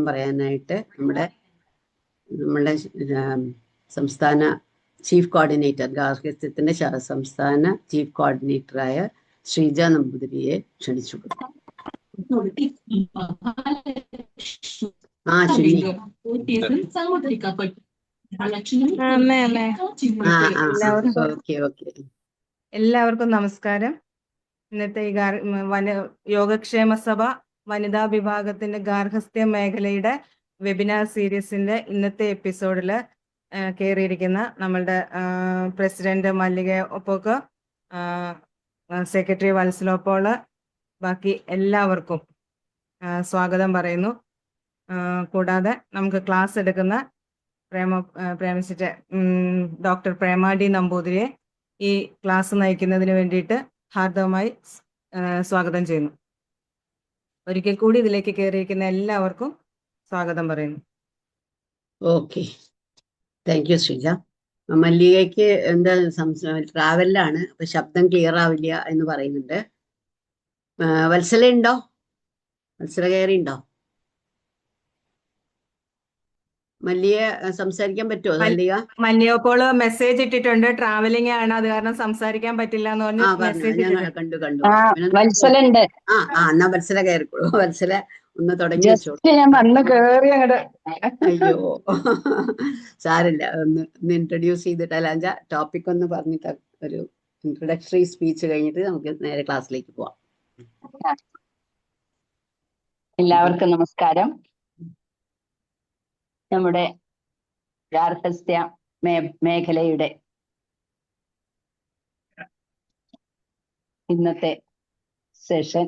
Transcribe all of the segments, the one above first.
പറയാനായിട്ട് നമ്മുടെ സംസ്ഥാന ചീഫ് കോർഡിനേറ്റർ, ഗാർഹിത്യത്തിന്റെ സംസ്ഥാന ചീഫ് കോർഡിനേറ്ററായ ശ്രീജ നമ്പൂതിരിയെ ക്ഷണിച്ചു. എല്ലാവർക്കും നമസ്കാരം. ഇന്നത്തെ ഈ യോഗക്ഷേമ സഭ വനിതാ വിഭാഗത്തിന്റെ ഗാർഹസ്ഥ്യ മേഖലയുടെ വെബിനാർ സീരീസിന്റെ ഇന്നത്തെ എപ്പിസോഡിൽ കയറിയിരിക്കുന്ന നമ്മളുടെ പ്രസിഡന്റ് മല്ലിക ഒപ്പോക്ക്, സെക്രട്ടറി വത്സലോപ്പോള്, ബാക്കി എല്ലാവർക്കും സ്വാഗതം പറയുന്നു. കൂടാതെ നമുക്ക് ക്ലാസ് എടുക്കുന്ന പ്രേമിച്ചിട്ട് ഡോക്ടർ പ്രേമാടി നമ്പൂതിരിയെ ഈ ക്ലാസ് നയിക്കുന്നതിന് വേണ്ടിയിട്ട് ഹാർദവമായി സ്വാഗതം ചെയ്യുന്നു. ഒരിക്കൽ കൂടി ഇതിലേക്ക് കയറിയിരിക്കുന്ന എല്ലാവർക്കും സ്വാഗതം പറയുന്നു. Okay, thank you Sreeja. മല്ലികയ്ക്ക് എന്താ ട്രാവലിലാണ്, അപ്പൊ ശബ്ദം ക്ലിയർ ആവില്ല എന്ന് പറയുന്നുണ്ട്. വത്സല ഉണ്ടോ? വത്സല കയറി ഉണ്ടോ? മല്ലിക സംസാരിക്കാൻ പറ്റുമോ? മല്ലികപ്പോൾ മെസ്സേജ് ഇട്ടിട്ടുണ്ട്, ട്രാവലിംഗ് ആണ്, അത് കാരണം സംസാരിക്കാൻ പറ്റില്ല എന്ന് പറഞ്ഞു. കണ്ടു. വത്സലുണ്ട്. എന്നാ വത്സല കയറിക്കോളൂ. വത്സല ഒന്ന് തുടങ്ങി വെച്ചോളൂ. അയ്യോ സാരില്ല, ഒന്ന് ഇൻട്രൊഡ്യൂസ് ചെയ്തിട്ടല്ല, ടോപ്പിക് ഒന്ന് പറഞ്ഞിട്ട് ഒരു ഇൻട്രൊഡക്ടറി സ്പീച്ച് കഴിഞ്ഞിട്ട് നമുക്ക് നേരെ ക്ലാസ്സിലേക്ക് പോവാം. എല്ലാവർക്കും നമസ്കാരം. നമ്മുടെ ഗാർഹസ്ഥ്യ മേഖലയുടെ ഇന്നത്തെ സെഷൻ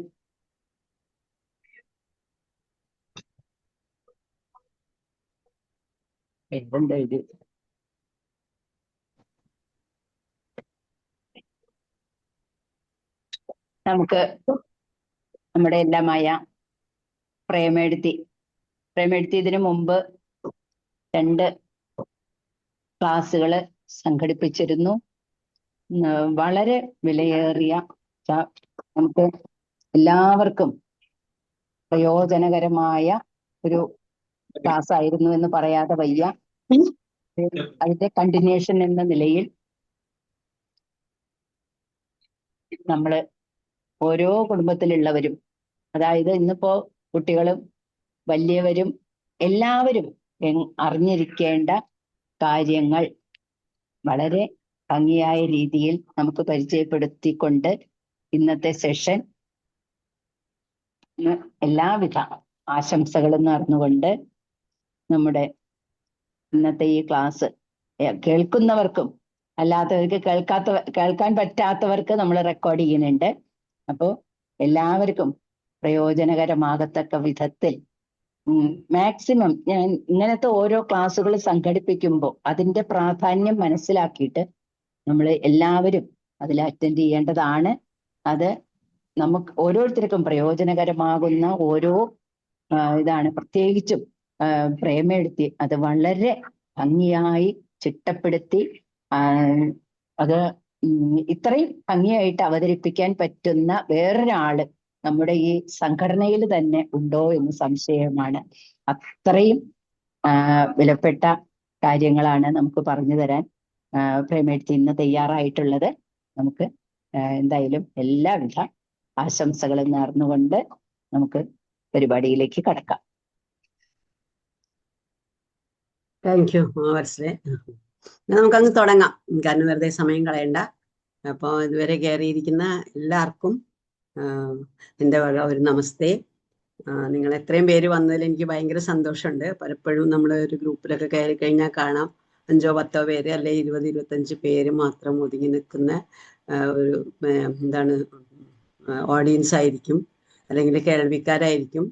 നമുക്ക് നമ്മുടെ എല്ലാമായ പ്രേമേടുത്തി ഇതിനു മുമ്പ് 2 ക്ലാസ്സുകൾ സംഘടിപ്പിച്ചിരുന്നു. വളരെ വിലയേറിയ, നമുക്ക് എല്ലാവർക്കും പ്രയോജനകരമായ ഒരു ക്ലാസ് ആയിരുന്നു എന്ന് പറയാതെ വയ്യ. അതിന്റെ കണ്ടിന്യൂഷൻ എന്ന നിലയിൽ നമ്മള് ഓരോ കുടുംബത്തിലുള്ളവരും, അതായത് ഇന്നിപ്പോ കുട്ടികളും വലിയവരും എല്ലാവരും അറിഞ്ഞിരിക്കേണ്ട കാര്യങ്ങൾ വളരെ ഭംഗിയായ രീതിയിൽ നമുക്ക് പരിചയപ്പെടുത്തിക്കൊണ്ട് ഇന്നത്തെ സെഷൻ എല്ലാവിധ ആശംസകളും നേർന്നുകൊണ്ട് നമ്മുടെ ഇന്നത്തെ ഈ ക്ലാസ് കേൾക്കുന്നവർക്കും അല്ലാത്തവർക്ക് കേൾക്കാൻ പറ്റാത്തവർക്ക് നമ്മൾ റെക്കോർഡ് ചെയ്യുന്നുണ്ട്. അപ്പോൾ എല്ലാവർക്കും പ്രയോജനകരമാകത്തക്ക വിധത്തിൽ മാക്സിമം ഞാൻ ഇങ്ങനത്തെ ഓരോ ക്ലാസ്സുകൾ സംഘടിപ്പിക്കുമ്പോൾ അതിന്റെ പ്രാധാന്യം മനസ്സിലാക്കിയിട്ട് നമ്മൾ എല്ലാവരും അതിൽ അറ്റൻഡ് ചെയ്യേണ്ടതാണ്. അത് നമുക്ക് ഓരോരുത്തർക്കും പ്രയോജനകരമാകുന്ന ഓരോ ഇതാണ്. പ്രത്യേകിച്ചും പ്രേമേടുത്തി അത് വളരെ ഭംഗിയായി ചിട്ടപ്പെടുത്തി അത് ഇത്രയും ഭംഗിയായിട്ട് അവതരിപ്പിക്കാൻ പറ്റുന്ന വേറൊരാള് നമ്മുടെ ഈ സംഘടനയിൽ തന്നെ ഉണ്ടോ എന്ന് സംശയമാണ്. അത്രയും വിലപ്പെട്ട കാര്യങ്ങളാണ് നമുക്ക് പറഞ്ഞു തരാൻ പ്രേമേടുത്തി ഇന്ന് തയ്യാറായിട്ടുള്ളത്. നമുക്ക് എന്തായാലും എല്ലാവിധ ആശംസകളും നേർന്നുകൊണ്ട് നമുക്ക് പരിപാടിയിലേക്ക് കടക്കാം. താങ്ക് യു വത്സലെ. നമുക്കങ്ങ് തുടങ്ങാം, കാരണം വെറുതെ സമയം കളയണ്ട. അപ്പോൾ ഇതുവരെ കയറിയിരിക്കുന്ന എല്ലാവർക്കും എൻ്റെ വക ഒരു നമസ്തേ. നിങ്ങൾ എത്രയും പേര് വന്നതിൽ എനിക്ക് ഭയങ്കര സന്തോഷമുണ്ട്. പലപ്പോഴും നമ്മൾ ഒരു ഗ്രൂപ്പിലൊക്കെ കയറി കഴിഞ്ഞാൽ കാണാം 5-10 പേര് അല്ലെ 20-25 പേര് മാത്രം ഒതുങ്ങി നിൽക്കുന്ന ഒരു ഓഡിയൻസ് ആയിരിക്കും, അല്ലെങ്കിൽ കേൾവിക്കാരായിരിക്കും.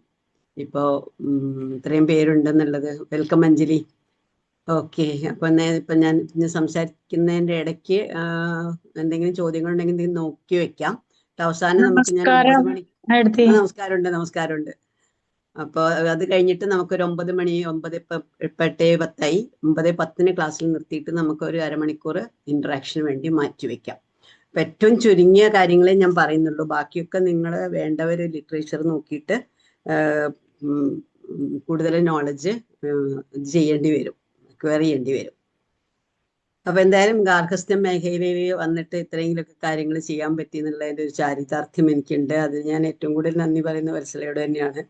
ഇപ്പോൾ ഇത്രയും പേരുണ്ടെന്നുള്ളത്. വെൽക്കം അഞ്ജലി. ഓക്കെ, അപ്പം ഞാൻ സംസാരിക്കുന്നതിൻ്റെ ഇടയ്ക്ക് എന്തെങ്കിലും ചോദ്യങ്ങളുണ്ടെങ്കിൽ നോക്കി വെക്കാം. അവസാനം നമുക്ക് ഞാൻ 9 മണി നമസ്കാരമുണ്ട്. അപ്പോൾ അത് കഴിഞ്ഞിട്ട് നമുക്കൊരു 9 മണി 9:10 9:10 ക്ലാസ്സിൽ നിർത്തിയിട്ട് നമുക്കൊരു അരമണിക്കൂർ ഇന്ററാക്ഷന് വേണ്ടി മാറ്റിവെക്കാം. അപ്പം ഏറ്റവും ചുരുങ്ങിയ കാര്യങ്ങളെ ഞാൻ പറയുന്നുള്ളൂ. ബാക്കിയൊക്കെ നിങ്ങൾ വേണ്ടവർ ലിറ്ററേച്ചർ നോക്കിയിട്ട് കൂടുതൽ നോളജ് ചെയ്യേണ്ടി വരും, അക്വയർ ചെയ്യേണ്ടി വരും. അപ്പൊ എന്തായാലും ഗാർഹസ്ഥ്യം മേഖലയിൽ വന്നിട്ട് ഇത്രയെങ്കിലുമൊക്കെ കാര്യങ്ങൾ ചെയ്യാൻ പറ്റി എന്നുള്ളതിന്റെ ഒരു ചാരിതാർത്ഥ്യം എനിക്കുണ്ട്. അത് ഞാൻ ഏറ്റവും കൂടുതൽ നന്ദി പറയുന്ന വത്സലയോട് തന്നെയാണ്.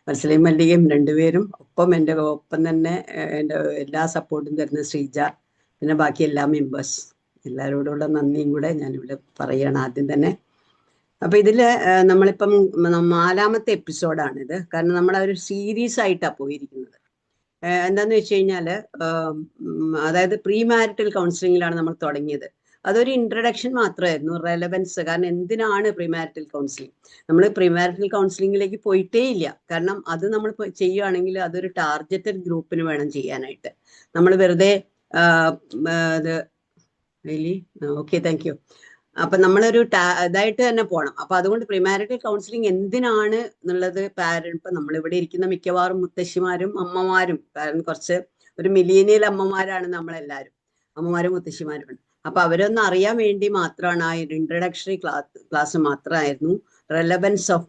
വത്സലയും മല്ലികയും രണ്ടുപേരും എൻ്റെ ഒപ്പം തന്നെ എൻ്റെ എല്ലാ സപ്പോർട്ടും തരുന്ന ശ്രീജ, പിന്നെ ബാക്കി എല്ലാ മെമ്പേഴ്സ് എല്ലാവരോടുള്ള നന്ദിയും കൂടെ ഞാനിവിടെ പറയുകയാണ് ആദ്യം തന്നെ. അപ്പൊ ഇതില് നമ്മളിപ്പം 4ാമത്തെ എപ്പിസോഡാണിത്. കാരണം നമ്മൾ ഒരു സീരീസ് ആയിട്ടാണ് പോയിരിക്കുന്നത്. എന്താന്ന് വെച്ച് കഴിഞ്ഞാല് അതായത് പ്രീ മാരിറ്റൽ കൗൺസിലിങ്ങിലാണ് നമ്മൾ തുടങ്ങിയത്. അതൊരു ഇൻട്രഡക്ഷൻ മാത്രമായിരുന്നു, റെലവൻസ്. കാരണം എന്തിനാണ് പ്രീ മാരിറ്റൽ കൗൺസിലിംഗ്? നമ്മൾ പ്രീ മാരിറ്റൽ കൗൺസിലിങ്ങിലേക്ക് പോയിട്ടേ ഇല്ല. കാരണം അത് നമ്മൾ ചെയ്യുകയാണെങ്കിൽ അതൊരു ടാർഗറ്റഡ് ഗ്രൂപ്പിന് വേണം ചെയ്യാനായിട്ട്. നമ്മൾ വെറുതെ അത് ഓക്കെ, താങ്ക് യു. അപ്പൊ നമ്മളൊരു ഇതായിട്ട് തന്നെ പോകണം. അപ്പൊ അതുകൊണ്ട് പ്രീമാരിറ്റൽ കൗൺസിലിംഗ് എന്തിനാണ് എന്നുള്ളത് ഇപ്പൊ നമ്മളിവിടെ ഇരിക്കുന്ന മിക്കവാറും മുത്തശ്ശിമാരും അമ്മമാരും, കാരണം കുറച്ച് ഒരു മിലീനിയൽ അമ്മമാരാണ് നമ്മളെല്ലാവരും, അമ്മമാരും മുത്തശ്ശിമാരും. അപ്പൊ അവരൊന്നും അറിയാൻ വേണ്ടി മാത്രമാണ് ആ ഒരു ഇൻട്രഡക്ഷറി ക്ലാസ് മാത്രമായിരുന്നു റെലവൻസ് ഓഫ്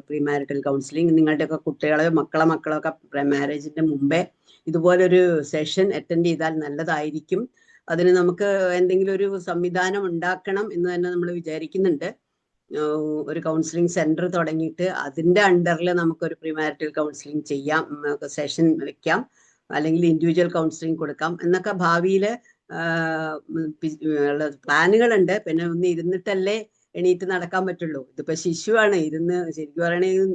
പ്രീമാരിറ്റൽ കൗൺസിലിംഗ്. നിങ്ങളുടെയൊക്കെ കുട്ടികളെ മക്കളൊക്കെ മാരേജിന്റെ മുമ്പേ ഇതുപോലൊരു സെഷൻ അറ്റൻഡ് ചെയ്താൽ നല്ലതായിരിക്കും. അതിന് നമുക്ക് എന്തെങ്കിലും ഒരു സംവിധാനം ഉണ്ടാക്കണം എന്ന് തന്നെ നമ്മൾ വിചാരിക്കുന്നുണ്ട്. ഒരു കൗൺസിലിംഗ് സെന്റർ തുടങ്ങിയിട്ട് അതിന്റെ അണ്ടറിൽ നമുക്കൊരു പ്രീമാരിറ്റൽ കൗൺസിലിംഗ് ചെയ്യാം, സെഷൻ വെക്കാം, അല്ലെങ്കിൽ ഇൻഡിവിജ്വൽ കൗൺസിലിംഗ് കൊടുക്കാം എന്നൊക്കെ ഭാവിയിൽ പ്ലാനുകളുണ്ട്. പിന്നെ ഒന്ന് ഇരുന്നിട്ടല്ലേ എണീറ്റ് നടക്കാൻ പറ്റുള്ളൂ. ഇതിപ്പോ ശിശുവാണ്, ഇരുന്ന് ശരിക്കും പറയണെങ്കിൽ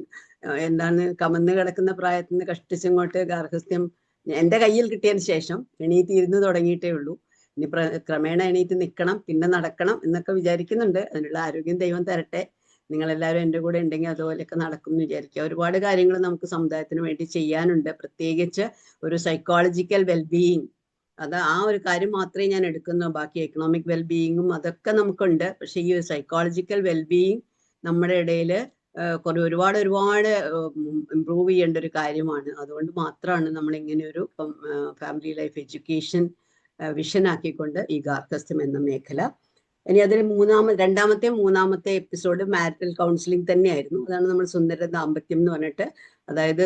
എന്താണ് കമന്ന് കിടക്കുന്ന പ്രായത്തിൽ നിന്ന് കഷ്ടിച്ചിങ്ങോട്ട് ഗാർഹസ്ഥ്യം എൻ്റെ കയ്യിൽ കിട്ടിയതിന് ശേഷം എണീറ്റ് ഇരുന്ന് തുടങ്ങിയിട്ടേ ഉള്ളൂ. ഇനി ക്രമേണ എണീറ്റ് നിൽക്കണം, പിന്നെ നടക്കണം എന്നൊക്കെ വിചാരിക്കുന്നുണ്ട്. അതിനുള്ള ആരോഗ്യം ദൈവം തരട്ടെ. നിങ്ങളെല്ലാവരും എൻ്റെ കൂടെ ഉണ്ടെങ്കിൽ അതുപോലെയൊക്കെ നടക്കും എന്ന് വിചാരിക്കുക. ഒരുപാട് കാര്യങ്ങൾ നമുക്ക് സമുദായത്തിന് വേണ്ടി ചെയ്യാനുണ്ട്, പ്രത്യേകിച്ച് ഒരു സൈക്കോളജിക്കൽ വെൽബീയിങ്. അത് ആ ഒരു കാര്യം മാത്രമേ ഞാൻ എടുക്കുന്നു. ബാക്കി എക്കണോമിക് വെൽബീയിങ്ങും അതൊക്കെ നമുക്കുണ്ട്. പക്ഷെ ഈ ഒരു സൈക്കോളജിക്കൽ വെൽബീയിങ് നമ്മുടെ ഇടയിൽ ഒരുപാട് ഇമ്പ്രൂവ് ചെയ്യേണ്ട ഒരു കാര്യമാണ്. അതുകൊണ്ട് മാത്രമാണ് നമ്മൾ ഇങ്ങനെ ഒരു ഫാമിലി ലൈഫ് എഡ്യൂക്കേഷൻ വിഷൻ ആക്കിക്കൊണ്ട് ഈ ഗാർഹസ്ഥ്യം എന്ന മേഖല. ഇനി അതിൽ 2ാമത്തെ എപ്പിസോഡ് മാരിറ്റൽ കൗൺസിലിംഗ് തന്നെയായിരുന്നു. അതാണ് നമ്മൾ സുന്ദര ദാമ്പത്യം എന്ന് പറഞ്ഞിട്ട്, അതായത്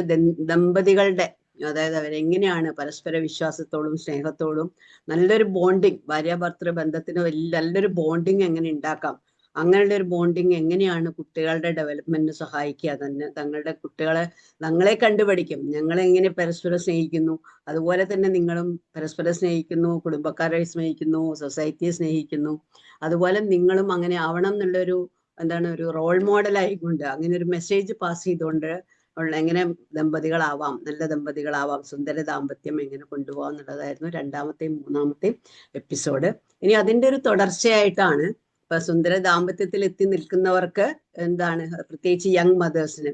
ദമ്പതികളുടെ, അതായത് അവരെങ്ങനെയാണ് പരസ്പര വിശ്വാസത്തോടും സ്നേഹത്തോടും നല്ലൊരു ബോണ്ടിങ്, ഭാര്യാഭർത്തൃ ബന്ധത്തിന് നല്ലൊരു ബോണ്ടിങ് എങ്ങനെ ഉണ്ടാക്കാം, അങ്ങനെയുള്ള ഒരു ബോണ്ടിങ് എങ്ങനെയാണ് കുട്ടികളുടെ ഡെവലപ്മെന്റിന് സഹായിക്കുക. തന്നെ തങ്ങളുടെ കുട്ടികളെ ഞങ്ങളെ കണ്ടുപഠിക്കും. ഞങ്ങളെങ്ങനെ പരസ്പരം സ്നേഹിക്കുന്നു അതുപോലെ തന്നെ നിങ്ങളും പരസ്പരം സ്നേഹിക്കുന്നു, കുടുംബക്കാരെ സ്നേഹിക്കുന്നു, സൊസൈറ്റിയെ സ്നേഹിക്കുന്നു, അതുപോലെ നിങ്ങളും അങ്ങനെ ആവണം എന്നുള്ളൊരു ഒരു റോൾ മോഡൽ ആയിക്കൊണ്ട് അങ്ങനെ ഒരു മെസ്സേജ് പാസ് ചെയ്തുകൊണ്ട് എങ്ങനെ ദമ്പതികളാവാം, നല്ല ദമ്പതികളാവാം, സുന്ദര ദാമ്പത്യം എങ്ങനെ കൊണ്ടുപോകാം എന്നുള്ളതായിരുന്നു 2ാമത്തെയും 3ാമത്തെയും എപ്പിസോഡ്. ഇനി അതിൻ്റെ ഒരു തുടർച്ചയായിട്ടാണ് ഇപ്പൊ സുന്ദര ദാമ്പത്യത്തിൽ എത്തി നിൽക്കുന്നവർക്ക് പ്രത്യേകിച്ച് യങ് മദേഴ്സിന്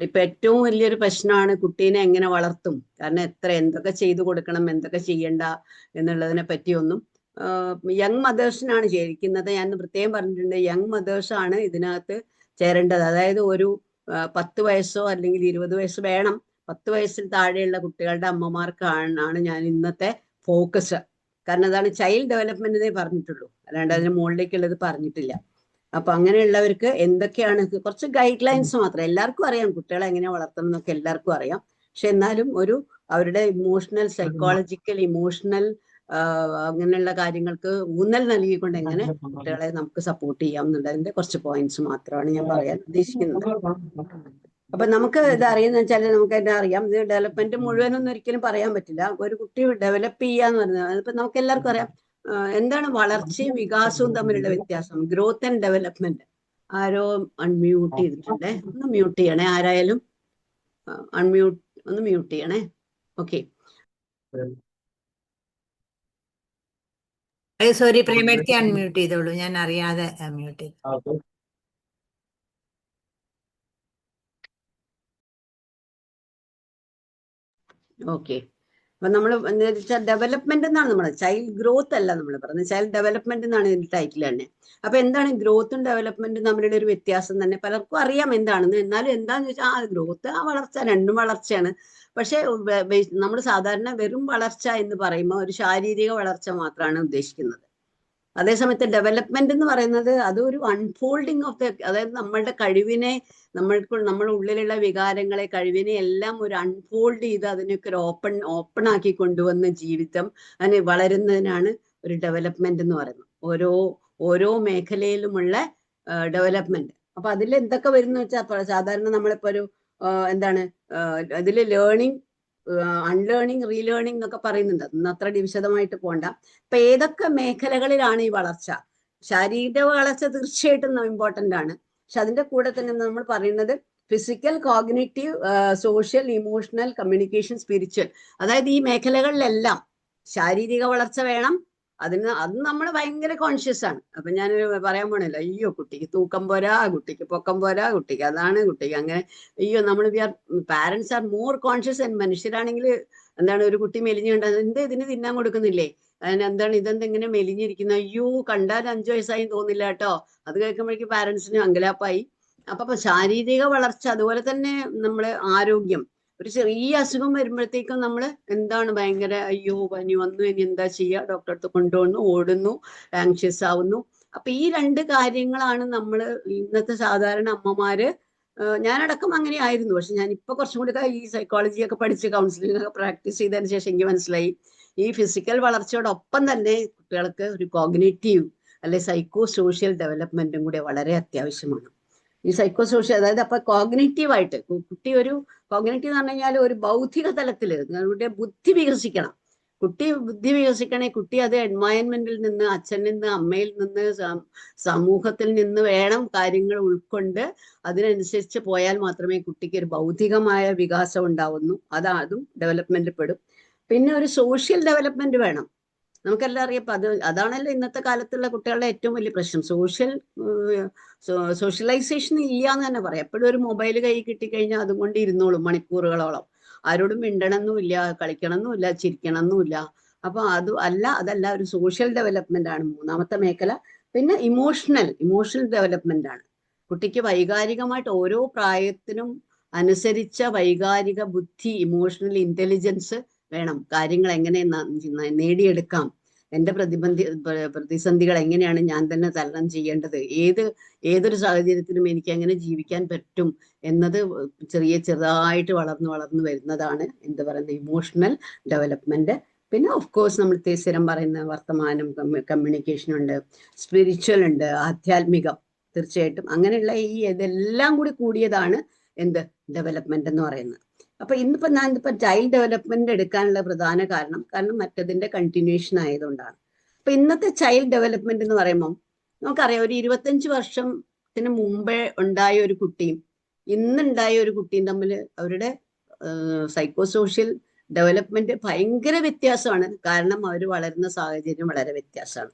ഇപ്പൊ ഏറ്റവും വലിയൊരു പ്രശ്നമാണ് കുട്ടീനെ എങ്ങനെ വളർത്തും. കാരണം എന്തൊക്കെ ചെയ്തു കൊടുക്കണം, എന്തൊക്കെ ചെയ്യണ്ട എന്നുള്ളതിനെ പറ്റിയൊന്നും യങ് മദേഴ്സിനാണ് ചേരിക്കുന്നത്. ഞാൻ പ്രത്യേകം പറഞ്ഞിട്ടുണ്ട്, യങ് മദേഴ്സ് ആണ് ഇതിനകത്ത് ചേരേണ്ടത്. അതായത് ഒരു 10 വയസ്സോ അല്ലെങ്കിൽ 20 വയസ്സ് വേണം. 10 വയസ്സിൽ താഴെയുള്ള കുട്ടികളുടെ അമ്മമാർക്കാണ് ഞാൻ ഇന്നത്തെ ഫോക്കസ്. കാരണം അതാണ് ചൈൽഡ് ഡെവലപ്മെന്റിനെ പറഞ്ഞിട്ടുള്ളൂ, അല്ലാണ്ട് അതിന് മുകളിലേക്കുള്ളത് പറഞ്ഞിട്ടില്ല. അപ്പൊ അങ്ങനെയുള്ളവർക്ക് എന്തൊക്കെയാണ് കുറച്ച് ഗൈഡ് ലൈൻസ് മാത്രം. എല്ലാവർക്കും അറിയാം കുട്ടികളെ എങ്ങനെ വളർത്തണം എന്നൊക്കെ എല്ലാവർക്കും അറിയാം. പക്ഷെ എന്നാലും അവരുടെ ഇമോഷണൽ, സൈക്കോളജിക്കൽ, ഇമോഷണൽ അങ്ങനെയുള്ള കാര്യങ്ങൾക്ക് ഊന്നൽ നൽകിക്കൊണ്ട് എങ്ങനെ കുട്ടികളെ നമുക്ക് സപ്പോർട്ട് ചെയ്യാം എന്നുള്ളതിന്റെ കുറച്ച് പോയിന്റ്സ് മാത്രമാണ് ഞാൻ പറയാൻ ഉദ്ദേശിക്കുന്നത്. അപ്പൊ നമുക്ക് ഇത് അറിയുന്ന വെച്ചാൽ നമുക്ക് എന്താ അറിയാം, ഇത് ഡെവലപ്മെന്റ് മുഴുവനൊന്നും ഒരിക്കലും പറയാൻ പറ്റില്ല. ഒരു കുട്ടി ഡെവലപ്പ് ചെയ്യാന്ന് പറഞ്ഞാൽ അതിപ്പോ നമുക്ക് എല്ലാവർക്കും അറിയാം. എന്താണ് വളർച്ചയും വികാസവും തമ്മിലുള്ള വ്യത്യാസം? Growth and development. ആരോ അൺമ്യൂട്ട് ചെയ്തിട്ടുണ്ടേ, ഒന്ന് മ്യൂട്ട് ചെയ്യണേ. ആരായാലും ഒന്ന് മ്യൂട്ട് ചെയ്യണേ. ഓക്കെ. സോറി, പ്രേമേടത്തി അൺമ്യൂട്ട് ചെയ്തോളൂ, ഞാൻ അറിയാതെ മ്യൂട്ട് ചെയ്തു. ഓക്കെ. അപ്പൊ നമ്മൾ എന്താ വെച്ചാൽ ഡെവലപ്മെന്റ് എന്നാണ് നമ്മൾ, ചൈൽഡ് ഗ്രോത്ത് അല്ല നമ്മൾ പറയുന്നത്, ചൈൽഡ് ഡെവലപ്മെന്റ് എന്നാണ് ഇതിന്റെ ടൈറ്റിൽ തന്നെ. അപ്പൊ എന്താണ് ഗ്രോത്തും ഡെവലപ്മെന്റും തമ്മിലുള്ള ഒരു വ്യത്യാസം തന്നെ പലർക്കും അറിയാം എന്താണെന്ന്. എന്നാലും എന്താന്ന് വെച്ചാൽ ആ ഗ്രോത്ത്, ആ വളർച്ച രണ്ടും വളർച്ചയാണ്. പക്ഷെ നമ്മൾ സാധാരണ വെറും വളർച്ച എന്ന് പറയുമ്പോൾ ഒരു ശാരീരിക വളർച്ച മാത്രമാണ് ഉദ്ദേശിക്കുന്നത്. അതേസമയത്ത് ഡെവലപ്മെന്റ് എന്ന് പറയുന്നത് അതൊരു അൺഫോൾഡിങ് ഓഫ് ദ, അതായത് നമ്മളുടെ കഴിവിനെ, നമ്മുടെ ഉള്ളിലുള്ള വികാരങ്ങളെ, കഴിവിനെ എല്ലാം ഒരു അൺഫോൾഡ് ചെയ്ത് അതിനൊക്കെ ഒരു ഓപ്പൺ ആക്കി കൊണ്ടുവന്ന ജീവിതം അതിന് വളരുന്നതിനാണ് ഒരു ഡെവലപ്മെന്റ് എന്ന് പറയുന്നത്. ഓരോ മേഖലയിലുമുള്ള ഡെവലപ്മെന്റ്. അപ്പൊ അതിൽ എന്തൊക്കെ വരുന്ന വെച്ചാൽ സാധാരണ നമ്മളിപ്പോ ഒരു എന്താണ് അതിൽ ലേണിംഗ്, അൺലേണിംഗ്, റീലേണിംഗ് എന്നൊക്കെ പറയുന്നുണ്ട്. അന്ന് അത്ര വിശദമായിട്ട് പോണ്ട. അപ്പൊ ഏതൊക്കെ മേഖലകളിലാണ് ഈ വളർച്ച? ശാരീരിക വളർച്ച തീർച്ചയായിട്ടും ഇമ്പോർട്ടന്റ് ആണ്. പക്ഷെ അതിന്റെ കൂടെ തന്നെ നമ്മൾ പറയുന്നത് physical, cognitive, social, emotional, communication, spiritual, അതായത് ഈ മേഖലകളിലെല്ലാം ശാരീരിക വളർച്ച വേണം. അത് നമ്മൾ ഭയങ്കര കോൺഷ്യസ് ആണ്. അപ്പൊ ഞാൻ പറയാൻ പോണല്ലോ, അയ്യോ കുട്ടിക്ക് തൂക്കം പോരാ, കുട്ടിക്ക് പൊക്കം പോരാ, കുട്ടിക്ക് അതാണ്, കുട്ടിക്ക് അങ്ങനെ, അയ്യോ നമ്മൾ പാരന്റ്സ് ആർ മോർ കോൺഷ്യസ്. മനുഷ്യരാണെങ്കിൽ എന്താണ്, ഒരു കുട്ടി മെലിഞ്ഞുകൊണ്ട് ഇതിന് തിന്നാൻ കൊടുക്കുന്നില്ലേ, അതിനെന്താണ് ഇതെന്തെങ്ങനെ മെലിഞ്ഞിരിക്കുന്നത്, അയ്യോ കണ്ടാൽ 5 വയസ്സായി തോന്നില്ല കേട്ടോ. അത് കേൾക്കുമ്പോഴേക്കും പാരന്റ്സിന് അങ്കലാപ്പായി. അപ്പൊ ശാരീരിക വളർച്ച, അതുപോലെ തന്നെ നമ്മള് ആരോഗ്യം, ഒരു ചെറിയ അസുഖം വരുമ്പോഴത്തേക്കും നമ്മൾ എന്താണ് ഭയങ്കര, അയ്യോ പനി വന്നു, ഇനി എന്താ ചെയ്യുക, ഡോക്ടറെ അടുത്ത് കൊണ്ടുവന്നു, ഓടുന്നു, ആങ്ഷ്യസ് ആവുന്നു. അപ്പൊ ഈ 2 കാര്യങ്ങളാണ് നമ്മൾ ഇന്നത്തെ സാധാരണ അമ്മമാര്, ഞാനടക്കം അങ്ങനെ ആയിരുന്നു. പക്ഷെ ഞാൻ ഇപ്പൊ കുറച്ചും കൂടി ഈ സൈക്കോളജി ഒക്കെ പഠിച്ച് കൗൺസിലിംഗ് ഒക്കെ പ്രാക്ടീസ് ചെയ്തതിന് ശേഷം എനിക്ക് മനസ്സിലായി, ഈ ഫിസിക്കൽ വളർച്ചയോടൊപ്പം തന്നെ കുട്ടികൾക്ക് ഒരു കോഗ്നിറ്റീവ് അല്ലെ സൈക്കോ സോഷ്യൽ ഡെവലപ്മെന്റും കൂടെ വളരെ അത്യാവശ്യമാണ്. ഈ സൈക്കോ സോഷ്യൽ, അതായത് അപ്പൊ കോഗ്നിറ്റീവായിട്ട് കുട്ടി കോഗ്നിറ്റീവ് എന്ന് പറഞ്ഞു കഴിഞ്ഞാൽ ഒരു ബൗദ്ധിക തലത്തിൽ നിങ്ങളുടെ ബുദ്ധി വികസിക്കണം. കുട്ടി ബുദ്ധി വികസിക്കണേ, കുട്ടി അത് എൻവയൺമെന്റിൽ നിന്ന്, അച്ഛനിൽ നിന്ന്, അമ്മയിൽ നിന്ന്, സമൂഹത്തിൽ നിന്ന് വേണം കാര്യങ്ങൾ ഉൾക്കൊണ്ട് അതിനനുസരിച്ച് പോയാൽ മാത്രമേ കുട്ടിക്ക് ഒരു ബൗദ്ധികമായ വികാസം ഉണ്ടാവുന്നു. അതും ഡെവലപ്മെന്റിൽ പെടും. പിന്നെ ഒരു സോഷ്യൽ ഡെവലപ്മെന്റ് വേണം. നമുക്കെല്ലാം അറിയാം. അതാണല്ലോ ഇന്നത്തെ കാലത്തുള്ള കുട്ടികളുടെ ഏറ്റവും വലിയ പ്രശ്നം. സോഷ്യലൈസേഷൻ ഇല്ല എന്ന് തന്നെ പറയാം. എപ്പോഴും ഒരു മൊബൈൽ കൈ കിട്ടിക്കഴിഞ്ഞാൽ അതും കൊണ്ട് ഇരുന്നോളും മണിക്കൂറുകളോളം. ആരോടും മിണ്ടണമെന്നുമില്ല, കളിക്കണമെന്നുമില്ല, ചിരിക്കണമെന്നുമില്ല. അപ്പൊ അതല്ല ഒരു സോഷ്യൽ ഡെവലപ്മെന്റ് ആണ് 3ാമത്തെ മേഖല. പിന്നെ ഇമോഷണൽ ഡെവലപ്മെന്റ് ആണ്. കുട്ടിക്ക് വൈകാരികമായിട്ട് ഓരോ പ്രായത്തിനും അനുസരിച്ച വൈകാരിക ബുദ്ധി, ഇമോഷണൽ ഇന്റലിജൻസ് വേണം. കാര്യങ്ങൾ എങ്ങനെ നേടിയെടുക്കാം, എന്റെ പ്രതിസന്ധികൾ എങ്ങനെയാണ് ഞാൻ തന്നെ തരണം ചെയ്യേണ്ടത്, ഏതൊരു സാഹചര്യത്തിലും എനിക്ക് എങ്ങനെ ജീവിക്കാൻ പറ്റും എന്നത് ചെറുതായിട്ട് വളർന്നു വരുന്നതാണ് എന്ത് പറയുന്നത് ഇമോഷണൽ ഡെവലപ്മെന്റ്. പിന്നെ ഓഫ് കോഴ്സ് നമ്മൾ സ്ഥിരം പറയുന്ന വർത്തമാനം, കമ്മ്യൂണിക്കേഷൻ ഉണ്ട്, സ്പിരിച്വൽ ഉണ്ട്, ആധ്യാത്മികം തീർച്ചയായിട്ടും. അങ്ങനെയുള്ള ഇതെല്ലാം കൂടിയതാണ് എന്ത് ഡെവലപ്മെന്റ് എന്ന് പറയുന്നത്. അപ്പൊ ഞാനിപ്പോ ചൈൽഡ് ഡെവലപ്മെന്റ് എടുക്കാനുള്ള പ്രധാന കാരണം മറ്റതിന്റെ കണ്ടിന്യൂഷൻ ആയതുകൊണ്ടാണ്. അപ്പൊ ഇന്നത്തെ ചൈൽഡ് ഡെവലപ്മെന്റ് എന്ന് പറയുമ്പോൾ നമുക്കറിയാം, ഒരു 25 വർഷത്തിന് മുമ്പേ ഉണ്ടായ ഒരു കുട്ടിയും ഇന്നുണ്ടായ ഒരു കുട്ടിയും തമ്മിൽ അവരുടെ സൈക്കോ സോഷ്യൽ ഡെവലപ്മെന്റ് ഭയങ്കര വ്യത്യാസമാണ്. കാരണം അവർ വളരുന്ന സാഹചര്യം വളരെ വ്യത്യാസമാണ്.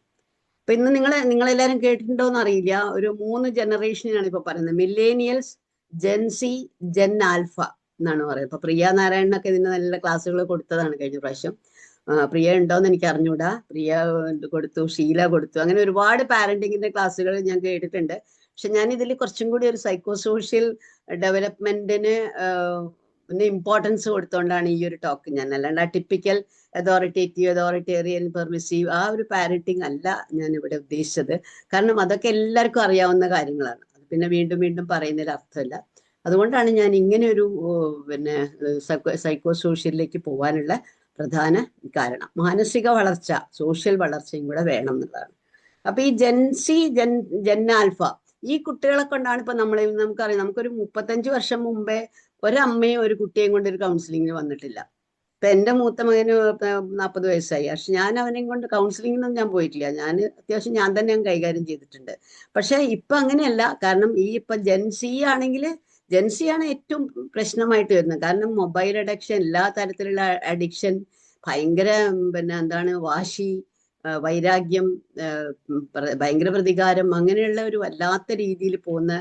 അപ്പൊ ഇന്ന് നിങ്ങളെല്ലാവരും കേട്ടിട്ടുണ്ടോ എന്ന് അറിയില്ല, ഒരു 3 ജനറേഷനാണ് ഇപ്പൊ പറയുന്നത്. മില്ലേനിയൽസ്, ജെൻസി, ജെൻ ആൽഫ എന്നാണ് പറയുന്നത്. ഇപ്പൊ പ്രിയ നാരായണനൊക്കെ ഇതിന് നല്ല ക്ലാസ്സുകൾ കൊടുത്തതാണ് കഴിഞ്ഞ പ്രാവശ്യം. പ്രിയ ഉണ്ടോന്ന് എനിക്ക് അറിഞ്ഞൂടാ. പ്രിയ കൊടുത്തു, ഷീല കൊടുത്തു, അങ്ങനെ ഒരുപാട് പാരന്റിങ്ങിന്റെ ക്ലാസ്സുകൾ ഞാൻ കേട്ടിട്ടുണ്ട്. പക്ഷെ ഞാൻ ഇതിൽ കുറച്ചും കൂടി ഒരു സൈക്കോ സോഷ്യൽ ഡെവലപ്മെന്റിന് ഇമ്പോർട്ടൻസ് കൊടുത്തോണ്ടാണ് ഈ ഒരു ടോക്ക് ഞാൻ. അല്ലാണ്ട് ടിപ്പിക്കൽ അതോറിറ്റേറിയൻ, പെർമിസീവ് ആ ഒരു പാരന്റിങ് അല്ല ഞാൻ ഇവിടെ ഉദ്ദേശിച്ചത്. കാരണം അതൊക്കെ എല്ലാവർക്കും അറിയാവുന്ന കാര്യങ്ങളാണ്. അത് പിന്നെ വീണ്ടും പറയുന്നതിൽ അർത്ഥമില്ല. അതുകൊണ്ടാണ് ഞാൻ ഇങ്ങനെ ഒരു സൈക്കോ സോഷ്യലിലേക്ക് പോകാനുള്ള പ്രധാന കാരണം. മാനസിക വളർച്ച, സോഷ്യൽ വളർച്ചയും കൂടെ വേണം എന്നുള്ളതാണ്. അപ്പൊ ഈ ജെൻസി, ജെൻ ആൽഫ ഈ കുട്ടികളെ കൊണ്ടാണ് ഇപ്പൊ നമുക്കറിയാം, നമുക്കൊരു 35 വർഷം മുമ്പേ ഒരമ്മയും ഒരു കുട്ടിയെയും കൊണ്ട് ഒരു കൗൺസിലിങ്ങിന് വന്നിട്ടില്ല. ഇപ്പൊ എന്റെ മൂത്ത മകന് 40 വയസ്സായി. പക്ഷെ ഞാൻ അവനെയും കൊണ്ട് കൗൺസിലിങ്ങിനൊന്നും ഞാൻ പോയിട്ടില്ല. അത്യാവശ്യം ഞാൻ തന്നെ കൈകാര്യം ചെയ്തിട്ടുണ്ട്. പക്ഷെ ഇപ്പൊ അങ്ങനെയല്ല. കാരണം ഇപ്പൊ ജെൻസിയാണ് ഏറ്റവും പ്രശ്നമായിട്ട് വരുന്നത്. കാരണം മൊബൈൽ അഡിക്ഷൻ, എല്ലാ തരത്തിലുള്ള അഡിക്ഷൻ, ഭയങ്കര വാശി, വൈരാഗ്യം, ഭയങ്കര പ്രതികാരം, അങ്ങനെയുള്ള ഒരു വല്ലാത്ത രീതിയിൽ പോകുന്ന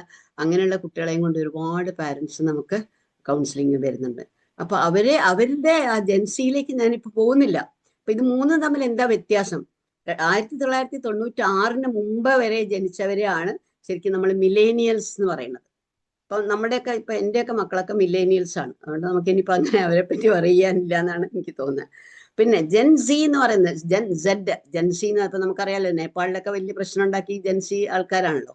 അങ്ങനെയുള്ള കുട്ടികളെയും കൊണ്ട് ഒരുപാട് പാരന്റ്സ് നമുക്ക് കൗൺസിലിംഗ് വരുന്നുണ്ട്. അപ്പൊ അവരുടെ ആ ജെൻസിയിലേക്ക് ഞാനിപ്പോ പോകുന്നില്ല. അപ്പൊ ഇത് 3 തമ്മിൽ എന്താ വ്യത്യാസം? 1996 മുമ്പ് വരെ ജനിച്ചവരെയാണ് ശരിക്കും നമ്മൾ മില്ലേനിയൽസ് എന്ന് പറയുന്നത്. അപ്പൊ ഇപ്പൊ എന്റെയൊക്കെ മക്കളൊക്കെ മില്ലേനിയൽസ് ആണ്. അതുകൊണ്ട് നമുക്ക് ഇനിയിപ്പോ അങ്ങനെ അവരെ പറ്റി പറയാനില്ല എന്നാണ് എനിക്ക് തോന്നുന്നത്. പിന്നെ ജെൻ സി എന്ന് പറയുന്നത് ജെൻ സി എന്ന് ഇപ്പൊ നമുക്കറിയാലോ, നേപ്പാളിലൊക്കെ വലിയ പ്രശ്നം ഉണ്ടാക്കി ജെൻ സി ആൾക്കാരാണല്ലോ.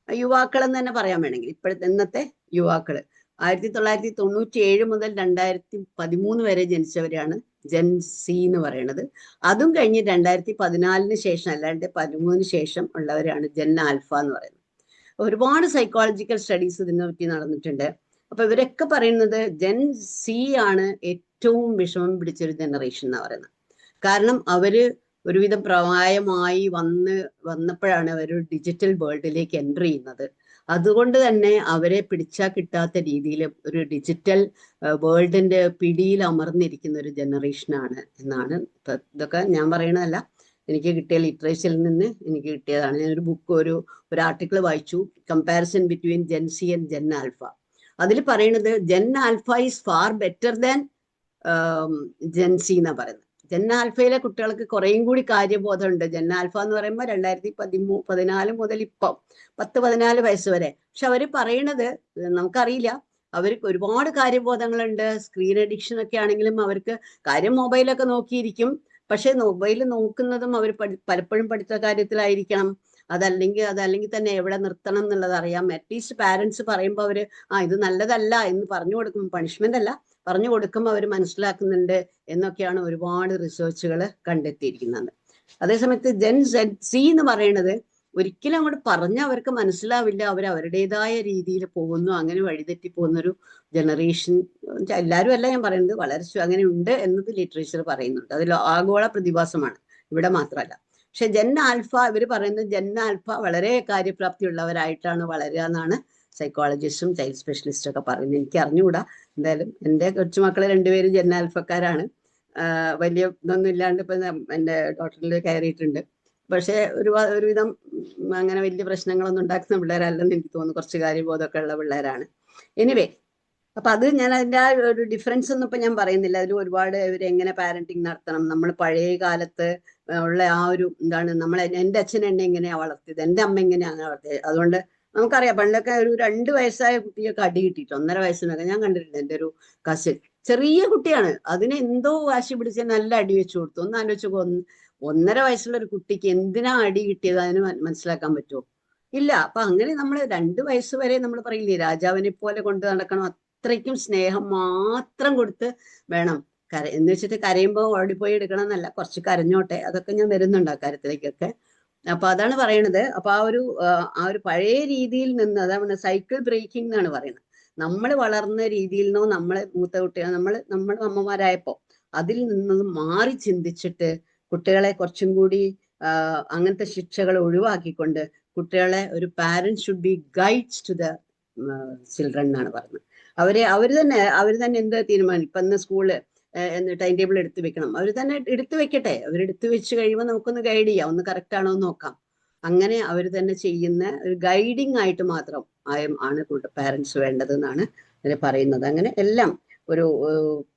യുവാക്കൾ എന്ന് തന്നെ പറയാൻ വേണമെങ്കിൽ ഇപ്പോഴത്തെ ഇന്നത്തെ യുവാക്കള് 1997 മുതൽ 2013 വരെ ജനിച്ചവരാണ് ജെൻ സി എന്ന് പറയുന്നത്. അതും കഴിഞ്ഞ് 2014 ശേഷം, അല്ലാണ്ട് 13 ശേഷം ഉള്ളവരാണ് ജെൻ ആൽഫ എന്ന് പറയുന്നത്. ഒരുപാട് സൈക്കോളജിക്കൽ സ്റ്റഡീസ് ഇതിനെ പറ്റി നടന്നിട്ടുണ്ട്. അപ്പൊ ഇവരൊക്കെ പറയുന്നത് ജെൻ സി ആണ് ഏറ്റവും വിഷമം പിടിച്ചൊരു ജനറേഷൻ എന്ന് പറയുന്നത്. കാരണം അവര് ഒരുവിധം പ്രായമായി വന്നപ്പോഴാണ് അവർ ഡിജിറ്റൽ വേൾഡിലേക്ക് എൻ്റർ ചെയ്യുന്നത്. അതുകൊണ്ട് തന്നെ അവരെ പിടിച്ചാൽ കിട്ടാത്ത രീതിയിൽ ഒരു ഡിജിറ്റൽ വേൾഡിന്റെ പിടിയിൽ അമർന്നിരിക്കുന്ന ഒരു ജനറേഷനാണ് എന്നാണ്. ഇതൊക്കെ ഞാൻ പറയണതല്ല, എനിക്ക് കിട്ടിയ ലിറ്ററേച്ചറിൽ നിന്ന് എനിക്ക് കിട്ടിയതാണ്. ഞാനൊരു ബുക്ക്, ഒരു ആർട്ടിക്കിൾ വായിച്ചു, comparison between Gen Z and Gen Alpha. അതിൽ പറയുന്നത് Gen Alpha is far better than Gen Z എന്നാ പറയുന്നത്. ജെൻ ആൽഫയിലെ കുട്ടികൾക്ക് കുറേയും കൂടി കാര്യബോധമുണ്ട്. ജെൻ ആൽഫ എന്ന് പറയുമ്പോൾ 2014 മുതൽ ഇപ്പം 10-14 വയസ്സ് വരെ. പക്ഷെ അവർ പറയണത് നമുക്കറിയില്ല, അവർക്ക് ഒരുപാട് കാര്യബോധങ്ങളുണ്ട്. സ്ക്രീൻ അഡിക്ഷൻ ഒക്കെ ആണെങ്കിലും അവർക്ക് കാര്യം മൊബൈലൊക്കെ നോക്കിയിരിക്കും. പക്ഷെ മൊബൈൽ നോക്കുന്നതും അവർ പലപ്പോഴും പഠിത്ത കാര്യത്തിലായിരിക്കണം. അതല്ലെങ്കിൽ തന്നെ എവിടെ നിർത്തണം എന്നുള്ളത് അറിയാം. അറ്റ്ലീസ്റ്റ് പാരന്റ്സ് പറയുമ്പോൾ അവര് ഇത് നല്ലതല്ല എന്ന് പറഞ്ഞു കൊടുക്കും, പണിഷ്മെന്റ് അല്ല, പറഞ്ഞു കൊടുക്കുമ്പോൾ അവർ മനസ്സിലാക്കുന്നുണ്ട് എന്നൊക്കെയാണ് ഒരുപാട് റിസർച്ചുകൾ കണ്ടെത്തിയിരിക്കുന്നത്. അതേസമയത്ത് ജെൻ സി എന്ന് പറയുന്നത് ഒരിക്കലും അങ്ങോട്ട് പറഞ്ഞാൽ അവർക്ക് മനസ്സിലാവില്ല. അവരുടേതായ രീതിയിൽ പോകുന്നു, അങ്ങനെ വഴിതെറ്റി പോകുന്നൊരു ജനറേഷൻ. എല്ലാവരും അല്ല ഞാൻ പറയുന്നത്, വളരെ അങ്ങനെ ഉണ്ട് എന്നത് ലിറ്ററേച്ചർ പറയുന്നുണ്ട്. അതിൽ ആഗോള പ്രതിഭാസമാണ്, ഇവിടെ മാത്രമല്ല. പക്ഷെ ജെൻ ആൽഫ, ഇവർ പറയുന്നത് ജെൻ ആൽഫ വളരെ കാര്യപ്രാപ്തി ഉള്ളവരായിട്ടാണ് വളരുക എന്നാണ് സൈക്കോളജിസ്റ്റും ചൈൽഡ് സ്പെഷ്യലിസ്റ്റും ഒക്കെ പറയുന്നത്. എനിക്ക് അറിഞ്ഞുകൂടാ. എന്തായാലും എൻ്റെ കൊച്ചുമക്കളെ 2 പേരും ജെൻ ആൽഫക്കാരാണ്. വലിയ ഇതൊന്നും ഇല്ലാണ്ട് ഇപ്പൊ എൻ്റെ ഡോക്ടറിൽ കയറിയിട്ടുണ്ട്. പക്ഷെ ഒരുവിധം അങ്ങനെ വലിയ പ്രശ്നങ്ങളൊന്നും ഉണ്ടാക്കുന്ന പിള്ളേരല്ലെന്ന് എനിക്ക് തോന്നുന്നു. കുറച്ച് കാര്യബോധമൊക്കെ ഉള്ള പിള്ളേരാണ്. എനിവേ, അപ്പൊ അത് ഞാൻ അതിൻ്റെ ആ ഒരു ഡിഫറൻസ് ഒന്നും ഇപ്പൊ ഞാൻ പറയുന്നില്ല. അതിൽ ഒരുപാട് ഇവരെങ്ങനെ പാരന്റിങ് നടത്തണം, നമ്മൾ പഴയ കാലത്ത് ഉള്ള ആ ഒരു എന്താണ്, എൻ്റെ അച്ഛൻ എന്നെ എങ്ങനെയാ വളർത്തിയത്, എൻ്റെ അമ്മ എങ്ങനെയാണ് വളർത്തിയത്. അതുകൊണ്ട് നമുക്കറിയാം, പണ്ടൊക്കെ ഒരു 2 വയസ്സായ കുട്ടിയൊക്കെ അടി കിട്ടിയിട്ട് 1.5 വയസ്സിനൊക്കെ ഞാൻ കണ്ടിട്ടുണ്ട്. എൻ്റെ ഒരു കസിൻ, ചെറിയ കുട്ടിയാണ്, അതിന് എന്തോ വാശി പിടിച്ച് നല്ല അടി വെച്ചു കൊടുത്തു. ഒന്ന് ആലോചിച്ച് 1.5 വയസ്സുള്ള ഒരു കുട്ടിക്ക് എന്തിനാ അടി കിട്ടിയത് അതിന് മനസ്സിലാക്കാൻ പറ്റുമോ? ഇല്ല. അപ്പൊ അങ്ങനെ നമ്മൾ 2 വയസ്സ് വരെ നമ്മൾ പറയില്ലേ, രാജാവിനെ പോലെ കൊണ്ട് നടക്കണം, അത്രയ്ക്കും സ്നേഹം മാത്രം കൊടുത്ത് വേണം. എന്ന് വെച്ചിട്ട് കരയുമ്പോൾ ഓടിപ്പോയി എടുക്കണം എന്നല്ല, കുറച്ച് കരഞ്ഞോട്ടെ, അതൊക്കെ ഞാൻ വരുന്നുണ്ട് ആ കാര്യത്തിലേക്കൊക്കെ. അപ്പൊ അതാണ് പറയണത്. അപ്പൊ ആ ഒരു പഴയ രീതിയിൽ നിന്ന്, അതാണ് സൈക്കിൾ ബ്രേക്കിംഗ് എന്നാണ് പറയുന്നത്. നമ്മൾ വളർന്ന രീതിയിൽ നിന്നോ, നമ്മളെ മൂത്ത കുട്ടികൾ, നമ്മുടെ അമ്മമാരായപ്പോ അതിൽ നിന്നും മാറി ചിന്തിച്ചിട്ട് കുട്ടികളെ കുറച്ചും കൂടി അങ്ങനത്തെ ശിക്ഷകൾ ഒഴിവാക്കിക്കൊണ്ട് കുട്ടികളെ, ഒരു parent should be guides to the children എന്നാണ് പറയുന്നത്. അവർ തന്നെ എന്ത് തീരുമാനം, ഇപ്പൊ ഇന്ന് സ്കൂള് ടൈം ടേബിൾ എടുത്തു വെക്കണം, അവർ തന്നെ എടുത്തു വെക്കട്ടെ. അവരെടുത്തു വെച്ച് കഴിയുമ്പോൾ നമുക്കൊന്ന് ഗൈഡ് ചെയ്യാം, ഒന്ന് കറക്റ്റ് ആണോ എന്ന് നോക്കാം. അങ്ങനെ അവർ തന്നെ ചെയ്യുന്ന ഒരു ഗൈഡിങ് ആയിട്ട് മാത്രം ആണ് പാരന്റ്സ് വേണ്ടത് എന്നാണ് അതിൽ പറയുന്നത്. അങ്ങനെ എല്ലാം ഒരു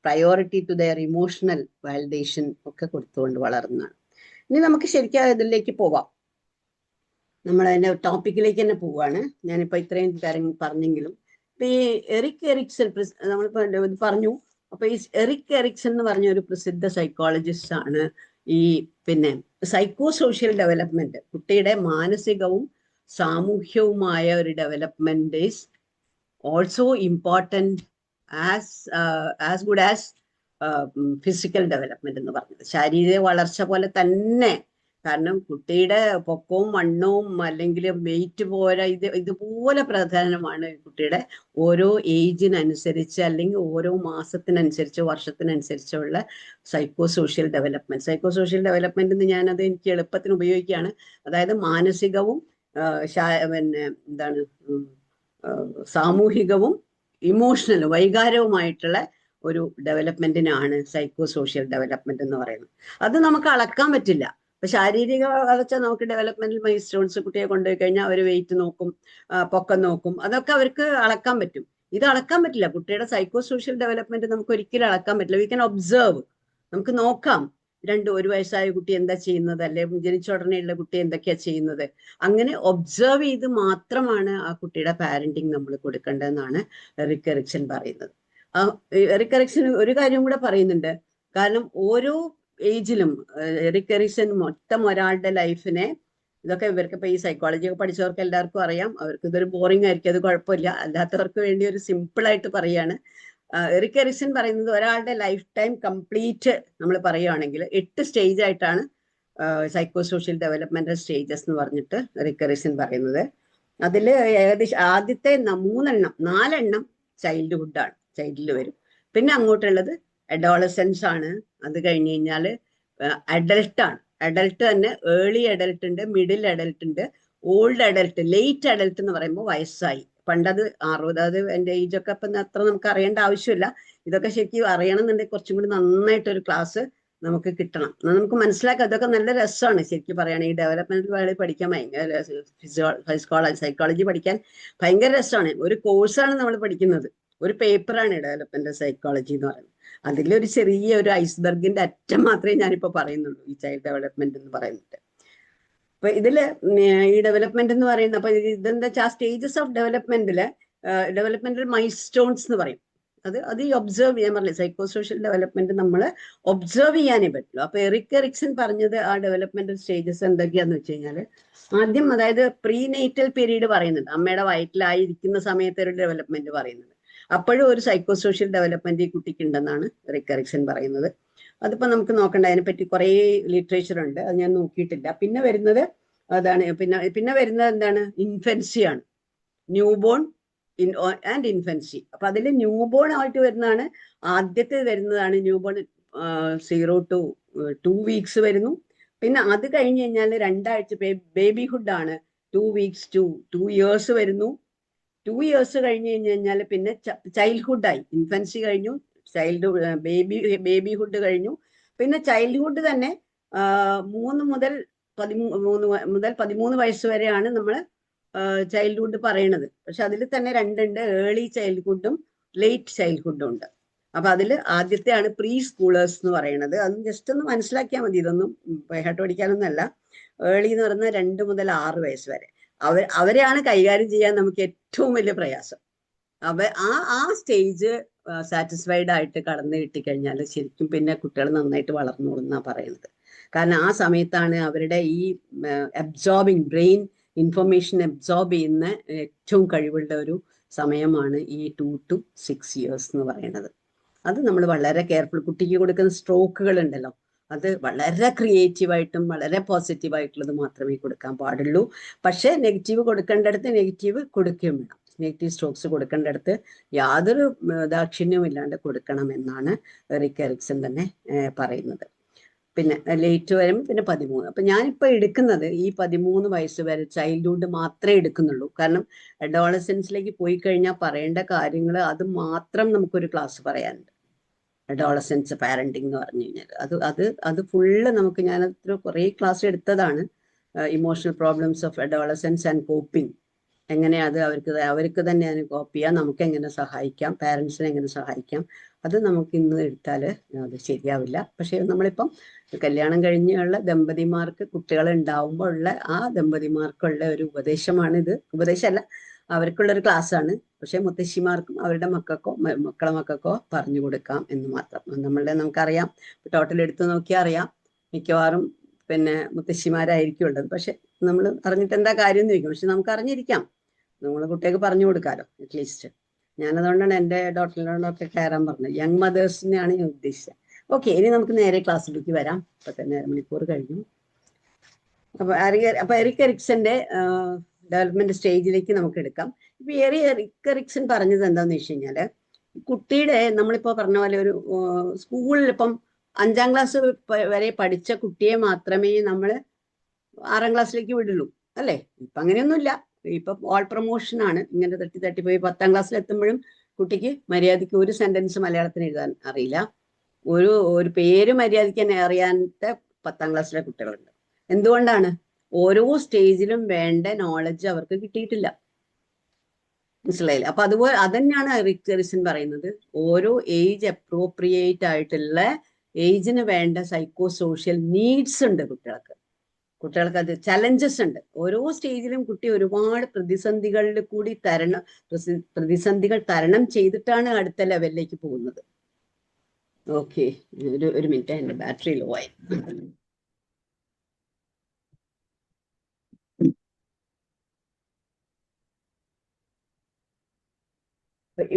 priority to their emotional validation ഒക്കെ കൊടുത്തുകൊണ്ട് വളർന്നതാണ്. ഇനി നമുക്ക് ശരിക്കും ഇതിലേക്ക് പോവാം. നമ്മൾ അതിന്റെ ടോപ്പിക്കിലേക്ക് തന്നെ പോവാണ്. ഞാനിപ്പോ ഇത്രയും കാര്യങ്ങൾ പറഞ്ഞെങ്കിലും ഇപ്പൊ ഈ എറിക് എറിക്സൺ നമ്മളിപ്പോ ഇത് പറഞ്ഞു. അപ്പൊ ഈ എറിക് എറിക്സൺ എന്ന് പറഞ്ഞ ഒരു പ്രസിദ്ധ സൈക്കോളജിസ്റ്റ് ആണ് ഈ സൈക്കോ സോഷ്യൽ ഡെവലപ്മെന്റ്, കുട്ടിയുടെ മാനസികവും സാമൂഹ്യവുമായ ഒരു development is also important as good as physical development എന്ന് പറഞ്ഞത്. ശാരീരിക വളർച്ച പോലെ തന്നെ. കാരണം കുട്ടിയുടെ പൊക്കവും വണ്ണവും അല്ലെങ്കിൽ വെയിറ്റ് പോരാ, ഇതുപോലെ പ്രധാനമാണ് കുട്ടിയുടെ ഓരോ ഏജിനനുസരിച്ച് അല്ലെങ്കിൽ ഓരോ മാസത്തിനനുസരിച്ച് വർഷത്തിനനുസരിച്ചുള്ള psycho social development. Psycho social development എന്ന് ഞാനത് എനിക്ക് എളുപ്പത്തിന് ഉപയോഗിക്കുകയാണ്. അതായത് മാനസികവും സാമൂഹികവും ഇമോഷണലും വൈകാരവുമായിട്ടുള്ള ഒരു ഡെവലപ്മെന്റിനാണ് സൈക്കോ സോഷ്യൽ ഡെവലപ്മെന്റ് എന്ന് പറയുന്നത്. അത് നമുക്ക് അളക്കാൻ പറ്റില്ല. അപ്പൊ ശാരീരിക വളർച്ച നമുക്ക് ഡെവലപ്മെന്റൽ മൈൽസ്റ്റോൺസ്, കുട്ടിയെ കൊണ്ടുപോയി കഴിഞ്ഞാൽ അവർ വെയിറ്റ് നോക്കും, പൊക്കം നോക്കും, അതൊക്കെ അവർക്ക് അളക്കാൻ പറ്റും. ഇത് അളക്കാൻ പറ്റില്ല. കുട്ടിയുടെ സൈക്കോ സോഷ്യൽ ഡെവലപ്മെന്റ് നമുക്ക് ഒരിക്കലും അളക്കാൻ പറ്റില്ല. വി ക്യാൻ ഒബ്സർവ്, നമുക്ക് നോക്കാം. 1 വയസ്സായ കുട്ടി എന്താ ചെയ്യുന്നത്, അല്ലെ ജനിച്ച ഉടനെയുള്ള കുട്ടി എന്തൊക്കെയാ ചെയ്യുന്നത്, അങ്ങനെ ഒബ്സർവ് ചെയ്ത് മാത്രമാണ് ആ കുട്ടിയുടെ പാരന്റിങ് നമ്മൾ കൊടുക്കേണ്ടതെന്നാണ് എറിക് എറിക്സൺ പറയുന്നത്. എറിക് എറിക്സൺ ഒരു കാര്യം കൂടെ പറയുന്നുണ്ട്. കാരണം ഓരോ ഏജിലും എറിക് എറിക്സൺ മൊത്തം ഒരാളുടെ ലൈഫിനെ, ഇതൊക്കെ ഇവർക്ക് ഇപ്പൊ ഈ സൈക്കോളജി ഒക്കെ പഠിച്ചവർക്ക് എല്ലാവർക്കും അറിയാം, അവർക്ക് ഇതൊരു ബോറിംഗ് ആയിരിക്കും, അത് കുഴപ്പമില്ല. അല്ലാത്തവർക്ക് വേണ്ടി ഒരു സിമ്പിൾ ആയിട്ട് പറയാണ്. എറിക് എറിക്സൺ പറയുന്നത് ഒരാളുടെ ലൈഫ് ടൈം കംപ്ലീറ്റ് നമ്മൾ പറയുകയാണെങ്കിൽ 8 സ്റ്റേജ് ആയിട്ടാണ് സൈക്കോ സോഷ്യൽ ഡെവലപ്മെന്റൽ സ്റ്റേജസ് എന്ന് പറഞ്ഞിട്ട് എറിക് എറിക്സൺ പറയുന്നത്. അതിൽ ഏകദേശം ആദ്യത്തെ 4 ചൈൽഡ്ഹുഡാണ്, ചൈൽഡിൽ വരും. പിന്നെ അങ്ങോട്ടുള്ളത് അഡോളസൻസ് ആണ്. അത് കഴിഞ്ഞ് കഴിഞ്ഞാൽ അഡൽട്ടാണ്. അഡൽട്ട് തന്നെ ഏർലി അഡൽട്ട് ഉണ്ട്, മിഡിൽ അഡൽട്ട് ഉണ്ട്, ഓൾഡ് അഡൽട്ട്, ലേറ്റ് അഡൽട്ട് എന്ന് പറയുമ്പോൾ വയസ്സായി. പണ്ടത് 60, അത് എൻ്റെ ഏജൊക്കെ ഇപ്പം അത്ര നമുക്ക് അറിയേണ്ട ആവശ്യമില്ല. ഇതൊക്കെ ശരിക്കും അറിയണമെന്നുണ്ടെങ്കിൽ കുറച്ചും കൂടി നന്നായിട്ടൊരു ക്ലാസ് നമുക്ക് കിട്ടണം. നമുക്ക് മനസ്സിലാക്കാം. ഇതൊക്കെ നല്ല രസമാണ് ശരിക്കും പറയുകയാണെങ്കിൽ. ഈ ഡെവലപ്മെന്റൽ വേളയിൽ പഠിക്കാൻ ഭയങ്കര സൈക്കോളജി പഠിക്കാൻ ഭയങ്കര രസമാണ്. ഒരു കോഴ്സാണ് നമ്മൾ പഠിക്കുന്നത്, ഒരു പേപ്പറാണ് ഡെവലപ്മെന്റൽ സൈക്കോളജി എന്ന് പറയുന്നത്. അതിലൊരു ചെറിയ ഒരു ഐസ്ബർഗിന്റെ അറ്റം മാത്രമേ ഞാനിപ്പോൾ പറയുന്നുള്ളൂ ഈ ചൈൽഡ് ഡെവലപ്മെന്റ് എന്ന് പറയുന്നത്. അപ്പൊ ഇതില് ഈ ഡെവലപ്മെന്റ് എന്ന് പറയുന്നത്, അപ്പൊ ഇതെന്താ വെച്ചാൽ ആ സ്റ്റേജസ് ഓഫ് ഡെവലപ്മെന്റില് ഡെവലപ്മെന്റൽ മൈൽ സ്റ്റോൺസ് എന്ന് പറയും. അത് ഈ ഒബ്സർവ് ചെയ്യാൻ പറഞ്ഞില്ല, സൈക്കോ സോഷ്യൽ ഡെവലപ്മെന്റ് നമ്മൾ ഒബ്സർവ് ചെയ്യാനേ പറ്റുള്ളൂ. അപ്പൊ എറിക് എറിക്സൺ പറഞ്ഞത് ആ ഡെവലപ്മെന്റൽ സ്റ്റേജസ് എന്തൊക്കെയാന്ന് വെച്ച് കഴിഞ്ഞാല്, ആദ്യം അതായത് പ്രീനേറ്റൽ പീരീഡ് പറയുന്നുണ്ട്, അമ്മയുടെ വയറ്റിലായിരിക്കുന്ന സമയത്ത് ഒരു ഡെവലപ്മെന്റ് പറയുന്നുണ്ട്. അപ്പോഴും ഒരു സൈക്കോ സോഷ്യൽ ഡെവലപ്മെന്റ് ഈ കുട്ടിക്ക് ഉണ്ടെന്നാണ് എറിക് എറിക്സൺ പറയുന്നത്. അതിപ്പോ നമുക്ക് നോക്കണ്ട, അതിനെപ്പറ്റി കുറെ ലിറ്ററേച്ചർ ഉണ്ട്, അത് ഞാൻ നോക്കിയിട്ടില്ല. പിന്നെ വരുന്നത് അതാണ്, പിന്നെ വരുന്നത് എന്താണ്, ഇൻഫൻസി ആണ്, ന്യൂ ബോൺ ആൻഡ് ഇൻഫൻസി. അപ്പൊ അതിൽ ന്യൂ ബോൺ ആയിട്ട് വരുന്നതാണ് ആദ്യത്തെ വരുന്നതാണ് ന്യൂ ബോൺ 0 to 2 weeks വരുന്നു. പിന്നെ അത് കഴിഞ്ഞ് കഴിഞ്ഞാൽ 2 ആഴ്ച ബേബിഹുഡ് ആണ്, 2 weeks to 2 years വരുന്നു. 2 years കഴിഞ്ഞ് കഴിഞ്ഞാൽ പിന്നെ ചൈൽഡ്ഹുഡായി, ഇൻഫൻസി കഴിഞ്ഞു, ബേബിഹുഡ് കഴിഞ്ഞു. പിന്നെ ചൈൽഡ്ഹുഡ് തന്നെ 3 മുതൽ 13 വയസ്സ് വരെയാണ് നമ്മൾ ചൈൽഡ്ഹുഡ് പറയണത്. പക്ഷെ അതിൽ തന്നെ 2 ഉണ്ട്, ഏർലി ചൈൽഡ്ഹുഡും ലേറ്റ് ചൈൽഡ്ഹുഡും ഉണ്ട്. അപ്പൊ അതിൽ ആദ്യത്തെയാണ് പ്രീ സ്കൂളേഴ്സ് എന്ന് പറയുന്നത്. അത് ജസ്റ്റ് ഒന്ന് മനസ്സിലാക്കിയാൽ മതി, ഇതൊന്നും ബൈഹാർട്ട് പഠിക്കാനൊന്നല്ല. ഏർലി എന്ന് പറയുന്നത് 2 മുതൽ 6 വയസ്സ് വരെ. അവരെയാണ് കൈകാര്യം ചെയ്യാൻ നമുക്ക് ഏറ്റവും വലിയ പ്രയാസം. ആ സ്റ്റേജ് സാറ്റിസ്ഫൈഡ് ആയിട്ട് കടന്നു കിട്ടിക്കഴിഞ്ഞാൽ ശരിക്കും പിന്നെ കുട്ടികൾ നന്നായിട്ട് വളർന്നോളും എന്നാണ് പറയുന്നത്. കാരണം ആ സമയത്താണ് അവരുടെ ഈ അബ്സോർബിങ് ബ്രെയിൻ ഇൻഫർമേഷൻ അബ്സോർബ് ചെയ്യുന്ന ഏറ്റവും കഴിവുള്ള ഒരു സമയമാണ് ഈ 2 to 6 years എന്ന് പറയുന്നത്. അത് നമ്മൾ വളരെ കെയർഫുൾ. കുട്ടിക്ക് കൊടുക്കുന്ന സ്ട്രോക്കുകൾ ഉണ്ടല്ലോ, അത് വളരെ ക്രിയേറ്റീവായിട്ടും വളരെ പോസിറ്റീവായിട്ടുള്ളത് മാത്രമേ കൊടുക്കാൻ പാടുള്ളൂ. പക്ഷേ നെഗറ്റീവ് കൊടുക്കേണ്ടടുത്ത് നെഗറ്റീവ് കൊടുക്കുകയും വേണം. നെഗറ്റീവ് സ്ട്രോക്സ് കൊടുക്കേണ്ടടുത്ത് യാതൊരു ദാക്ഷിണ്യവും ഇല്ലാണ്ട് കൊടുക്കണം എന്നാണ് എറിക് എറിക്സൺ തന്നെ പറയുന്നത്. പിന്നെ ലേറ്റ് വരും, പിന്നെ 13. അപ്പൊ ഞാനിപ്പോൾ എടുക്കുന്നത് ഈ 13 വയസ്സ് വരെ ചൈൽഡ്ഹുഡ് മാത്രമേ എടുക്കുന്നുള്ളൂ. കാരണം അഡോളസൻസിലേക്ക് പോയി കഴിഞ്ഞാൽ പറയേണ്ട കാര്യങ്ങൾ അത് മാത്രം നമുക്കൊരു ക്ലാസ് പറയാനുണ്ട്. അഡോളസൻസ് പാരന്റിങ് എന്ന് പറഞ്ഞു കഴിഞ്ഞാൽ അത് ഫുള്ള് നമുക്ക്, ഞാനത്ര കുറേ ക്ലാസ് എടുത്തതാണ്. Emotional problems of adolescence and coping, എങ്ങനെ അത് അവർക്ക് തന്നെ അതിന് കോപ്പ് ചെയ്യാം, നമുക്ക് എങ്ങനെ സഹായിക്കാം, പാരൻസിനെ എങ്ങനെ സഹായിക്കാം, അത് നമുക്ക് ഇന്ന് എടുത്താൽ അത് ശരിയാവില്ല. പക്ഷേ നമ്മളിപ്പം കല്യാണം കഴിഞ്ഞുള്ള ദമ്പതിമാർക്ക് കുട്ടികൾ ഉണ്ടാവുമ്പോൾ ഉള്ള ആ ദമ്പതിമാർക്കുള്ള ഒരു ഉപദേശമാണ് ഇത്. ഉപദേശമല്ല, അവർക്കുള്ളൊരു ക്ലാസ്സാണ്. പക്ഷെ മുത്തശ്ശിമാർക്കും അവരുടെ മക്കളെ മക്കൾക്കോ പറഞ്ഞു കൊടുക്കാം എന്ന് മാത്രം. നമുക്കറിയാം, ടോട്ടൽ എടുത്തു നോക്കിയാൽ അറിയാം, മിക്കവാറും പിന്നെ മുത്തശ്ശിമാരായിരിക്കും ഉള്ളത്. പക്ഷെ നമ്മൾ അറിഞ്ഞിട്ട് എന്താ കാര്യം എന്ന് ചോദിക്കും. പക്ഷെ നമുക്ക് അറിഞ്ഞിരിക്കാം, നമ്മൾ കുട്ടികൾക്ക് പറഞ്ഞു കൊടുക്കാമല്ലോ അറ്റ്ലീസ്റ്റ്. ഞാനതുകൊണ്ടാണ് എൻ്റെ ഡോക്ടറിനോടൊക്കെ കയറാൻ പറഞ്ഞത്. യങ് മദേഴ്സിനെയാണ് ഞാൻ ഉദ്ദേശിച്ചത്. ഓക്കെ, ഇനി നമുക്ക് നേരെ ക്ലാസ്സിലേക്ക് വരാം. ഇപ്പൊ തന്നെ 1 മണിക്കൂർ കഴിഞ്ഞു. അപ്പൊ എറിക് എറിക്സന്റെ ഡെവലപ്മെന്റ് സ്റ്റേജിലേക്ക് നമുക്ക് എടുക്കാം. ഇപ്പൊ എറിക് എറിക്സൺ പറഞ്ഞത് എന്താന്ന് വെച്ച് കഴിഞ്ഞാല്, കുട്ടിയുടെ നമ്മളിപ്പോ പറഞ്ഞ പോലെ ഒരു സ്കൂളിൽ ഇപ്പം 5ാം ക്ലാസ് വരെ പഠിച്ച കുട്ടിയെ മാത്രമേ നമ്മൾ 6ാം ക്ലാസ്സിലേക്ക് വിടുള്ളൂ, അല്ലേ? ഇപ്പൊ അങ്ങനെയൊന്നുമില്ല. ഇപ്പൊ ഓൾ പ്രൊമോഷൻ ആണ്. ഇങ്ങനെ തട്ടിപ്പോയി 10ാം ക്ലാസ്സിൽ എത്തുമ്പോഴും കുട്ടിക്ക് മര്യാദയ്ക്ക് ഒരു സെന്റൻസ് മലയാളത്തിന് എഴുതാൻ അറിയില്ല, ഒരു പേര് മര്യാദയ്ക്ക് തന്നെ അറിയാത്ത 10ാം ക്ലാസ്സിലെ കുട്ടികളുണ്ട്. എന്തുകൊണ്ടാണ്? ഓരോ സ്റ്റേജിലും വേണ്ട നോളജ് അവർക്ക് കിട്ടിയിട്ടില്ല. മനസ്സിലായില്ല? അപ്പൊ അതുപോലെ അതന്നെയാണ് എറിക് എറിക്സൺ പറയുന്നത്. ഓരോ ഏജ് അപ്രോപ്രിയേറ്റ് ആയിട്ടുള്ള ഏജിന് വേണ്ട സൈക്കോ സോഷ്യൽ നീഡ്സ് ഉണ്ട് കുട്ടികൾക്ക്. അത് ചലഞ്ചസ് ഉണ്ട്. ഓരോ സ്റ്റേജിലും കുട്ടി ഒരുപാട് പ്രതിസന്ധികൾ തരണം ചെയ്തിട്ടാണ് അടുത്ത ലെവലിലേക്ക് പോകുന്നത്. ഓക്കെ, ഒരു മിനിറ്റ്, എൻ്റെ ബാറ്ററി ലോ ആയി.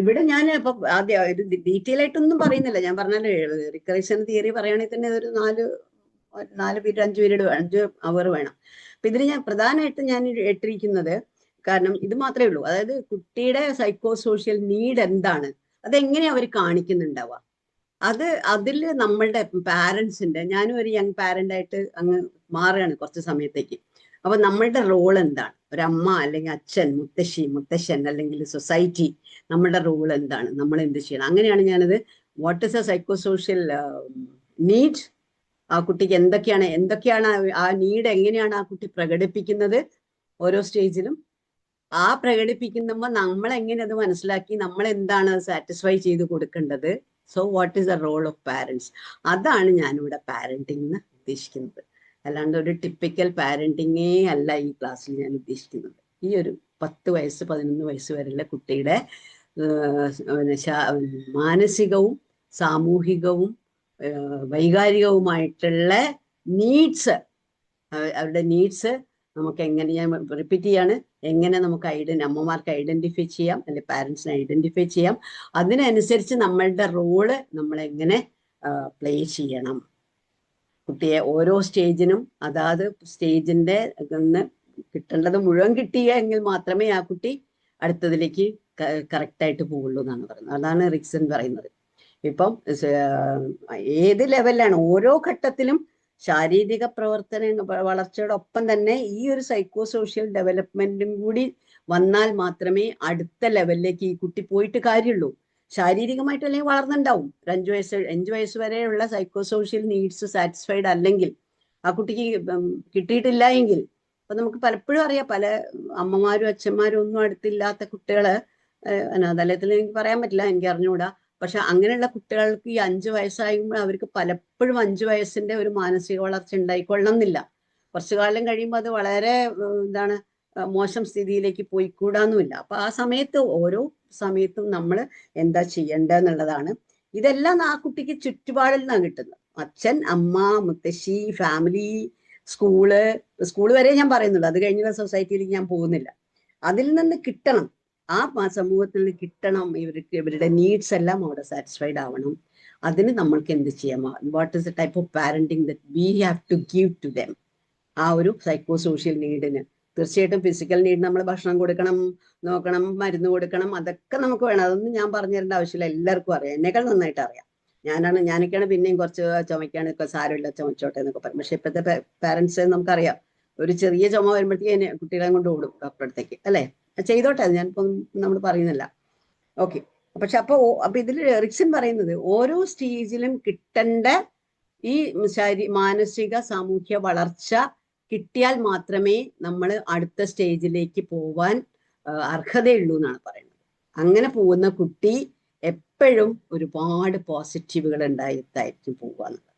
ഇവിടെ ഞാൻ ഇപ്പൊ ആദ്യം ഒരു ഡീറ്റെയിൽ ആയിട്ടൊന്നും പറയുന്നില്ല. ഞാൻ പറഞ്ഞാല് റിക്കറേഷൻ തിയറി പറയുകയാണെങ്കിൽ തന്നെ ഒരു 4 പീരീഡ് 5 പീരീഡ് 5 അവർ വേണം. അപ്പൊ ഇതിൽ ഞാൻ പ്രധാനമായിട്ടും ഞാൻ ഇട്ടിരിക്കുന്നത്, കാരണം ഇത് മാത്രമേ ഉള്ളൂ, അതായത് കുട്ടിയുടെ സൈക്കോ സോഷ്യൽ നീഡ് എന്താണ്, അതെങ്ങനെയാ അവർ കാണിക്കുന്നുണ്ടാവുക, അതിൽ നമ്മളുടെ പാരൻസിന്റെ, ഞാനും ഒരു യങ് പാരന്റ് ആയിട്ട് അങ്ങ് മാറുകയാണ് കുറച്ച് സമയത്തേക്ക്. അപ്പൊ നമ്മളുടെ റോൾ എന്താണ്, ഒരമ്മ അല്ലെങ്കിൽ അച്ഛൻ, മുത്തശ്ശൻ അല്ലെങ്കിൽ സൊസൈറ്റി, നമ്മളുടെ റോൾ എന്താണ്, നമ്മൾ എന്ത് ചെയ്യണം, അങ്ങനെയാണ് ഞാനത് what is A psycho social need, ആ കുട്ടിക്ക് എന്തൊക്കെയാണ് ആ നീഡ്, എങ്ങനെയാണ് ആ കുട്ടി പ്രകടിപ്പിക്കുന്നത് ഓരോ സ്റ്റേജിലും, ആ പ്രകടിപ്പിക്കുമ്പോൾ നമ്മൾ എങ്ങനെ അത് മനസ്സിലാക്കി നമ്മൾ എന്താണ് സാറ്റിസ്ഫൈ ചെയ്ത് കൊടുക്കേണ്ടത്. So what is the role of parents, അതാണ് ഞാനിവിടെ പാരന്റിങ് എന്ന് ഉദ്ദേശിക്കുന്നത്. അല്ലാണ്ട് ഒരു ടിപ്പിക്കൽ പാരന്റിങ്ങേ അല്ല ഈ ക്ലാസ്സിൽ ഞാൻ ഉദ്ദേശിക്കുന്നത്. ഈ ഒരു 10 വയസ്സ് 11 വയസ്സ് വരെയുള്ള കുട്ടിയുടെ മാനസികവും സാമൂഹികവും വൈകാരികവുമായിട്ടുള്ള നീഡ്സ്, അവരുടെ നീഡ്സ് നമുക്ക് എങ്ങനെ, ഞാൻ റിപ്പീറ്റ് ചെയ്യാണ്, എങ്ങനെ നമുക്ക് അമ്മമാർക്ക് ഐഡന്റിഫൈ ചെയ്യാം, അല്ലെങ്കിൽ പാരൻസിനെ ഐഡന്റിഫൈ ചെയ്യാം, അതിനനുസരിച്ച് നമ്മളുടെ റോള് നമ്മൾ എങ്ങനെ പ്ലേ ചെയ്യണം. കുട്ടിയെ ഓരോ സ്റ്റേജിനും അതാത് സ്റ്റേജിന്റെ കിട്ടേണ്ടത് മുഴുവൻ കിട്ടിയെങ്കിൽ മാത്രമേ ആ കുട്ടി അടുത്തതിലേക്ക് കറക്റ്റായിട്ട് പോവുള്ളൂ എന്നാണ് പറയുന്നത്. അതാണ് റിക്സൺ പറയുന്നത്. ഇപ്പം ഏത് ലെവലിലാണ്, ഓരോ ഘട്ടത്തിലും ശാരീരിക വളർച്ചയോടൊപ്പം തന്നെ ഈ ഒരു സൈക്കോ സോഷ്യൽ ഡെവലപ്മെന്റും കൂടി വന്നാൽ മാത്രമേ അടുത്ത ലെവലിലേക്ക് ഈ കുട്ടി പോയിട്ട് കാര്യമുള്ളൂ. ശാരീരികമായിട്ട് അല്ലെങ്കിൽ വളർന്നുണ്ടാവും. 5 വയസ്സ് വരെയുള്ള സൈക്കോ സോഷ്യൽ നീഡ്സ് സാറ്റിസ്ഫൈഡ് അല്ലെങ്കിൽ, ആ കുട്ടിക്ക് കിട്ടിയിട്ടില്ല എങ്കിൽ, അപ്പൊ നമുക്ക് പലപ്പോഴും അറിയാം, പല അമ്മമാരും അച്ഛന്മാരും ഒന്നും അടുത്തില്ലാത്ത കുട്ടികള്, അനാഥാലയത്തിൽ എനിക്ക് പറയാൻ പറ്റില്ല, എനിക്ക് അറിഞ്ഞുകൂടാ, പക്ഷെ അങ്ങനെയുള്ള കുട്ടികൾക്ക് ഈ 5 വയസ്സാകുമ്പോൾ അവർക്ക് പലപ്പോഴും 5 വയസ്സിന്റെ ഒരു മാനസിക വളർച്ച ഉണ്ടായിക്കൊള്ളണം എന്നില്ല. കുറച്ചു കാലം കഴിയുമ്പോൾ അത് വളരെ മോശം സ്ഥിതിയിലേക്ക് പോയിക്കൂടാന്നുമില്ല. അപ്പൊ ആ സമയത്ത്, ഓരോ സമയത്തും നമ്മൾ എന്താ ചെയ്യേണ്ടതെന്നുള്ളതാണ്. ഇതെല്ലാം ആ കുട്ടിക്ക് ചുറ്റുപാടിൽ നിന്നാണ് കിട്ടുന്നത്. അച്ഛൻ, അമ്മ, മുത്തശ്ശി, ഫാമിലി, സ്കൂള് വരെ ഞാൻ പറയുന്നുള്ളൂ, അത് കഴിഞ്ഞുള്ള സൊസൈറ്റിയിലേക്ക് ഞാൻ പോകുന്നില്ല. അതിൽ നിന്ന് കിട്ടണം, ആ സമൂഹത്തിൽ നിന്ന് കിട്ടണം, ഇവരുടെ നീഡ്സ് എല്ലാം അവിടെ സാറ്റിസ്ഫൈഡ് ആവണം. അതിന് നമ്മൾക്ക് എന്ത് ചെയ്യാം, what is the type of parenting that we have to give to them. ആ ഒരു സൈക്കോ സോഷ്യൽ നീഡിന് തീർച്ചയായിട്ടും ഫിസിക്കൽ നീഡ്, നമ്മൾ ഭക്ഷണം കൊടുക്കണം, നോക്കണം, മരുന്ന് കൊടുക്കണം, അതൊക്കെ നമുക്ക് വേണം. അതൊന്നും ഞാൻ പറഞ്ഞു തരേണ്ട ആവശ്യമില്ല, എല്ലാവർക്കും അറിയാം, എന്നേക്കാൾ നന്നായിട്ട് അറിയാം. ഞാനൊക്കെയാണ് പിന്നെയും കുറച്ച് ചുമക്കാണ്, ഇപ്പൊ സാരമില്ല ചുമച്ചോട്ടെ എന്നൊക്കെ പറയും. പക്ഷെ ഇപ്പോഴത്തെ പാരന്റ്സ് നമുക്കറിയാം, ഒരു ചെറിയ ചുമ വരുമ്പോഴത്തേക്ക് കുട്ടികളെ കൊണ്ട് ഓടും ഡോക്ടറെ അടുത്തേക്ക്, അല്ലേ? ചെയ്തോട്ടെ, അത് ഞാനിപ്പം നമ്മൾ പറയുന്നില്ല. ഓക്കെ, പക്ഷെ അപ്പൊ ഇതിൽ റിക്സൺ പറയുന്നത്, ഓരോ സ്റ്റേജിലും കിട്ടേണ്ട ഈ മാനസിക സാമൂഹ്യ വളർച്ച കിട്ടിയാൽ മാത്രമേ നമ്മൾ അടുത്ത സ്റ്റേജിലേക്ക് പോവാൻ അർഹതയുള്ളൂ എന്നാണ് പറയുന്നത്. അങ്ങനെ പോകുന്ന കുട്ടി എപ്പോഴും ഒരുപാട് പോസിറ്റീവുകൾ ഉണ്ടായിട്ടായിരിക്കും പോവാന്നുള്ളത്.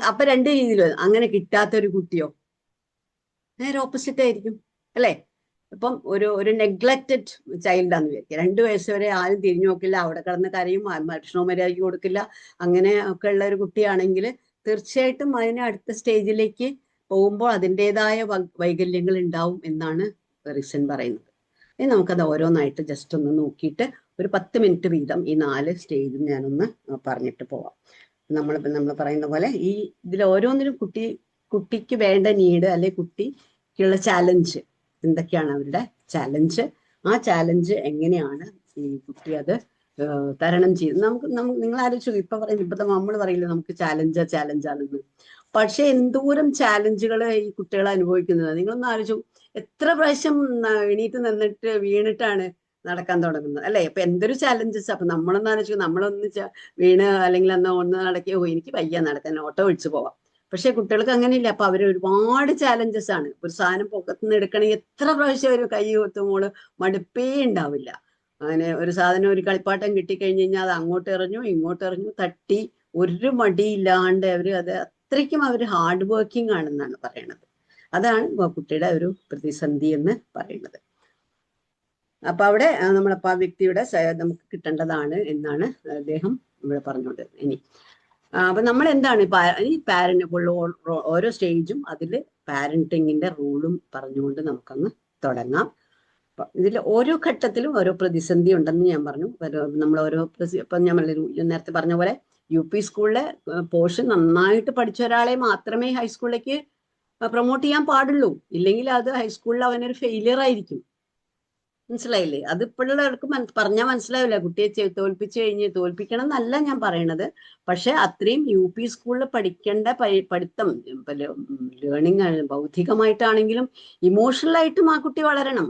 അപ്പൊ 2 രീതിയിലും, അങ്ങനെ കിട്ടാത്തൊരു കുട്ടിയോ നേരെ ഓപ്പോസിറ്റ് ആയിരിക്കും, അല്ലേ? ഇപ്പം ഒരു നെഗ്ലക്റ്റഡ് ചൈൽഡാന്ന് വിചാരിക്കുക, 2 വയസ്സ് വരെ ആരും തിരിഞ്ഞു നോക്കില്ല, അവിടെ കിടന്ന് കരയും, ഭക്ഷണവും മര്യാദയ്ക്ക് കൊടുക്കില്ല, അങ്ങനെ ഒക്കെ ഉള്ള ഒരു കുട്ടിയാണെങ്കിൽ തീർച്ചയായിട്ടും അതിന് അടുത്ത സ്റ്റേജിലേക്ക് പോകുമ്പോൾ അതിൻ്റെതായ വൈകല്യങ്ങൾ ഉണ്ടാവും എന്നാണ് റിക്സൺ പറയുന്നത്. ഇനി നമുക്കത് ഓരോന്നായിട്ട് ജസ്റ്റ് ഒന്ന് നോക്കിയിട്ട് ഒരു 10 മിനിറ്റ് വീതം ഈ 4 സ്റ്റേജും ഞാനൊന്ന് പറഞ്ഞിട്ട് പോവാം. നമ്മൾ പറയുന്ന പോലെ ഈ ഇതിൽ ഓരോന്നിനും കുട്ടിക്ക് വേണ്ട നീഡ്, അല്ലെ കുട്ടിക്കുള്ള ചാലഞ്ച് എന്തൊക്കെയാണ്, അവരുടെ ചാലഞ്ച്, ആ ചാലഞ്ച് എങ്ങനെയാണ് ഈ കുട്ടി അത് തരണം ചെയ്ത്. നിങ്ങൾ ആലോചിച്ചു, ഇപ്പത്തെ നമ്മൾ പറയില്ല നമുക്ക് ചാലഞ്ചാണെന്ന്. പക്ഷെ എന്തോരം ചാലഞ്ചുകൾ ഈ കുട്ടികൾ അനുഭവിക്കുന്നത് നിങ്ങളൊന്ന് ആലോചിച്ചു. എത്ര പ്രാവശ്യം എണീറ്റ് നിന്നിട്ട് വീണിട്ടാണ് നടക്കാൻ തുടങ്ങുന്നത്, അല്ലെ? അപ്പൊ എന്തൊരു ചാലഞ്ചസ്. അപ്പൊ നമ്മളൊന്ന് ആലോചിച്ചു, നമ്മളൊന്ന് വീണ് അല്ലെങ്കിൽ ഒന്ന് നടക്കിയോ, എനിക്ക് വയ്യ നടക്കാൻ, ഓട്ടോ വിളിച്ചു പോവാം. പക്ഷെ കുട്ടികൾക്ക് അങ്ങനെയില്ല. അപ്പൊ അവര് ഒരുപാട് ചാലഞ്ചസ് ആണ്. ഒരു സാധനം പൊക്കത്തുനിന്ന് എടുക്കണമെങ്കിൽ എത്ര പ്രാവശ്യം ഒരു കൈ കൊത്തുമ്പോള് മടുപ്പേ ഉണ്ടാവില്ല. അങ്ങനെ ഒരു സാധനം, ഒരു കളിപ്പാട്ടം കിട്ടിക്കഴിഞ്ഞ് കഴിഞ്ഞാൽ അത് അങ്ങോട്ട് എറിഞ്ഞു ഇങ്ങോട്ട് എറിഞ്ഞു തട്ടി, ഒരു മടിയില്ലാണ്ട് അത് അത്രയ്ക്കും ഹാർഡ് വർക്കിംഗ് ആണെന്നാണ് പറയണത്. അതാണ് കുട്ടിയുടെ ഒരു പ്രതിസന്ധി എന്ന് പറയുന്നത്. അപ്പൊ അവിടെ നമ്മളപ്പോ ആ വ്യക്തിയുടെ നമുക്ക് കിട്ടേണ്ടതാണ് എന്നാണ് അദ്ദേഹം ഇവിടെ പറഞ്ഞുകൊണ്ടിരുന്നത്. ഇനി അപ്പൊ നമ്മൾ എന്താണ് ഈ പാരന്റ് ഓരോ സ്റ്റേജും അതിൽ പാരന്റിങ്ങിന്റെ റൂളും പറഞ്ഞുകൊണ്ട് നമുക്കങ്ങ് തുടങ്ങാം. ഇതിൽ ഓരോ ഘട്ടത്തിലും ഓരോ പ്രതിസന്ധി ഉണ്ടെന്ന് ഞാൻ പറഞ്ഞു. നമ്മൾ ഓരോ ഇപ്പൊ ഞാൻ നേരത്തെ പറഞ്ഞ പോലെ UP സ്കൂളിലെ പോർഷൻ നന്നായിട്ട് പഠിച്ച ഒരാളെ മാത്രമേ ഹൈസ്കൂളിലേക്ക് പ്രൊമോട്ട് ചെയ്യാൻ പാടുള്ളൂ. ഇല്ലെങ്കിൽ അത് ഹൈസ്കൂളിൽ അവനൊരു ഫെയിലിയർ ആയിരിക്കും. മനസ്സിലായില്ലേ? അത് ഇപ്പോഴുള്ളവർക്ക് പറഞ്ഞാൽ മനസ്സിലാവില്ല. കുട്ടിയെ തോൽപ്പിക്കണം എന്നല്ല ഞാൻ പറയണത്. പക്ഷെ അത്രയും UP സ്കൂളിൽ പഠിക്കേണ്ട പഠിത്തം ലേണിംഗ് ബൗദ്ധികമായിട്ടാണെങ്കിലും ഇമോഷണലായിട്ടും ആ കുട്ടി വളരണം.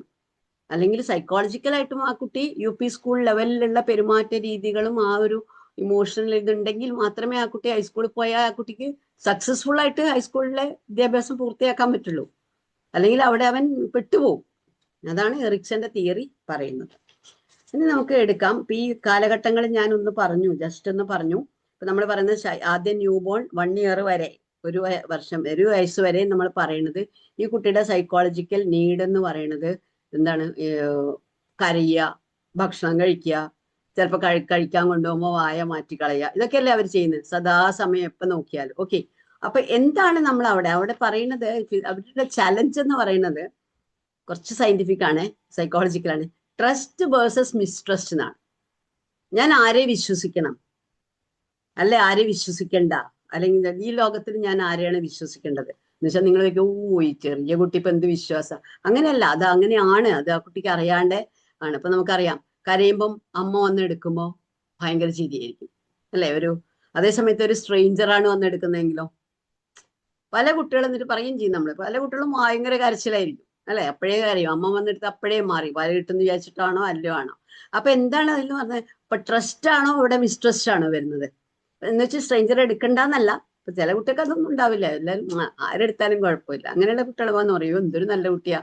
അല്ലെങ്കിൽ സൈക്കോളജിക്കലായിട്ടും ആ കുട്ടി UP സ്കൂൾ ലെവലിലുള്ള പെരുമാറ്റ രീതികളും ആ ഒരു ഇമോഷണൽ ഇതുണ്ടെങ്കിൽ മാത്രമേ ആ കുട്ടി ഹൈസ്കൂളിൽ പോയാൽ ആ കുട്ടിക്ക് സക്സസ്ഫുൾ ആയിട്ട് ഹൈസ്കൂളിലെ വിദ്യാഭ്യാസം പൂർത്തിയാക്കാൻ പറ്റുള്ളൂ. അല്ലെങ്കിൽ അവിടെ അവൻ പെട്ടുപോകും. അതാണ് എറിക്സന്റെ തിയറി പറയുന്നത്. ഇനി നമുക്ക് എടുക്കാം. ഇപ്പൊ ഈ കാലഘട്ടങ്ങളിൽ ഞാൻ ജസ്റ്റ് ഒന്ന് പറഞ്ഞു. ഇപ്പൊ നമ്മൾ പറയുന്നത് ആദ്യം ന്യൂ ബോൺ 1 ഇയർ വരെ, ഒരു വയസ്സ് വരെ നമ്മൾ പറയുന്നത് ഈ കുട്ടിയുടെ സൈക്കോളജിക്കൽ നീഡ് എന്ന് പറയുന്നത് എന്താണ്? കരയുക, ഭക്ഷണം കഴിക്കുക, ചിലപ്പോൾ കഴിക്കാൻ കൊണ്ടുപോകുമ്പോൾ വായ മാറ്റിക്കളയുക, ഇതൊക്കെയല്ലേ അവർ ചെയ്യുന്നത് സദാസമയം എപ്പോൾ നോക്കിയാലും. ഓക്കെ, അപ്പൊ എന്താണ് നമ്മൾ അവിടെ പറയുന്നത്? അവരുടെ ചലഞ്ച് എന്ന് പറയുന്നത് കുറച്ച് സയന്റിഫിക് ആണ്, സൈക്കോളജിക്കലാണ്. ട്രസ്റ്റ് വേഴ്സസ് മിസ്ട്രസ്റ്റ് എന്നാണ്. ഞാൻ ആരെ വിശ്വസിക്കണം, അല്ലെ ആരെ വിശ്വസിക്കണ്ട, അല്ലെങ്കിൽ ഈ ലോകത്തിൽ ഞാൻ ആരെയാണ് വിശ്വസിക്കേണ്ടത് എന്ന് വെച്ചാൽ നിങ്ങൾ ഈ ചെറിയ കുട്ടി ഇപ്പൊ എന്ത് വിശ്വാസം? അങ്ങനെയല്ല, അത് അങ്ങനെയാണ്. അത് ആ കുട്ടിക്ക് അറിയാണ്ട് ആണ്. ഇപ്പൊ നമുക്കറിയാം, കരയുമ്പം അമ്മ വന്ന് എടുക്കുമ്പോൾ ഭയങ്കര ചിരിയായിരിക്കും, അല്ലെ? അതേ സമയത്ത് ഒരു സ്ട്രേഞ്ചറാണ് വന്ന് എടുക്കുന്നതെങ്കിലോ പല കുട്ടികളും എന്നിട്ട് പറയുകയും ചെയ്യും. പല കുട്ടികളും ഭയങ്കര കരച്ചിലായിരിക്കും, അല്ലെ? അപ്പോഴേ കരയും. അമ്മ വന്നെടുത്ത് അപ്പോഴേ മാറി. വല കിട്ടുന്ന വിചാരിച്ചിട്ടാണോ അല്ലോ ആണോ? അപ്പൊ എന്താണ് അതിൽ പറഞ്ഞത്? ഇപ്പൊ ട്രസ്റ്റ് ആണോ ഇവിടെ മിസ്ട്രസ്റ്റ് ആണോ വരുന്നത്? എന്ന് വെച്ചാൽ സ്ട്രേഞ്ചർ എടുക്കണ്ടെന്നല്ല. ഇപ്പൊ ചില കുട്ടികൾക്ക് അതൊന്നും ഉണ്ടാവില്ല, എല്ലാവരും ആരെടുത്താലും കുഴപ്പമില്ല. അങ്ങനെയുള്ള കുട്ടികൾ വന്ന് പറയും എന്തൊരു നല്ല കുട്ടിയാ.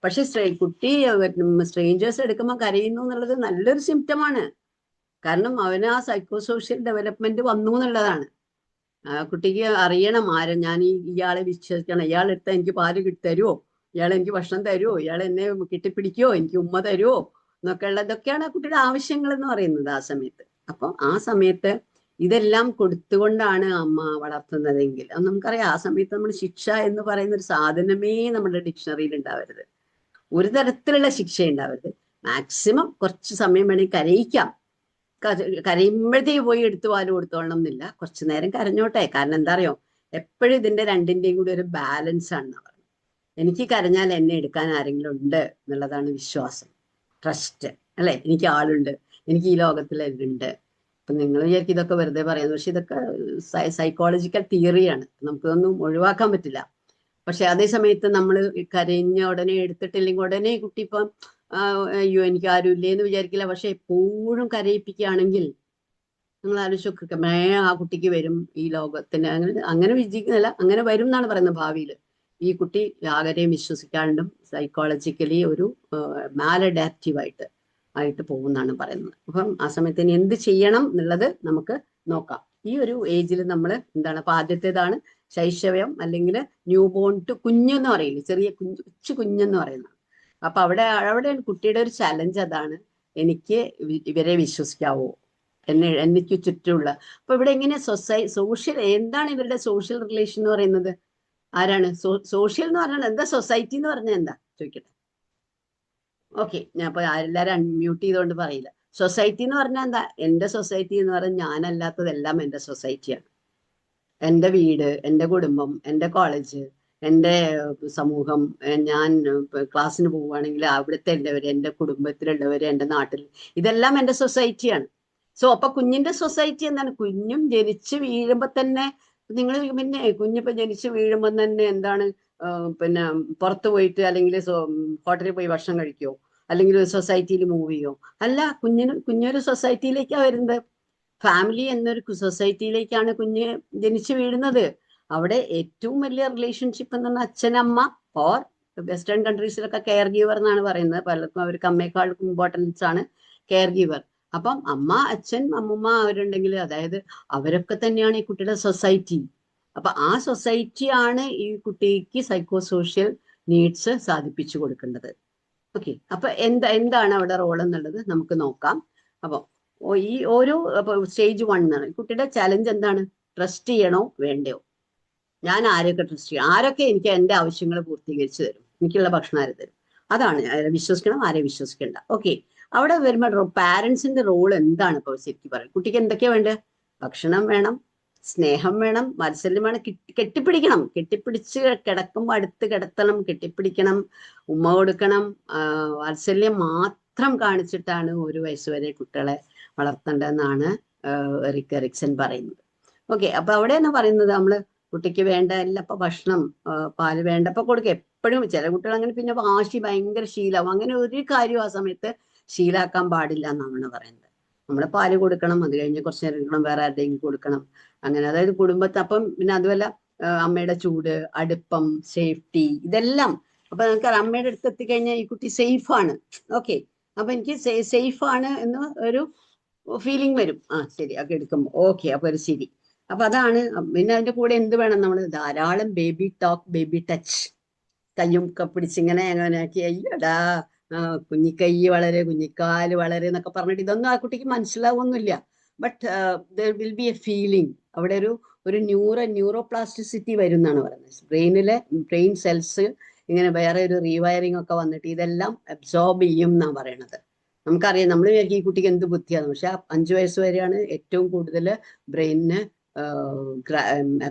പക്ഷെ കുട്ടി സ്ട്രേഞ്ചേഴ്സ് എടുക്കുമ്പോൾ കരയുന്നു എന്നുള്ളത് നല്ലൊരു സിംറ്റമാണ്. കാരണം അവന് ആ സൈക്കോ സോഷ്യൽ ഡെവലപ്മെന്റ് വന്നു എന്നുള്ളതാണ്. ആ കുട്ടിക്ക് അറിയണം ഞാൻ ഇയാളെ വിശ്വസിക്കണം, ഇയാളെടുത്താൽ എനിക്ക് പാല് തരുമോ, ഇയാൾ എനിക്ക് ഭക്ഷണം തരുമോ, ഇയാൾ എന്നെ കെട്ടിപ്പിടിക്കുമോ, എനിക്ക് ഉമ്മ തരുമോ എന്നൊക്കെ ഉള്ളതൊക്കെയാണ് ആ കുട്ടിയുടെ ആവശ്യങ്ങൾ എന്ന് പറയുന്നത് ആ സമയത്ത്. അപ്പം ആ സമയത്ത് ഇതെല്ലാം കൊടുത്തുകൊണ്ടാണ് അമ്മ വളർത്തുന്നതെങ്കിൽ അത് നമുക്കറിയാം. ആ സമയത്ത് നമ്മൾ ശിക്ഷ എന്ന് പറയുന്ന ഒരു സാധനമേ നമ്മുടെ ഡിക്ഷണറിയിൽ ഉണ്ടാവരുത്. ഒരു തരത്തിലുള്ള ശിക്ഷ ഉണ്ടാവരുത്. മാക്സിമം കുറച്ച് സമയം വേണമെങ്കിൽ കരയിക്കാം. കരയുമ്പോഴത്തേക്ക് പോയി എടുത്തു പാല് കൊടുത്തോളണം എന്നില്ല. കുറച്ചു നേരം കരഞ്ഞോട്ടെ. കാരണം എന്താ അറിയോ, എപ്പോഴും ഇതിന്റെ രണ്ടിന്റെയും കൂടി ഒരു ബാലൻസ് ആണെന്ന് പറയുന്നത്. എനിക്ക് കരഞ്ഞാൽ എന്നെ എടുക്കാൻ ആരെങ്കിലും ഉണ്ട് എന്നുള്ളതാണ് വിശ്വാസം, ട്രസ്റ്റ്, അല്ലെ? എനിക്ക് ആളുണ്ട്, എനിക്ക് ഈ ലോകത്തിൽ ഉണ്ട്. അപ്പൊ നിങ്ങൾ വിചാരിക്കും ഇതൊക്കെ വെറുതെ പറയുന്നത്, പക്ഷെ ഇതൊക്കെ സൈക്കോളജിക്കൽ തിയറിയാണ്, നമുക്കൊന്നും ഒഴിവാക്കാൻ പറ്റില്ല. പക്ഷെ അതേ സമയത്ത് നമ്മൾ കരഞ്ഞ ഉടനെ എടുത്തിട്ടില്ലെങ്കിൽ ഉടനെ കുട്ടി ഇപ്പം അയ്യോ എനിക്ക് ആരും ഇല്ലേ എന്ന് വിചാരിക്കില്ല. പക്ഷെ എപ്പോഴും കരയിപ്പിക്കുകയാണെങ്കിൽ നിങ്ങൾ ആലോചിച്ച് ആ കുട്ടിക്ക് വരും ഈ ലോകത്തിന് അങ്ങനെ വിജയിക്കുന്നില്ല, അങ്ങനെ വരും എന്നാണ് പറയുന്നത്. ഭാവിയിൽ ഈ കുട്ടി ആരെയും വിശ്വസിക്കാണ്ടും സൈക്കോളജിക്കലി ഒരു മാലഡാപ്റ്റീവായിട്ട് പോകുമെന്നാണ് പറയുന്നത്. അപ്പം ആ സമയത്ത് ഇനി എന്ത് ചെയ്യണം എന്നുള്ളത് നമുക്ക് നോക്കാം. ഈ ഒരു ഏജിൽ നമ്മൾ എന്താണ്, അപ്പൊ ആദ്യത്തേതാണ് ശൈശവം, അല്ലെങ്കിൽ ന്യൂ ബോൺ ടു കുഞ്ഞെന്ന് പറയില്ലേ, ചെറിയ കൊച്ചു കുഞ്ഞെന്ന് പറയുന്നത്. അപ്പൊ അവിടെ കുട്ടിയുടെ ഒരു ചലഞ്ച് അതാണ്, എനിക്ക് ഇവരെ വിശ്വസിക്കാവോ, എനിക്ക് ചുറ്റുമുള്ള. അപ്പൊ ഇവിടെ എങ്ങനെ സോഷ്യൽ എന്താണ് ഇവരുടെ സോഷ്യൽ റിലേഷൻ എന്ന് പറയുന്നത്? ആരാണ് സോഷ്യൽ എന്ന് പറഞ്ഞാൽ എന്താ? സൊസൈറ്റി എന്ന് പറഞ്ഞാൽ എന്താ ചോദിക്കട്ടെ? ഓക്കെ, ഞാൻ അപ്പൊ എല്ലാരും അൺമ്യൂട്ട് ചെയ്തുകൊണ്ട് പറയില്ല. സൊസൈറ്റി എന്ന് പറഞ്ഞാൽ എന്താ? എന്റെ സൊസൈറ്റി എന്ന് പറഞ്ഞാൽ ഞാനല്ലാത്തതെല്ലാം എന്റെ സൊസൈറ്റിയാണ്. എൻ്റെ വീട്, എൻ്റെ കുടുംബം, എൻ്റെ കോളേജ്, എൻ്റെ സമൂഹം, ഞാൻ ക്ലാസ്സിന് പോവുകയാണെങ്കിൽ അവിടുത്തെ എൻ്റെ കുടുംബത്തിലുള്ളവർ, എൻ്റെ നാട്ടിൽ, ഇതെല്ലാം എൻ്റെ സൊസൈറ്റിയാണ്. അപ്പൊ കുഞ്ഞിന്റെ സൊസൈറ്റി എന്താണ്? കുഞ്ഞും ജനിച്ച് വീഴുമ്പോ തന്നെ നിങ്ങൾ കുഞ്ഞിപ്പോ ജനിച്ച് വീഴുമ്പോൾ തന്നെ എന്താണ്, പിന്നെ പുറത്തു പോയിട്ട് അല്ലെങ്കിൽ ഹോട്ടലിൽ പോയി ഭക്ഷണം കഴിക്കുമോ, അല്ലെങ്കിൽ ഒരു സൊസൈറ്റിയിൽ മൂവ് ചെയ്യോ? അല്ല, കുഞ്ഞൊരു സൊസൈറ്റിയിലേക്കാണ് വരുന്നത്. ഫാമിലി എന്നൊരു സൊസൈറ്റിയിലേക്കാണ് കുഞ്ഞ് ജനിച്ചു വീഴുന്നത്. അവിടെ ഏറ്റവും വലിയ റിലേഷൻഷിപ്പ് എന്ന് പറഞ്ഞാൽ അച്ഛനമ്മ, ഓർ വെസ്റ്റേൺ കൺട്രീസിലൊക്കെ കെയർ ഗീവർ എന്നാണ് പറയുന്നത്. പലർക്കും അവർക്ക് അമ്മയെക്കാൾ ഇമ്പോർട്ടൻസ് ആണ് കെയർ ഗീവർ. അപ്പം അമ്മ, അച്ഛൻ, അമ്മുമ്മ അവരുണ്ടെങ്കിൽ, അതായത് അവരൊക്കെ തന്നെയാണ് ഈ കുട്ടിയുടെ സൊസൈറ്റി. അപ്പൊ ആ സൊസൈറ്റിയാണ് ഈ കുട്ടിക്ക് സൈക്കോ സോഷ്യൽ നീഡ്സ് സാധിപ്പിച്ചു കൊടുക്കേണ്ടത്. ഓക്കെ, അപ്പൊ എന്താണ് അവിടെ റോൾ എന്നുള്ളത് നമുക്ക് നോക്കാം. അപ്പൊ ഈ ഓരോ സ്റ്റേജ് 1 ആണ് കുട്ടിയുടെ ചലഞ്ച്. എന്താണ്? ട്രസ്റ്റ് ചെയ്യണോ വേണ്ടയോ? ഞാൻ ആരെയൊക്കെ ട്രസ്റ്റ് ചെയ്യണം, ആരൊക്കെ എനിക്ക് എൻ്റെ ആവശ്യങ്ങൾ പൂർത്തീകരിച്ച് തരും, എനിക്കുള്ള ഭക്ഷണം ആര് തരും, അതാണ് ആരെ വിശ്വസിക്കണം, ആരെ വിശ്വസിക്കണ്ട. ഓക്കെ, അവിടെ വരുമ്പോൾ പാരൻസിന്റെ റോൾ എന്താണ് ഇപ്പോൾ ശരിക്കും പറയുന്നത്? കുട്ടിക്ക് എന്തൊക്കെയാ വേണ്ടത്? ഭക്ഷണം വേണം, സ്നേഹം വേണം, വാത്സല്യം വേണം, കെട്ടിപ്പിടിക്കണം, കെട്ടിപ്പിടിച്ച് കിടക്കുമ്പോൾ അടുത്ത് കിടത്തണം, കെട്ടിപ്പിടിക്കണം, ഉമ്മ കൊടുക്കണം. വാത്സല്യം മാത്രം കാണിച്ചിട്ടാണ് 1 വയസ്സ് വരെ കുട്ടികളെ വളർത്തേണ്ടതെന്നാണ് എറിക് എറിക്സൺ പറയുന്നത്. ഓക്കെ, അപ്പൊ അവിടെയാണ് പറയുന്നത് നമ്മള് കുട്ടിക്ക് വേണ്ട എല്ലാം ഇപ്പൊ ഭക്ഷണം, പാല് വേണ്ടപ്പോ കൊടുക്കുക. എപ്പോഴും ചില കുട്ടികൾ അങ്ങനെ പിന്നെ വാശി ഭയങ്കര ശീലമാവും. അങ്ങനെ ഒരു കാര്യം ആ സമയത്ത് ശീലാക്കാൻ പാടില്ല എന്നാണ് പറയുന്നത്. നമ്മൾ പാല് കൊടുക്കണം, അത് കഴിഞ്ഞ് കുറച്ച് നേരം ഇരിക്കണം, വേറെ ആരുടെയെങ്കിലും കൊടുക്കണം, അങ്ങനെ. അതായത് കുടുംബത്തെ, അപ്പം പിന്നെ അതുമല്ല അമ്മയുടെ ചൂട്, അടുപ്പം, സേഫ്റ്റി, ഇതെല്ലാം. അപ്പൊ നമുക്ക് അമ്മയുടെ അടുത്ത് എത്തിക്കഴിഞ്ഞാൽ ഈ കുട്ടി സേഫ് ആണ്. ഓക്കെ, അപ്പൊ എനിക്ക് സേഫ് ആണ് എന്ന് ഒരു ഫീലിംഗ് വരും. ശരി, ഒക്കെ എടുക്കുമ്പോൾ ഓക്കെ, അപ്പൊ ഒരു ശരി. അപ്പൊ അതാണ്. പിന്നെ അതിന്റെ കൂടെ എന്ത് വേണം? നമ്മൾ ധാരാളം ബേബി ടോക്ക്, ബേബി ടച്ച്, കയ്യും പിടിച്ചിങ്ങനെ അങ്ങനെയാക്കി, അയ്യടാ കുഞ്ഞിക്കൈ വളരെ, കുഞ്ഞിക്കാല് വളരെ എന്നൊക്കെ പറഞ്ഞിട്ട് ഇതൊന്നും ആ കുട്ടിക്ക് മനസ്സിലാവൊന്നുമില്ല. But there will be a feeling. അവിടെ ഒരു ന്യൂറോപ്ലാസ്റ്റിസിറ്റി വരും എന്നാണ് പറയുന്നത്. ബ്രെയിൻ സെൽസ് ഇങ്ങനെ വേറെ ഒരു റീവയറിംഗ് ഒക്കെ വന്നിട്ട് ഇതെല്ലാം അബ്സോർബ് ചെയ്യും എന്നാണ് പറയണത്. നമുക്കറിയാം, നമ്മൾ വിചാരിക്കും ഈ കുട്ടിക്ക് എന്ത് ബുദ്ധിയാണ്, പക്ഷെ 5 വയസ്സ് വരെയാണ് ഏറ്റവും കൂടുതൽ ബ്രെയിനിന്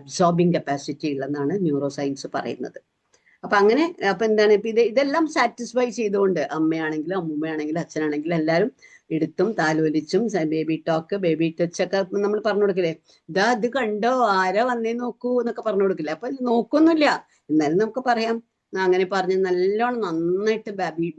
അബ്സോർബിങ് കപ്പാസിറ്റി ഉള്ളതെന്നാണ് ന്യൂറോ സയൻസ് പറയുന്നത്. അപ്പൊ അങ്ങനെ, അപ്പൊ എന്താണ് ഇപ്പൊ ഇതെല്ലാം സാറ്റിസ്ഫൈ ചെയ്തുകൊണ്ട് അമ്മയാണെങ്കിലും അമ്മൂമ്മയാണെങ്കിലും അച്ഛനാണെങ്കിലും എല്ലാവരും എടുത്തും താലോലിച്ചും ബേബി ടോക്ക്, ബേബി ടച്ച് ഒക്കെ നമ്മൾ പറഞ്ഞു കൊടുക്കില്ലേ? ഇത് കണ്ടോ, ആരാ വന്നേ നോക്കൂ എന്നൊക്കെ പറഞ്ഞു കൊടുക്കില്ലേ? അപ്പൊ നോക്കൊന്നുമില്ല, എന്നാലും നമുക്ക് പറയാം. അങ്ങനെ പറഞ്ഞ് നല്ലോണം നന്നായിട്ട്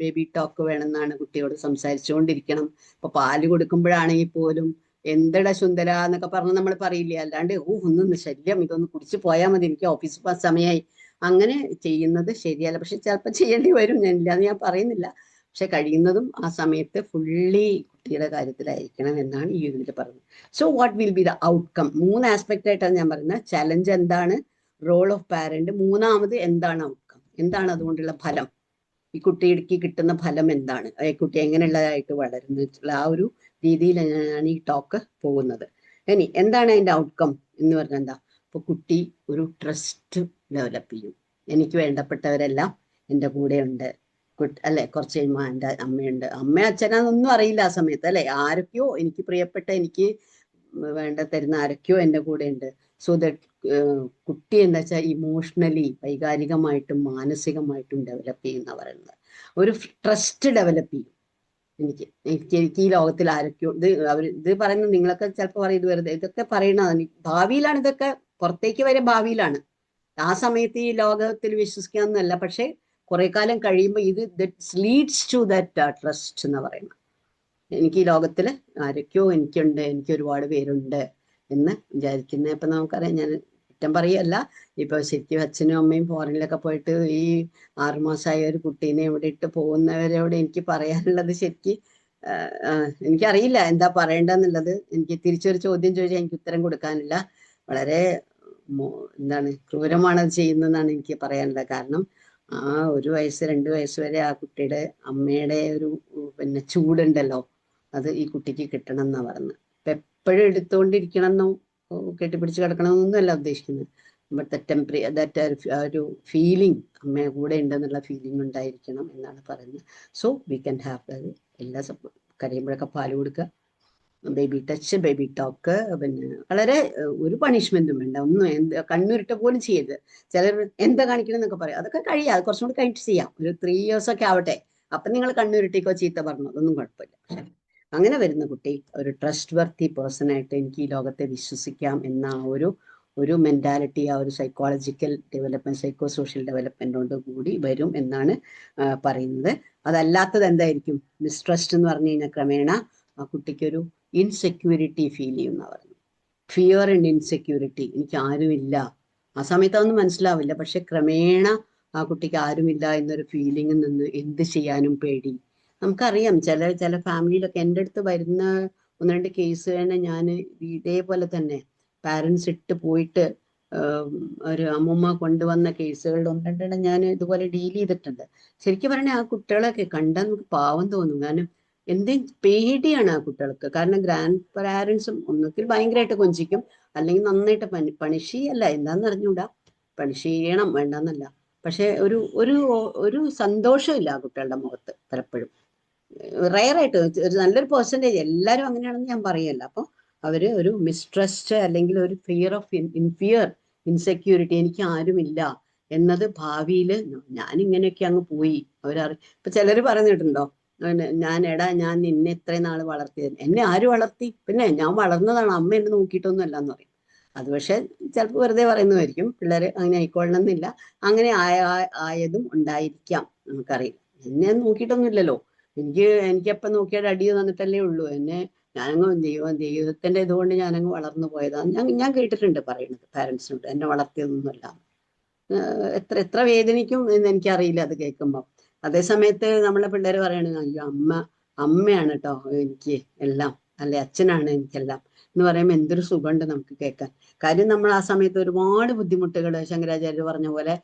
ബേബി ടോക്ക് വേണമെന്നാണ്, കുട്ടിയോട് സംസാരിച്ചുകൊണ്ടിരിക്കണം. ഇപ്പൊ പാല് കൊടുക്കുമ്പോഴാണെങ്കിൽ പോലും എന്തടാ സുന്ദര എന്നൊക്കെ പറഞ്ഞ് നമ്മൾ പറയില്ലേ? അല്ലാണ്ട് ഒന്നൊന്ന് ശല്യം, ഇതൊന്ന് കുടിച്ച് പോയാൽ മതി, എനിക്ക് ഓഫീസിൽ പോകാൻ സമയമായി, അങ്ങനെ ചെയ്യുന്നത് ശരിയല്ല. പക്ഷെ ചിലപ്പോൾ ചെയ്യേണ്ടി വരും, ഇല്ലാന്ന് ഞാൻ പറയുന്നില്ല. പക്ഷെ കഴിയുന്നതും ആ സമയത്ത് ഫുള്ളി കുട്ടിയുടെ കാര്യത്തിലായിരിക്കണം എന്നാണ് ഈ ഇതിൽ പറയുന്നത്. So what will be the outcome? 3 aspect ആയിട്ടാണ് ഞാൻ പറയുന്നത്. ചലഞ്ച് എന്താണ്, റോൾ ഓഫ് പാരന്റ്, മൂന്നാമത് എന്താണ് ഔട്ട്കം, എന്താണ് അതുകൊണ്ടുള്ള ഫലം, ഈ കുട്ടിക്ക് കിട്ടുന്ന ഫലം എന്താണ്, കുട്ടി എങ്ങനെയുള്ളതായിട്ട് വളരുന്ന ആ ഒരു രീതിയിലാണ് ഈ ടോക്ക് പോകുന്നത്. ഇനി എന്താണ് അതിന്റെ ഔട്ട്കം എന്ന് പറഞ്ഞാൽ എന്താ? ഇപ്പൊ കുട്ടി ഒരു ട്രസ്റ്റ് ഡെവലപ്പ് ചെയ്യും. എനിക്ക് വേണ്ടപ്പെട്ടവരെല്ലാം എൻ്റെ കൂടെ ഉണ്ട്, അല്ലെ? കുറച്ച് കഴിയുമ്പോൾ എൻ്റെ അമ്മയുണ്ട്, അമ്മ അച്ഛനാന്നൊന്നും അറിയില്ല ആ സമയത്ത്, അല്ലെ? ആരൊക്കെയോ എനിക്ക് പ്രിയപ്പെട്ട, എനിക്ക് വേണ്ട തരുന്ന ആരൊക്കെയോ എൻ്റെ കൂടെ ഉണ്ട്. സോ ദാറ്റ് കുട്ടി എന്താ വെച്ചാൽ ഇമോഷണലി, വൈകാരികമായിട്ടും മാനസികമായിട്ടും ഡെവലപ്പ് ചെയ്യുന്ന പറയുന്നത്. ഒരു ട്രസ്റ്റ് ഡെവലപ്പ് ചെയ്യും. എനിക്ക് ഈ ലോകത്തിൽ ആരൊക്കെയോ ഇത് പറയുന്നത്, നിങ്ങളൊക്കെ ചിലപ്പോൾ പറയും ഇത് വെറുതെ, ഇതൊക്കെ പറയണതാണ് ഭാവിയിലാണ്, ഇതൊക്കെ പുറത്തേക്ക് വരെ ഭാവിയിലാണ്. ആ സമയത്ത് ഈ ലോകത്തിൽ വിശ്വസിക്കാമെന്നല്ല, പക്ഷെ കുറെ കാലം കഴിയുമ്പോൾ ഇത് ലീഡ്സ് ടു ദാറ്റ് ട്രസ്റ്റ് എന്ന് പറയുന്നത്. എനിക്ക് ഈ ലോകത്തിൽ ആരൊക്കെയോ എനിക്കുണ്ട്, എനിക്ക് ഒരുപാട് പേരുണ്ട് എന്ന് വിചാരിക്കുന്നത്. ഇപ്പൊ നമുക്കറിയാം, ഞാൻ കുറ്റം പറയല്ല, ഇപ്പൊ ശരിക്കും അച്ഛനും അമ്മയും ഫോറിനിലൊക്കെ പോയിട്ട് ഈ 6 മാസമായ ഒരു കുട്ടീനെ ഇവിടെ ഇട്ട് പോകുന്നവരോട് എനിക്ക് പറയാനുള്ളത്, ശരിക്കും എനിക്കറിയില്ല എന്താ പറയേണ്ടതെന്നുള്ളത്. എനിക്ക് തിരിച്ചൊരു ചോദ്യം ചോദിച്ചാൽ എനിക്ക് ഉത്തരം കൊടുക്കാനില്ല. വളരെ എന്താണ് ക്രൂരമാണ് അത് ചെയ്യുന്നതെന്നാണ് എനിക്ക് പറയാനുള്ളത്. കാരണം 1 വയസ്സ് 2 വയസ്സ് വരെ ആ കുട്ടിയുടെ അമ്മയുടെ ഒരു പിന്നെ ചൂടുണ്ടല്ലോ, അത് ഈ കുട്ടിക്ക് കിട്ടണം എന്നാ പറയുന്നത്. ഇപ്പൊ എപ്പോഴും എടുത്തുകൊണ്ടിരിക്കണം എന്നോ കെട്ടിപ്പിടിച്ച് കിടക്കണമെന്നൊന്നും അല്ല ഉദ്ദേശിക്കുന്നത്. ബട്ട് ഒരു ഫീലിംഗ്, അമ്മയുടെ കൂടെ ഉണ്ടെന്നുള്ള ഫീലിംഗ് ഉണ്ടായിരിക്കണം എന്നാണ് പറയുന്നത്. സോ വി ക്യാൻ ഹാവ് എല്ലാ കരയുമ്പോഴൊക്കെ പാല് കൊടുക്കുക, ബേബി ടച്ച്, ബേബി ടോക്ക്, പിന്നെ വളരെ ഒരു പണിഷ്മെന്റും വേണ്ട, ഒന്നും കണ്ണുരുട്ട പോലും ചെയ്യരുത്. ചിലർ എന്താ കാണിക്കണം എന്നൊക്കെ പറയും, അതൊക്കെ കഴിയാം, അത് കുറച്ചും കൂടി കഴിഞ്ഞിട്ട് ചെയ്യാം, ഒരു 3 years ഒക്കെ ആവട്ടെ. അപ്പൊ നിങ്ങൾ കണ്ണുരുട്ടിക്കോ ചീത്ത പറഞ്ഞോ, അതൊന്നും കുഴപ്പമില്ല. പക്ഷെ അങ്ങനെ വരുന്ന കുട്ടി ഒരു ട്രസ്റ്റ് വർത്തി പേഴ്സൺ ആയിട്ട് എനിക്ക് ഈ ലോകത്തെ വിശ്വസിക്കാം എന്ന ഒരു മെന്റാലിറ്റി, ആ ഒരു സൈക്കോളജിക്കൽ ഡെവലപ്മെന്റ്, സൈക്കോ സോഷ്യൽ ഡെവലപ്മെന്റോട് കൂടി വരും എന്നാണ് പറയുന്നത്. അതല്ലാത്തത് എന്തായിരിക്കും? മിസ്ട്രസ്റ്റ് എന്ന് പറഞ്ഞു കഴിഞ്ഞാൽ ക്രമേണ ആ കുട്ടിക്കൊരു ഇൻസെക്യൂരിറ്റി ഫീൽ ചെയ്യുന്ന പറഞ്ഞു. ഫിയർ ആൻഡ് ഇൻസെക്യൂരിറ്റി, എനിക്ക് ആരുമില്ല. ആ സമയത്ത് അതൊന്നും മനസ്സിലാവില്ല, പക്ഷെ ക്രമേണ ആ കുട്ടിക്ക് ആരുമില്ല എന്നൊരു ഫീലിംഗിൽ നിന്ന് എന്ത് ചെയ്യാനും പേടി. നമുക്കറിയാം ചില ഫാമിലിയിലൊക്കെ എൻ്റെ അടുത്ത് വരുന്ന 1-2 കേസ് തന്നെ ഞാൻ ഇതേപോലെ തന്നെ പാരൻസ് ഇട്ട് പോയിട്ട് ഒരു അമ്മൂമ്മ കൊണ്ടുവന്ന കേസുകളിൽ 1-2 ഞാൻ ഇതുപോലെ ഡീൽ ചെയ്തിട്ടുണ്ട്. ശരിക്കും പറഞ്ഞാൽ ആ കുട്ടികളൊക്കെ കണ്ടാൽ നമുക്ക് പാവം തോന്നും. കാരണം പേടിയാണ് ആ കുട്ടികൾക്ക്. കാരണം ഗ്രാൻഡ് പാരൻസും ഒന്നുകിൽ ഭയങ്കരമായിട്ട് കൊഞ്ചിക്കും, അല്ലെങ്കിൽ നന്നായിട്ട് പണിഷ് ചെയ്യല്ല, എന്താന്ന് അറിഞ്ഞൂടാ, പണിഷ് ചെയ്യണം വേണ്ടെന്നല്ല, പക്ഷെ ഒരു ഒരു ഒരു സന്തോഷമില്ല ആ കുട്ടികളുടെ മുഖത്ത് പലപ്പോഴും. റയറായിട്ട് ഒരു നല്ലൊരു പെർസെൻറ്റേജ്, എല്ലാവരും അങ്ങനെയാണെന്ന് ഞാൻ പറയല്ല. അപ്പോൾ അവര് ഒരു മിസ്ട്രസ്റ്റ് അല്ലെങ്കിൽ ഒരു ഫിയർ ഓഫ് ഇൻസെക്യൂരിറ്റി, എനിക്ക് ആരുമില്ല എന്നത് ഭാവിയിൽ ഞാൻ ഇങ്ങനെയൊക്കെ അങ്ങ് പോയി ഇപ്പൊ ചിലർ പറഞ്ഞിട്ടുണ്ടോ, ഞാൻ നിന്നെ ഇത്രയും നാൾ വളർത്തിയത്, എന്നെ ആര് വളർത്തി, പിന്നെ ഞാൻ വളർന്നതാണ്, അമ്മ എന്നെ നോക്കിയിട്ടൊന്നും അല്ല എന്ന് പറയും. അത് പക്ഷെ ചിലപ്പോൾ വെറുതെ പറയുന്നതായിരിക്കും, പിള്ളേർ അങ്ങനെ ആയിക്കൊള്ളണമെന്നില്ല, അങ്ങനെ ആയതും ഉണ്ടായിരിക്കാം, നമുക്കറിയില്ല. എന്നെ നോക്കിയിട്ടൊന്നും ഇല്ലല്ലോ, എനിക്കെപ്പം നോക്കിയാൽ അടി തന്നിട്ടല്ലേ ഉള്ളൂ, ഞാനങ്ങ് ദൈവത്തിന്റെ ഇതുകൊണ്ട് ഞാനങ്ങ് വളർന്നു പോയതാണ്. ഞാൻ കേട്ടിട്ടുണ്ട് പറയുന്നത് പാരൻസിനോട്, എന്നെ വളർത്തിയതൊന്നുമല്ല. എത്ര വേദനിക്കും എന്ന് എനിക്കറിയില്ല അത് കേൾക്കുമ്പോൾ. അതേ സമയത്ത് നമ്മളെ പിള്ളേർ പറയണത്, അയ്യോ അമ്മയാണ് കേട്ടോ എനിക്ക് എല്ലാം, അല്ലെ അച്ഛനാണ് എനിക്കെല്ലാം എന്ന് പറയുമ്പോൾ എന്തൊരു സുഖമുണ്ട് നമുക്ക് കേൾക്കാൻ. കാര്യം നമ്മൾ ആ സമയത്ത് ഒരുപാട് ബുദ്ധിമുട്ടുകൾ, ശങ്കരാചാര്യർ പറഞ്ഞ പോലെ,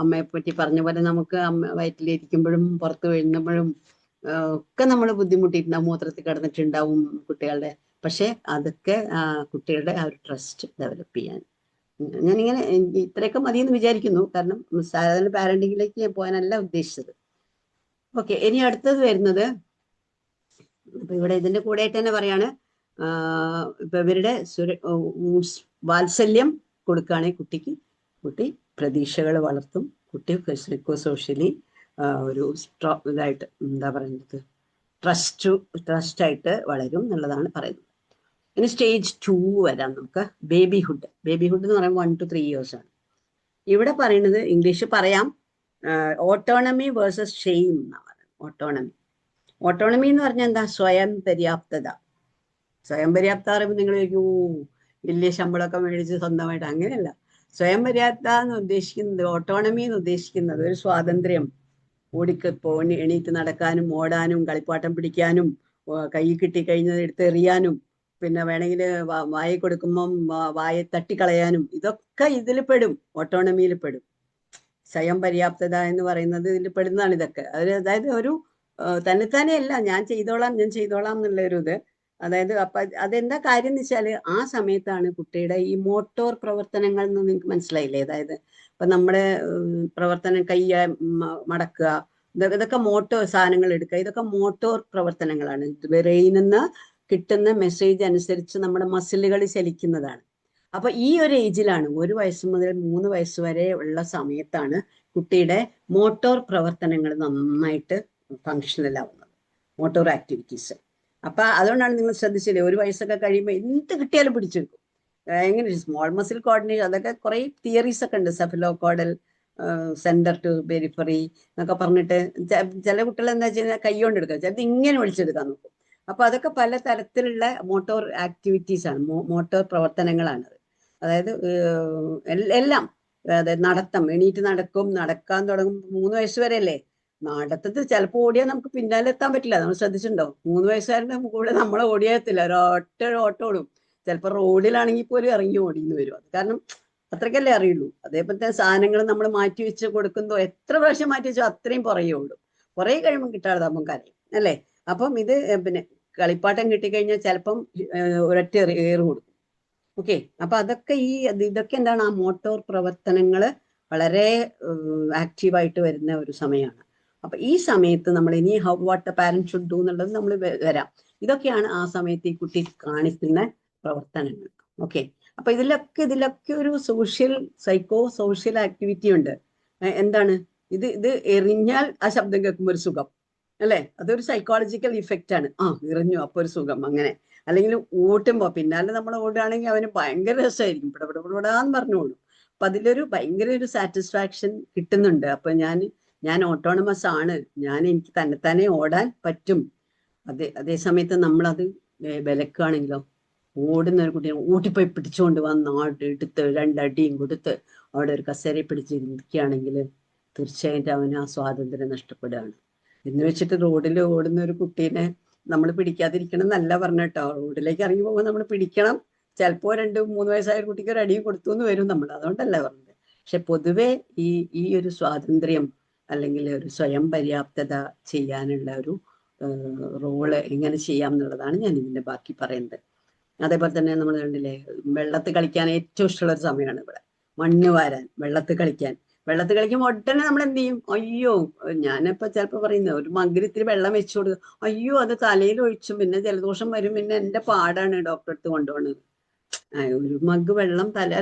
അമ്മയെ പറ്റി പറഞ്ഞ പോലെ, നമുക്ക് അമ്മ വയറ്റിലിരിക്കുമ്പോഴും പുറത്ത് വീഴുമ്പോഴും ഒക്കെ നമ്മൾ ബുദ്ധിമുട്ടിയിട്ടുണ്ടാവും, മൂത്രത്തിൽ കിടന്നിട്ടുണ്ടാവും കുട്ടികളുടെ. പക്ഷെ അതൊക്കെ കുട്ടികളുടെ ആ ഒരു ട്രസ്റ്റ് ഡെവലപ്പ് ചെയ്യാൻ ഞാനിങ്ങനെ ഇത്രയൊക്കെ മതിയെന്ന് വിചാരിക്കുന്നു. കാരണം സാധാരണ പാരന്റിങ്ങിലേക്ക് ഞാൻ പോകാനല്ല ഉദ്ദേശിച്ചത്. ഓക്കെ, ഇനി അടുത്തത് വരുന്നത്, ഇപ്പൊ ഇവിടെ ഇതിന്റെ കൂടെ ആയിട്ട് തന്നെ പറയാണ്, ഇപ്പൊ ഇവരുടെ വാത്സല്യം കൊടുക്കുകയാണെങ്കിൽ കുട്ടി പ്രതീക്ഷകൾ വളർത്തും, കുട്ടി സൈക്കോസോഷ്യലി ഒരു ഇതായിട്ട്, എന്താ പറയുന്നത്, ട്രസ്റ്റായിട്ട് വളരും എന്നുള്ളതാണ് പറയുന്നത്. ഇനി സ്റ്റേജ് 2 വരാം നമുക്ക്. ബേബിഹുഡ് എന്ന് പറയുമ്പോൾ 1 to 3 years ആണ്. ഇവിടെ പറയുന്നത്, ഇംഗ്ലീഷ് പറയാം, ഓട്ടോണമി വേഴ്സസ് ഷെയിം എന്നാണ് പറയുന്നത്. ഓട്ടോണമി എന്ന് പറഞ്ഞാൽ എന്താ? സ്വയം പര്യാപ്തത. സ്വയം പര്യാപ്തത പറയുമ്പോൾ നിങ്ങൾ വലിയ ശമ്പളമൊക്കെ മേടിച്ച് സ്വന്തമായിട്ട്, അങ്ങനെയല്ല. സ്വയം പര്യാപ്തത എന്ന് ഉദ്ദേശിക്കുന്നത്, ഓട്ടോണമി എന്ന് ഉദ്ദേശിക്കുന്നത് ഒരു സ്വാതന്ത്ര്യം, എണീറ്റ് നടക്കാനും ഓടാനും കളിപ്പാട്ടം പിടിക്കാനും കൈ കിട്ടിക്കഴിഞ്ഞത് എടുത്തെറിയാനും, പിന്നെ വേണമെങ്കിൽ വായ കൊടുക്കുമ്പം വായ തട്ടിക്കളയാനും, ഇതൊക്കെ ഇതിൽ പെടും, ഓട്ടോണമിയിൽ പെടും. സ്വയം പര്യാപ്തത എന്ന് പറയുന്നത് ഇതിൽ പെടുന്നതാണ് ഇതൊക്കെ. അതായത് ഒരു തന്നെത്താനെ അല്ല, ഞാൻ ചെയ്തോളാം എന്നുള്ള ഒരു ഇത്. അതായത് അപ്പൊ അതെന്താ കാര്യം എന്ന് വെച്ചാൽ, ആ സമയത്താണ് കുട്ടിയുടെ ഈ മോട്ടോർ പ്രവർത്തനങ്ങൾ എന്ന് നിങ്ങൾക്ക് മനസ്സിലായില്ലേ? അതായത് ഇപ്പൊ നമ്മുടെ പ്രവർത്തനം, കൈ മടക്കുക, ഇതൊക്കെ മോട്ടോർ സാധനങ്ങൾ എടുക്കുക, ഇതൊക്കെ മോട്ടോർ പ്രവർത്തനങ്ങളാണ്. ബ്രെയിനിൽ നിന്ന് കിട്ടുന്ന മെസ്സേജ് അനുസരിച്ച് നമ്മുടെ മസിലുകൾ ചലിക്കുന്നതാണ്. അപ്പൊ ഈ ഒരു ഏജിലാണ്, 1 വയസ്സ് മുതൽ 3 വയസ്സ് വരെ ഉള്ള സമയത്താണ് കുട്ടിയുടെ മോട്ടോർ പ്രവർത്തനങ്ങൾ നന്നായിട്ട് ഫങ്ഷണൽ ആവുന്നത്, മോട്ടോർ ആക്ടിവിറ്റീസ്. അപ്പൊ അതുകൊണ്ടാണ് നിങ്ങൾ ശ്രദ്ധിച്ചില്ലേ, 1 വയസ്സൊക്കെ കഴിയുമ്പോൾ എന്ത് കിട്ടിയാലും പിടിച്ചെടുക്കും. എങ്ങനെ സ്മോൾ മസിൽ കോർഡിനേഷൻ, അതൊക്കെ കുറെ തിയറീസ് ഒക്കെ ഉണ്ട്, സെഫലോകോഡൽ സെന്റർ ടു പെരിഫറി എന്നൊക്കെ പറഞ്ഞിട്ട്. ചില കുട്ടികൾ എന്താ വെച്ച് കഴിഞ്ഞാൽ കൈ കൊണ്ട് എടുക്കുക, ചിലത് ഇങ്ങനെ വിളിച്ചെടുക്കാൻ നോക്കും. അപ്പൊ അതൊക്കെ പല തരത്തിലുള്ള മോട്ടോർ ആക്ടിവിറ്റീസ് ആണ്, മോട്ടോർ പ്രവർത്തനങ്ങളാണത്. അതായത് എല്ലാം, അതായത് നടത്തം, എണീറ്റ് നടക്കാൻ തുടങ്ങും. 3 വയസ്സ് വരെ അല്ലേ നടത്തത്. ചിലപ്പോൾ ഓടിയാൽ നമുക്ക് പിന്നാലെ എത്താൻ പറ്റില്ല, നമ്മൾ ശ്രദ്ധിച്ചിട്ടുണ്ടോ? 3 വയസ്സുകാരൻ്റെ കൂടെ നമ്മൾ ഓടിയെത്തില്ല, ഓട്ടം ഓടും. ചിലപ്പോൾ റോഡിലാണെങ്കിൽ പോലും ഇറങ്ങി ഓടിന്ന് വരും. അത് കാരണം അത്രയ്ക്കല്ലേ അറിയുള്ളൂ. അതേപോലത്തെ സാധനങ്ങൾ നമ്മൾ മാറ്റി വെച്ച് കൊടുക്കുന്നതോ, എത്ര പ്രാവശ്യം മാറ്റി വെച്ചോ അത്രയും പുറകെ ഓടും. കുറേ കഴിയുമ്പോൾ കിട്ടാതെ കരയും, അല്ലേ? അപ്പം ഇത് പിന്നെ കളിപ്പാട്ടം കിട്ടിക്കഴിഞ്ഞാൽ ചിലപ്പം ഒരൊറ്റ ഏറ് കൊടുക്കും. ഓക്കെ, അപ്പൊ ഇതൊക്കെ എന്താണ്? ആ മോട്ടോർ പ്രവർത്തനങ്ങൾ വളരെ ആക്റ്റീവായിട്ട് വരുന്ന ഒരു സമയമാണ്. അപ്പൊ ഈ സമയത്ത് നമ്മൾ ഇനി what A parent should do എന്നുള്ളത് നമ്മൾ വരാം. ഇതൊക്കെയാണ് ആ സമയത്ത് ഈ കുട്ടി കാണിക്കുന്ന പ്രവർത്തനങ്ങൾ. ഓക്കെ, അപ്പൊ ഇതിലൊക്കെ ഒരു സൈക്കോ സോഷ്യൽ ആക്ടിവിറ്റി ഉണ്ട്. എന്താണ് ഇത് എറിഞ്ഞാൽ ആ ശബ്ദം കേൾക്കുമ്പോൾ ഒരു സുഖം, അല്ലെ? അതൊരു സൈക്കോളജിക്കൽ ഇഫക്റ്റ് ആണ്. എറിഞ്ഞു അപ്പൊ ഒരു സുഖം, അങ്ങനെ. അല്ലെങ്കിൽ ഓട്ടുമ്പോ പിന്നാലെ നമ്മൾ ഓടുകയാണെങ്കിൽ അവന് ഭയങ്കര രസമായിരിക്കും, പിടപെടാന്ന് പറഞ്ഞോളൂ. അപ്പൊ അതിലൊരു ഭയങ്കര ഒരു സാറ്റിസ്ഫാക്ഷൻ കിട്ടുന്നുണ്ട്. അപ്പൊ ഞാൻ ഓട്ടോണമസ് ആണ്, എനിക്ക് തന്നെത്താനെ ഓടാൻ പറ്റും. അതേ സമയത്ത് നമ്മളത് വിലക്കുകയാണെങ്കിലോ, ഓടുന്ന ഒരു കുട്ടിയെ ഓട്ടിപ്പോയി പിടിച്ചുകൊണ്ട് വന്ന് എടുത്ത് 2 അടിയും കൊടുത്ത് അവിടെ ഒരു കസേര പിടിച്ചിരിക്കുകയാണെങ്കിൽ തീർച്ചയായിട്ടും അവന് ആ സ്വാതന്ത്ര്യം നഷ്ടപ്പെടുകയാണ്. എന്ന് വെച്ചിട്ട് റോഡിൽ ഓടുന്ന ഒരു കുട്ടീനെ നമ്മൾ പിടിക്കാതിരിക്കണം എന്നല്ല പറഞ്ഞിട്ടോ. റോഡിലേക്ക് ഇറങ്ങി പോകുമ്പോൾ നമ്മൾ പിടിക്കണം. ചിലപ്പോൾ 2-3 വയസ്സായ കുട്ടിക്ക് ഒരു അടിയും കൊടുത്തു എന്ന് വരും നമ്മൾ, അതുകൊണ്ടല്ല പറഞ്ഞത്. പക്ഷെ പൊതുവെ ഈ ഒരു സ്വാതന്ത്ര്യം അല്ലെങ്കിൽ ഒരു സ്വയം പര്യാപ്തത ചെയ്യാനുള്ള റോള് എങ്ങനെ ചെയ്യാം എന്നുള്ളതാണ് ഞാൻ ഇതിന്റെ ബാക്കി പറയുന്നത്. അതേപോലെ തന്നെ നമ്മൾ കണ്ടില്ലേ, വെള്ളത്തിൽ കളിക്കാൻ ഏറ്റവും ഇഷ്ടമുള്ള ഒരു സമയമാണ് ഇവിടെ. മണ്ണ് വാരാൻ, വെള്ളത്തിൽ കളിക്കാൻ. വെള്ളത്തിൽ കളിക്കുമ്പോൾ ഉടനെ നമ്മൾ എന്ത് ചെയ്യും? അയ്യോ, ഞാനിപ്പോ ചിലപ്പോ പറയുന്നത് ഒരു മഗ്ഗിരിത്തിരി വെള്ളം വെച്ചു കൊടുക്കുക, അയ്യോ അത് തലയിൽ ഒഴിച്ചും പിന്നെ ജലദോഷം വരും, പിന്നെ എന്റെ പാടാണ് ഡോക്ടറെ അടുത്ത് കൊണ്ടുപോകുന്നത്. ഒരു മഗ് വെള്ളം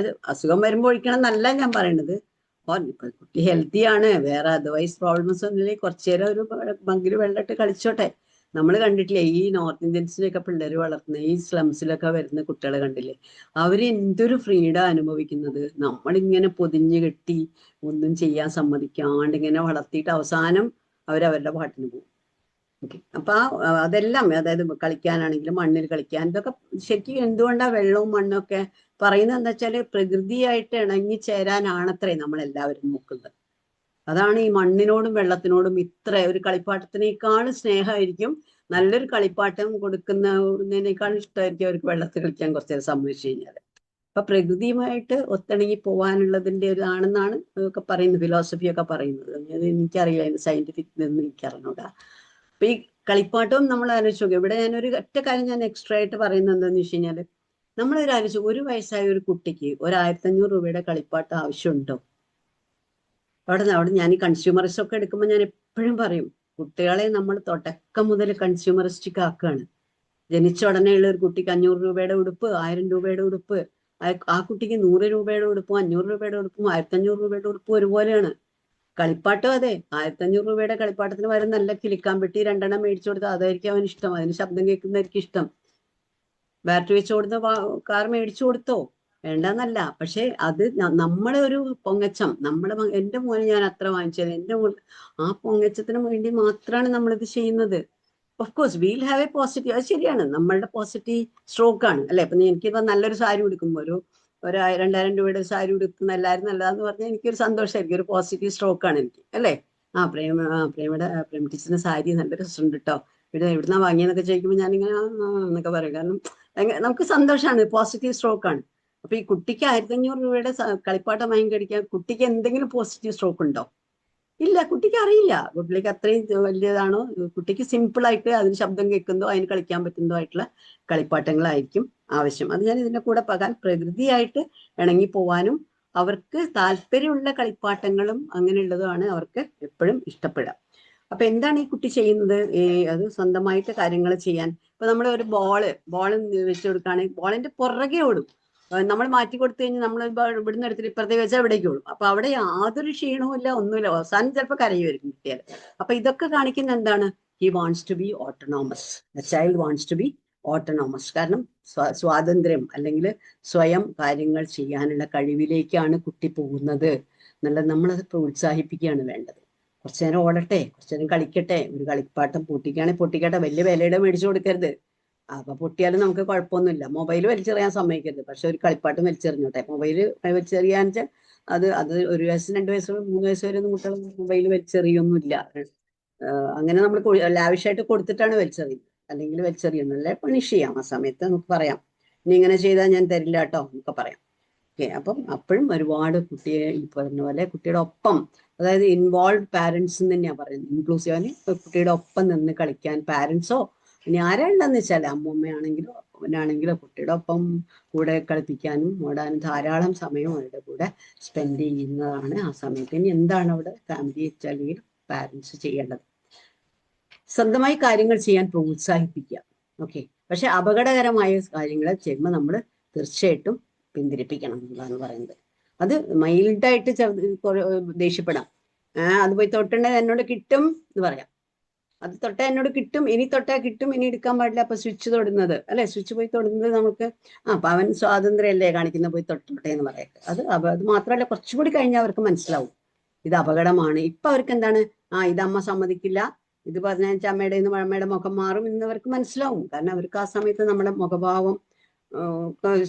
അസുഖം വരുമ്പോൾ ഒഴിക്കണം എന്നല്ല ഞാൻ പറയണത്. ഇപ്പൊ കുട്ടി ഹെൽത്തി ആണ്, വേറെ അതർവൈസ് പ്രോബ്ലംസ് ഒന്നുമില്ലെങ്കിൽ കുറച്ചു നേരം ഒരു മഗ്ഗിൽ വെള്ളം ഇട്ട് കളിച്ചോട്ടെ. നമ്മൾ കണ്ടിട്ടില്ലേ ഈ നോർത്ത് ഇന്ത്യൻസിനെയൊക്കെ പിള്ളേർ വളർത്തുന്ന ഈ സ്ലംസിലൊക്കെ വരുന്ന കുട്ടികളെ കണ്ടില്ലേ, അവര് എന്തൊരു ഫ്രീഡം അനുഭവിക്കുന്നത്. നമ്മളിങ്ങനെ പൊതിഞ്ഞു കെട്ടി ഒന്നും ചെയ്യാൻ സമ്മതിക്കാണ്ട് ഇങ്ങനെ വളർത്തിയിട്ട് അവസാനം അവരവരുടെ പാട്ടിന് പോകും. ഓക്കെ, അപ്പൊ അതെല്ലാം, അതായത് കളിക്കാനാണെങ്കിലും മണ്ണിൽ കളിക്കാൻ, ഇതൊക്കെ ശരിക്കും എന്തുകൊണ്ടാ വെള്ളവും മണ്ണും ഒക്കെ പറയുന്നത് എന്താ വെച്ചാല് പ്രകൃതിയായിട്ട് ഇണങ്ങി ചേരാനാണത്രേ നമ്മളെല്ലാവരും നോക്കുന്നത്. അതാണ് ഈ മണ്ണിനോടും വെള്ളത്തിനോടും ഇത്ര ഒരു കളിപ്പാട്ടത്തിനേക്കാളും സ്നേഹമായിരിക്കും. നല്ലൊരു കളിപ്പാട്ടം കൊടുക്കുന്നതിനേക്കാളും ഇഷ്ടമായിരിക്കും അവർക്ക് വെള്ളത്തിൽ കളിക്കാൻ കുറച്ചു നേരം സമ്മതിച്ചു കഴിഞ്ഞാൽ. അപ്പൊ പ്രകൃതിയുമായിട്ട് ഒത്തിണങ്ങി പോകാനുള്ളതിന്റെ ഇതാണെന്നാണ് അതൊക്കെ പറയുന്നത്, ഫിലോസഫിയൊക്കെ പറയുന്നത്. അത് എനിക്കറിയില്ല, അതിന്റെ സയന്റിഫിക് ഇതൊന്നും എനിക്കറിഞ്ഞൂടാ. അപ്പൊ ഈ കളിപ്പാട്ടവും നമ്മൾ ആലോചിച്ച് നോക്കുക. ഇവിടെ ഞാനൊരു ഒറ്റ കാര്യം ഞാൻ എക്സ്ട്രാ ആയിട്ട് പറയുന്നത് എന്താണെന്ന് വെച്ച് കഴിഞ്ഞാല്, നമ്മളൊരു ആലോചിച്ചു, ഒരു വയസ്സായ ഒരു കുട്ടിക്ക് ഒരു 1500 രൂപയുടെ കളിപ്പാട്ടം ആവശ്യമുണ്ടോ? അവിടെ ഞാൻ ഈ കൺസ്യൂമറിസ്റ്റ് ഒക്കെ എടുക്കുമ്പോൾ ഞാൻ എപ്പോഴും പറയും, കുട്ടികളെ നമ്മൾ തുടക്കം മുതൽ കൺസ്യൂമറിസ്റ്റിക് ആക്കുകയാണ്. ജനിച്ച ഉടനെയുള്ള ഒരു കുട്ടിക്ക് 500 രൂപയുടെ ഉടുപ്പ്, 1000 രൂപയുടെ ഉടുപ്പ്, ആ കുട്ടിക്ക് 100 രൂപയുടെ ഉടുപ്പും 500 രൂപയുടെ ഉടുപ്പും 1500 രൂപയുടെ ഉടുപ്പും ഒരുപോലെയാണ്. കളിപ്പാട്ടം അതെ, 1500 രൂപയുടെ കളിപ്പാട്ടത്തിന് പകരം നല്ല കിളിക്കാൻ പെട്ടി 2 മേടിച്ചു കൊടുത്താൽ അതായിരിക്കും അവന് ഇഷ്ടം, അതിന് ശബ്ദം കേൾക്കുന്നതായിരിക്കും ഇഷ്ടം. ബാറ്ററി വെച്ച് കൊടുത്ത കാർ മേടിച്ചു കൊടുത്തോ? വേണ്ടെന്നല്ല. പക്ഷെ അത് നമ്മളെ ഒരു പൊങ്ങച്ചം, എന്റെ മോനെ ഞാൻ അത്ര വാങ്ങിച്ചത്, എന്റെ മോൻ ആ പൊങ്ങച്ചത്തിന് വേണ്ടി മാത്രമാണ് നമ്മളിത് ചെയ്യുന്നത്. Of course wheel have A positive, അത് ശരിയാണ്, നമ്മളുടെ പോസിറ്റീവ് സ്ട്രോക്ക് ആണ് അല്ലെ. അപ്പൊ എനിക്കിപ്പോ നല്ലൊരു സാരി ഉടുക്കുമ്പോൾ ഒരു 2000 രൂപയുടെ സാരി ഉടുക്കുന്ന എല്ലാവരും നല്ലതാന്ന് പറഞ്ഞാൽ എനിക്കൊരു സന്തോഷമായിരിക്കും, ഒരു പോസിറ്റീവ് സ്ട്രോക്ക് ആണ് എനിക്ക് അല്ലേ. പ്രേമ ടീച്ചറിന് സാരി നല്ല രസമുണ്ട് കേട്ടോ, എവിടുന്നാ വാങ്ങിയെന്നൊക്കെ ചോദിക്കുമ്പോൾ ഞാനിങ്ങനെ എന്നൊക്കെ പറയും. കാരണം നമുക്ക് സന്തോഷമാണ്, പോസിറ്റീവ് സ്ട്രോക്ക് ആണ്. അപ്പൊ ഈ കുട്ടിക്ക് 1500 രൂപയുടെ കളിപ്പാട്ടം വാങ്ങിക്കടിക്കാൻ കുട്ടിക്ക് എന്തെങ്കിലും പോസിറ്റീവ് സ്ട്രോക്ക് ഉണ്ടോ? ഇല്ല, കുട്ടിക്ക് അറിയില്ല. കുട്ടിക്ക് അത്രയും വലിയതാണോ, കുട്ടിക്ക് സിമ്പിൾ ആയിട്ട് അതിന് ശബ്ദം കേൾക്കുന്നതോ അതിന് കളിക്കാൻ പറ്റുന്നതോ ആയിട്ടുള്ള കളിപ്പാട്ടങ്ങളായിരിക്കും ആവശ്യം. അത് ഞാൻ ഇതിന്റെ കൂടെ പകാൻ പ്രകൃതിയായിട്ട് ഇണങ്ങി പോവാനും അവർക്ക് താല്പര്യമുള്ള കളിപ്പാട്ടങ്ങളും അങ്ങനെയുള്ളതുമാണ് അവർക്ക് എപ്പോഴും ഇഷ്ടപ്പെടുക. അപ്പൊ എന്താണ് ഈ കുട്ടി ചെയ്യുന്നത്? അത് സ്വന്തമായിട്ട് കാര്യങ്ങൾ ചെയ്യാൻ. ഇപ്പൊ നമ്മൾ ഒരു ബോള് വെച്ച് കൊടുക്കുകയാണെങ്കിൽ ബോളിന്റെ പുറകെ ഓടും. നമ്മൾ മാറ്റി കൊടുത്തു കഴിഞ്ഞാൽ നമ്മൾ ഇവിടുന്ന് എടുത്തിട്ട് ഇപ്പുറത്തേക്ക് വെച്ചാൽ എവിടേക്ക് ഓടും. അപ്പൊ അവിടെ യാതൊരു ക്ഷീണവും ഇല്ല, ഒന്നുമില്ല. അവസാനം ചിലപ്പോൾ കരയുമായിരിക്കും കുട്ടികൾ. അപ്പൊ ഇതൊക്കെ കാണിക്കുന്ന എന്താണ്? He wants to be autonomous. The child wants to be autonomous. കാരണം സ്വാതന്ത്ര്യം അല്ലെങ്കിൽ സ്വയം കാര്യങ്ങൾ ചെയ്യാനുള്ള കഴിവിലേക്കാണ് കുട്ടി പോകുന്നത് എന്നുള്ളത് നമ്മളത് പ്രോത്സാഹിപ്പിക്കുകയാണ് വേണ്ടത്. കുറച്ചു നേരം ഓടട്ടെ, കുറച്ചു നേരം കളിക്കട്ടെ, ഒരു കളിപ്പാട്ടം പൊട്ടിക്കുകയാണെങ്കിൽ പൊട്ടിക്കട്ടെ, വലിയ വിലയുടെ മേടിച്ചു കൊടുക്കരുത്. അപ്പൊ പൊട്ടിയാലും നമുക്ക് കുഴപ്പമൊന്നുമില്ല. മൊബൈൽ വലിച്ചെറിയാൻ സമ്മതിക്കരുത്, പക്ഷെ ഒരു കളിപ്പാട്ടം വലിച്ചെറിഞ്ഞോട്ടെ. മൊബൈൽ വലിച്ചെറിയാന്ന് വെച്ചാൽ അത് 1 വയസ്സ് 2 വയസ്സ് 3 വയസ്സ് വരെ കുട്ടികൾ മൊബൈൽ വലിച്ചെറിയൊന്നുമില്ല. അങ്ങനെ നമ്മൾ ലാവിഷായിട്ട് കൊടുത്തിട്ടാണ് വലിച്ചെറിയുന്നത്, അല്ലെങ്കിൽ വലിച്ചെറിയുന്നത് അല്ലെ പണിഷ് ചെയ്യാം. ആ സമയത്ത് നമുക്ക് പറയാം, ഇനി ഇങ്ങനെ ചെയ്താൽ ഞാൻ തരില്ല കേട്ടോ എന്നൊക്കെ പറയാം. ഓക്കെ, അപ്പം അപ്പോഴും ഒരുപാട് കുട്ടിയെ ഈ പറഞ്ഞ പോലെ കുട്ടിയുടെ ഒപ്പം, അതായത് ഇൻവോൾവ് പാരന്റ്സ് എന്ന് തന്നെയാണ് പറയുന്നത്. ഇൻക്ലൂസീവ് കുട്ടിയുടെ ഒപ്പം നിന്ന് കളിക്കാൻ പാരന്റ്സോ ഇനി ആരാണെന്ന് വെച്ചാൽ അമ്മൂമ്മയാണെങ്കിലോ അവനാണെങ്കിലോ കുട്ടിയുടെ ഒപ്പം കൂടെ കളിപ്പിക്കാനും ഓടാനും ധാരാളം സമയം അവരുടെ കൂടെ സ്പെൻഡ് ചെയ്യുന്നതാണ് ആ സമയത്ത്. ഇനി എന്താണ് അവിടെ ഫാമിലി അല്ലെങ്കിൽ പാരന്റ്സ് ചെയ്യേണ്ടത്? സ്വന്തമായി കാര്യങ്ങൾ ചെയ്യാൻ പ്രോത്സാഹിപ്പിക്കുക. ഓക്കെ, പക്ഷെ അപകടകരമായ കാര്യങ്ങൾ ചെയ്യുമ്പോൾ നമ്മൾ തീർച്ചയായിട്ടും പിന്തിരിപ്പിക്കണം എന്നാണ് പറയുന്നത്. അത് മൈൽഡായിട്ട് ദേഷ്യപ്പെടാം. അത് പോയി തൊട്ടുണ്ടെങ്കിൽ എന്നോട് കിട്ടും എന്ന് പറയാം. അത് തൊട്ടാ എന്നോട് കിട്ടും, ഇനി തൊട്ടാ കിട്ടും, ഇനി എടുക്കാൻ പാടില്ല. അപ്പൊ സ്വിച്ച് തൊടുന്നത് അല്ലെ, സ്വിച്ച് പോയി തൊടുന്നത് നമുക്ക് അപ്പൊ അവൻ സ്വാതന്ത്ര്യമല്ലേ കാണിക്കുന്ന, പോയി തൊട്ടോട്ടെ എന്ന് പറയട്ടെ. അത് മാത്രമല്ല, കുറച്ചുകൂടി കഴിഞ്ഞാൽ അവർക്ക് മനസ്സിലാവും ഇത് അപകടമാണ്. ഇപ്പൊ അവർക്ക് എന്താണ്, ഇത് അമ്മ സമ്മതിക്കില്ല, ഇത് പറഞ്ഞാൽ അമ്മയുടെ മുഖം മാറും എന്നവർക്ക് മനസ്സിലാവും. കാരണം അവർക്ക് ആ സമയത്ത് നമ്മുടെ മുഖഭാവം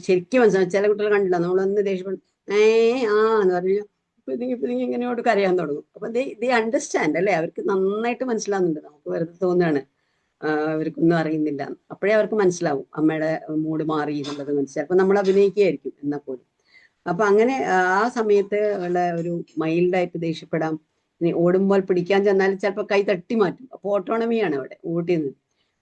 ശരിക്കും മനസ്സിലാവും. ചില കുട്ടികൾ കണ്ടില്ല, നമ്മളൊന്ന് ദേഷ്യപ്പെടും, എന്ന് പറഞ്ഞു പിതുങ്ങി ഇങ്ങനെയോട് കരയാൻ തുടങ്ങും. അപ്പൊ ദേ അണ്ടർസ്റ്റാൻഡ് അല്ലെ, അവർക്ക് നന്നായിട്ട് മനസ്സിലാവുന്നുണ്ട്. നമുക്ക് വെറുതെ തോന്നുകയാണ് അവർക്കൊന്നും അറിയുന്നില്ല. അപ്പോഴേ അവർക്ക് മനസ്സിലാവും അമ്മയുടെ മൂഡ് മാറി എന്നുള്ളത് മനസ്സിലാവും. അപ്പൊ നമ്മൾ അഭിനയിക്കുകയായിരിക്കും എന്നാൽ പോലും. അപ്പൊ അങ്ങനെ ആ സമയത്ത് ഉള്ള ഒരു മൈൽഡായിട്ട് ദേഷ്യപ്പെടാം, ഇനി ഓടുമ്പോൾ പിടിക്കാൻ ചെന്നാൽ ചിലപ്പോൾ കൈ തട്ടി മാറ്റും. അപ്പോൾ ഓട്ടോണമിയാണ് അവിടെ ഓടിയത്.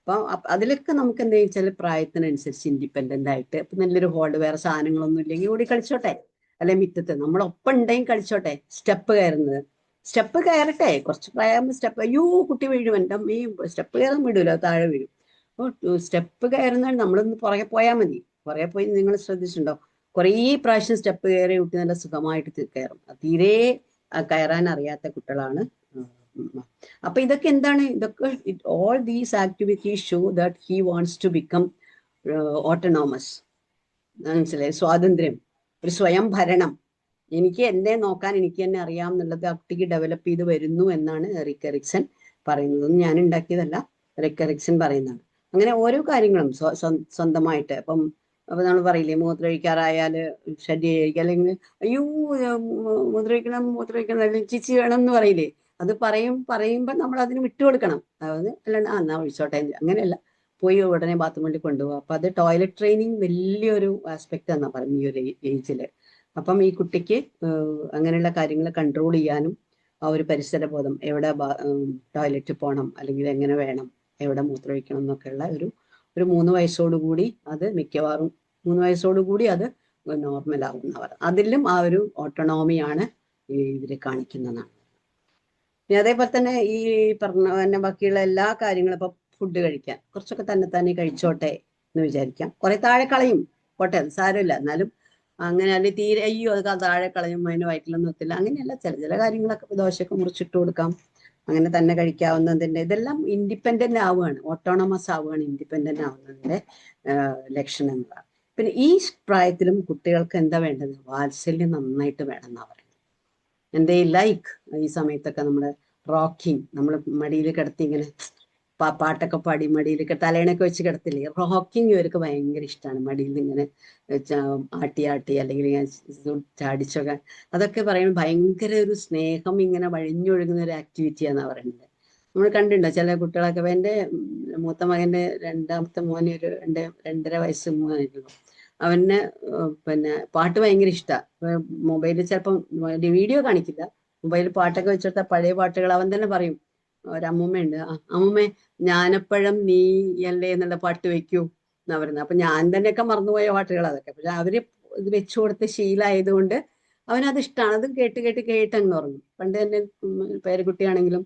അപ്പം അതിലൊക്കെ നമുക്ക് എന്താ വെച്ചാൽ പ്രായത്തിനനുസരിച്ച് ഇൻഡിപെൻഡന്റ് ആയിട്ട് ഇപ്പം നല്ലൊരു ഹോൾഡ് വേറെ സാധനങ്ങളൊന്നും ഇല്ലെങ്കിൽ ഓടി കളിച്ചോട്ടെ, അല്ലെ മുറ്റത്ത് നമ്മളൊപ്പം ഉണ്ടെങ്കിൽ കളിച്ചോട്ടെ. സ്റ്റെപ്പ് കയറുന്നത്, സ്റ്റെപ്പ് കയറട്ടെ, കുറച്ച് പ്രായം സ്റ്റെപ്പ്, അയ്യോ കുട്ടി വീഴും, എൻ്റെ ഈ സ്റ്റെപ്പ് കയറാൻ വിടൂല, താഴെ വീഴും. അപ്പോൾ സ്റ്റെപ്പ് കയറുന്ന നമ്മളൊന്ന് പുറകെ പോയാൽ മതി. പുറകെ പോയി നിങ്ങൾ ശ്രദ്ധിച്ചിട്ടുണ്ടോ, കുറേ പ്രാവശ്യം സ്റ്റെപ്പ് കയറി കുട്ടി നല്ല സുഖമായിട്ട് കയറും. തീരെ കയറാൻ അറിയാത്ത കുട്ടികളാണ്. അപ്പൊ ഇതൊക്കെ എന്താണ്, ഇതൊക്കെ all these activities show that he wants to become autonomous. മനസ്സിലായി, സ്വാതന്ത്ര്യം, ഒരു സ്വയം ഭരണം, എനിക്ക് എന്നെ നോക്കാൻ എനിക്ക് തന്നെ അറിയാം എന്നുള്ളത് ആ കുട്ടിക്ക് ഡെവലപ്പ് ചെയ്ത് വരുന്നു എന്നാണ് എറിക് എറിക്സൺ പറയുന്നത്. ഞാൻ ഉണ്ടാക്കിയതല്ല, എറിക് എറിക്സൺ പറയുന്നതാണ്. അങ്ങനെ ഓരോ കാര്യങ്ങളും സ്വന്തമായിട്ട് അപ്പൊ നമ്മൾ പറയില്ലേ, മൂത്രമൊഴിക്കാറായാൽ ഷഡ്ഡി കഴിക്കുക, അല്ലെങ്കിൽ അയ്യോ മൂത്രമൊഴിക്കണം അല്ലെങ്കിൽ ചിച്ചി വേണം എന്ന് പറയില്ലേ, അത് പറയുമ്പോൾ നമ്മൾ അതിന് വിട്ടുകൊടുക്കണം. അതായത് അല്ലാണ്ട് എന്നാ ഒഴിച്ചോട്ടെ, അങ്ങനെയല്ല, പോയി ഉടനെ ബാത്റൂമിൽ കൊണ്ടുപോകുക. അപ്പൊ അത് ടോയ്ലറ്റ് ട്രെയിനിങ് വലിയൊരു ആസ്പെക്ട് എന്നാ പറയും ഈ ഒരു ഏജില്. അപ്പം ഈ കുട്ടിക്ക് അങ്ങനെയുള്ള കാര്യങ്ങൾ കൺട്രോൾ ചെയ്യാനും ആ ഒരു പരിസരബോധം, എവിടെ ടോയ്ലറ്റ് പോകണം, അല്ലെങ്കിൽ എങ്ങനെ വേണം, എവിടെ മൂത്രമൊഴിക്കണം എന്നൊക്കെയുള്ള ഒരു 3 വയസ്സോടുകൂടി അത് മിക്കവാറും 3 വയസ്സോടുകൂടി അത് നോർമൽ ആവുന്നവർ. അതിലും ആ ഒരു ഓട്ടോണോമിയാണ് ഇവര് കാണിക്കുന്നതാണ്. പിന്നെ അതേപോലെ തന്നെ ഈ പറഞ്ഞ ബാക്കിയുള്ള എല്ലാ കാര്യങ്ങളും, ഇപ്പൊ ഫുഡ് കഴിക്കാൻ കുറച്ചൊക്കെ തന്നെ കഴിച്ചോട്ടെ എന്ന് വിചാരിക്കാം. കുറെ താഴെ കളയും, പോട്ടെ, അത് സാരമില്ല, എന്നാലും അങ്ങനെ അല്ലെങ്കിൽ തീരെ അയ്യോ അത് താഴെ കളയും, അതിന് വയറ്റിലൊന്നും എത്തില്ല, അങ്ങനെയല്ല. ചില കാര്യങ്ങളൊക്കെ ദോശയൊക്കെ മുറിച്ചിട്ട് കൊടുക്കാം, അങ്ങനെ തന്നെ കഴിക്കാവുന്നതിൻ്റെ, ഇതെല്ലാം ഇൻഡിപെൻഡന്റ് ആവുകയാണ്, ഓട്ടോണമസ് ആവുകയാണ്, ഇൻഡിപെൻഡന്റ് ആവുന്നതിന്റെ ലക്ഷണങ്ങളാണ്. പിന്നെ ഈ പ്രായത്തിലും കുട്ടികൾക്ക് എന്താ വേണ്ടത്, വാത്സല്യം നന്നായിട്ട് വേണം എന്നാ പറയുന്നത്. എന്തേ ലൈക്ക് ഈ സമയത്തൊക്കെ നമ്മുടെ റോക്കിംഗ്, നമ്മൾ മടിയിൽ കിടത്തി ഇങ്ങനെ പാട്ടൊക്കെ പാടി മടിയിൽ തലേണൊക്കെ വെച്ച് കിടത്തില്ലേ, റോക്കിംഗ് ഇവർക്ക് ഭയങ്കര ഇഷ്ടമാണ്. മടിയിൽ ഇങ്ങനെ ആട്ടി അല്ലെങ്കിൽ ചാടിച്ചൊക്കെ, അതൊക്കെ പറയുമ്പോൾ ഭയങ്കര ഒരു സ്നേഹം ഇങ്ങനെ വഴിഞ്ഞൊഴുകുന്ന ഒരു ആക്ടിവിറ്റിയാണെന്നാണ് പറയുന്നത്. നമ്മൾ കണ്ടിട്ടുണ്ടോ ചില കുട്ടികളൊക്കെ. എൻ്റെ മൂത്ത മകൻ്റെ രണ്ടാമത്തെ മോന് ഒരു 2.5 വയസ്സ് മൂന്നായിരുന്നു. അവന് പിന്നെ പാട്ട് ഭയങ്കര ഇഷ്ടമാണ്. മൊബൈലിൽ ചിലപ്പം വീഡിയോ കാണിക്കില്ല, മൊബൈലിൽ പാട്ടൊക്കെ വെച്ചെടുത്താൽ പഴയ പാട്ടുകൾ അവൻ തന്നെ പറയും. ഒരമ്മൂമ്മയുണ്ട്, അമ്മൂമ്മേ ഞാനപ്പഴം നീ അല്ലേ എന്നുള്ള പാട്ട് വെക്കൂ എന്നാ പറയുന്നത്. അപ്പൊ ഞാൻ തന്നെയൊക്കെ മറന്നുപോയ പാട്ടുകൾ അതൊക്കെ. പക്ഷെ അവര് ഇത് വെച്ചു കൊടുത്ത് ശീലമായതുകൊണ്ട് അവനത് ഇഷ്ടമാണ്. അത് കേട്ട് അങ്ങ് ഉറങ്ങും. പണ്ട് തന്നെ പേരക്കുട്ടിയാണെങ്കിലും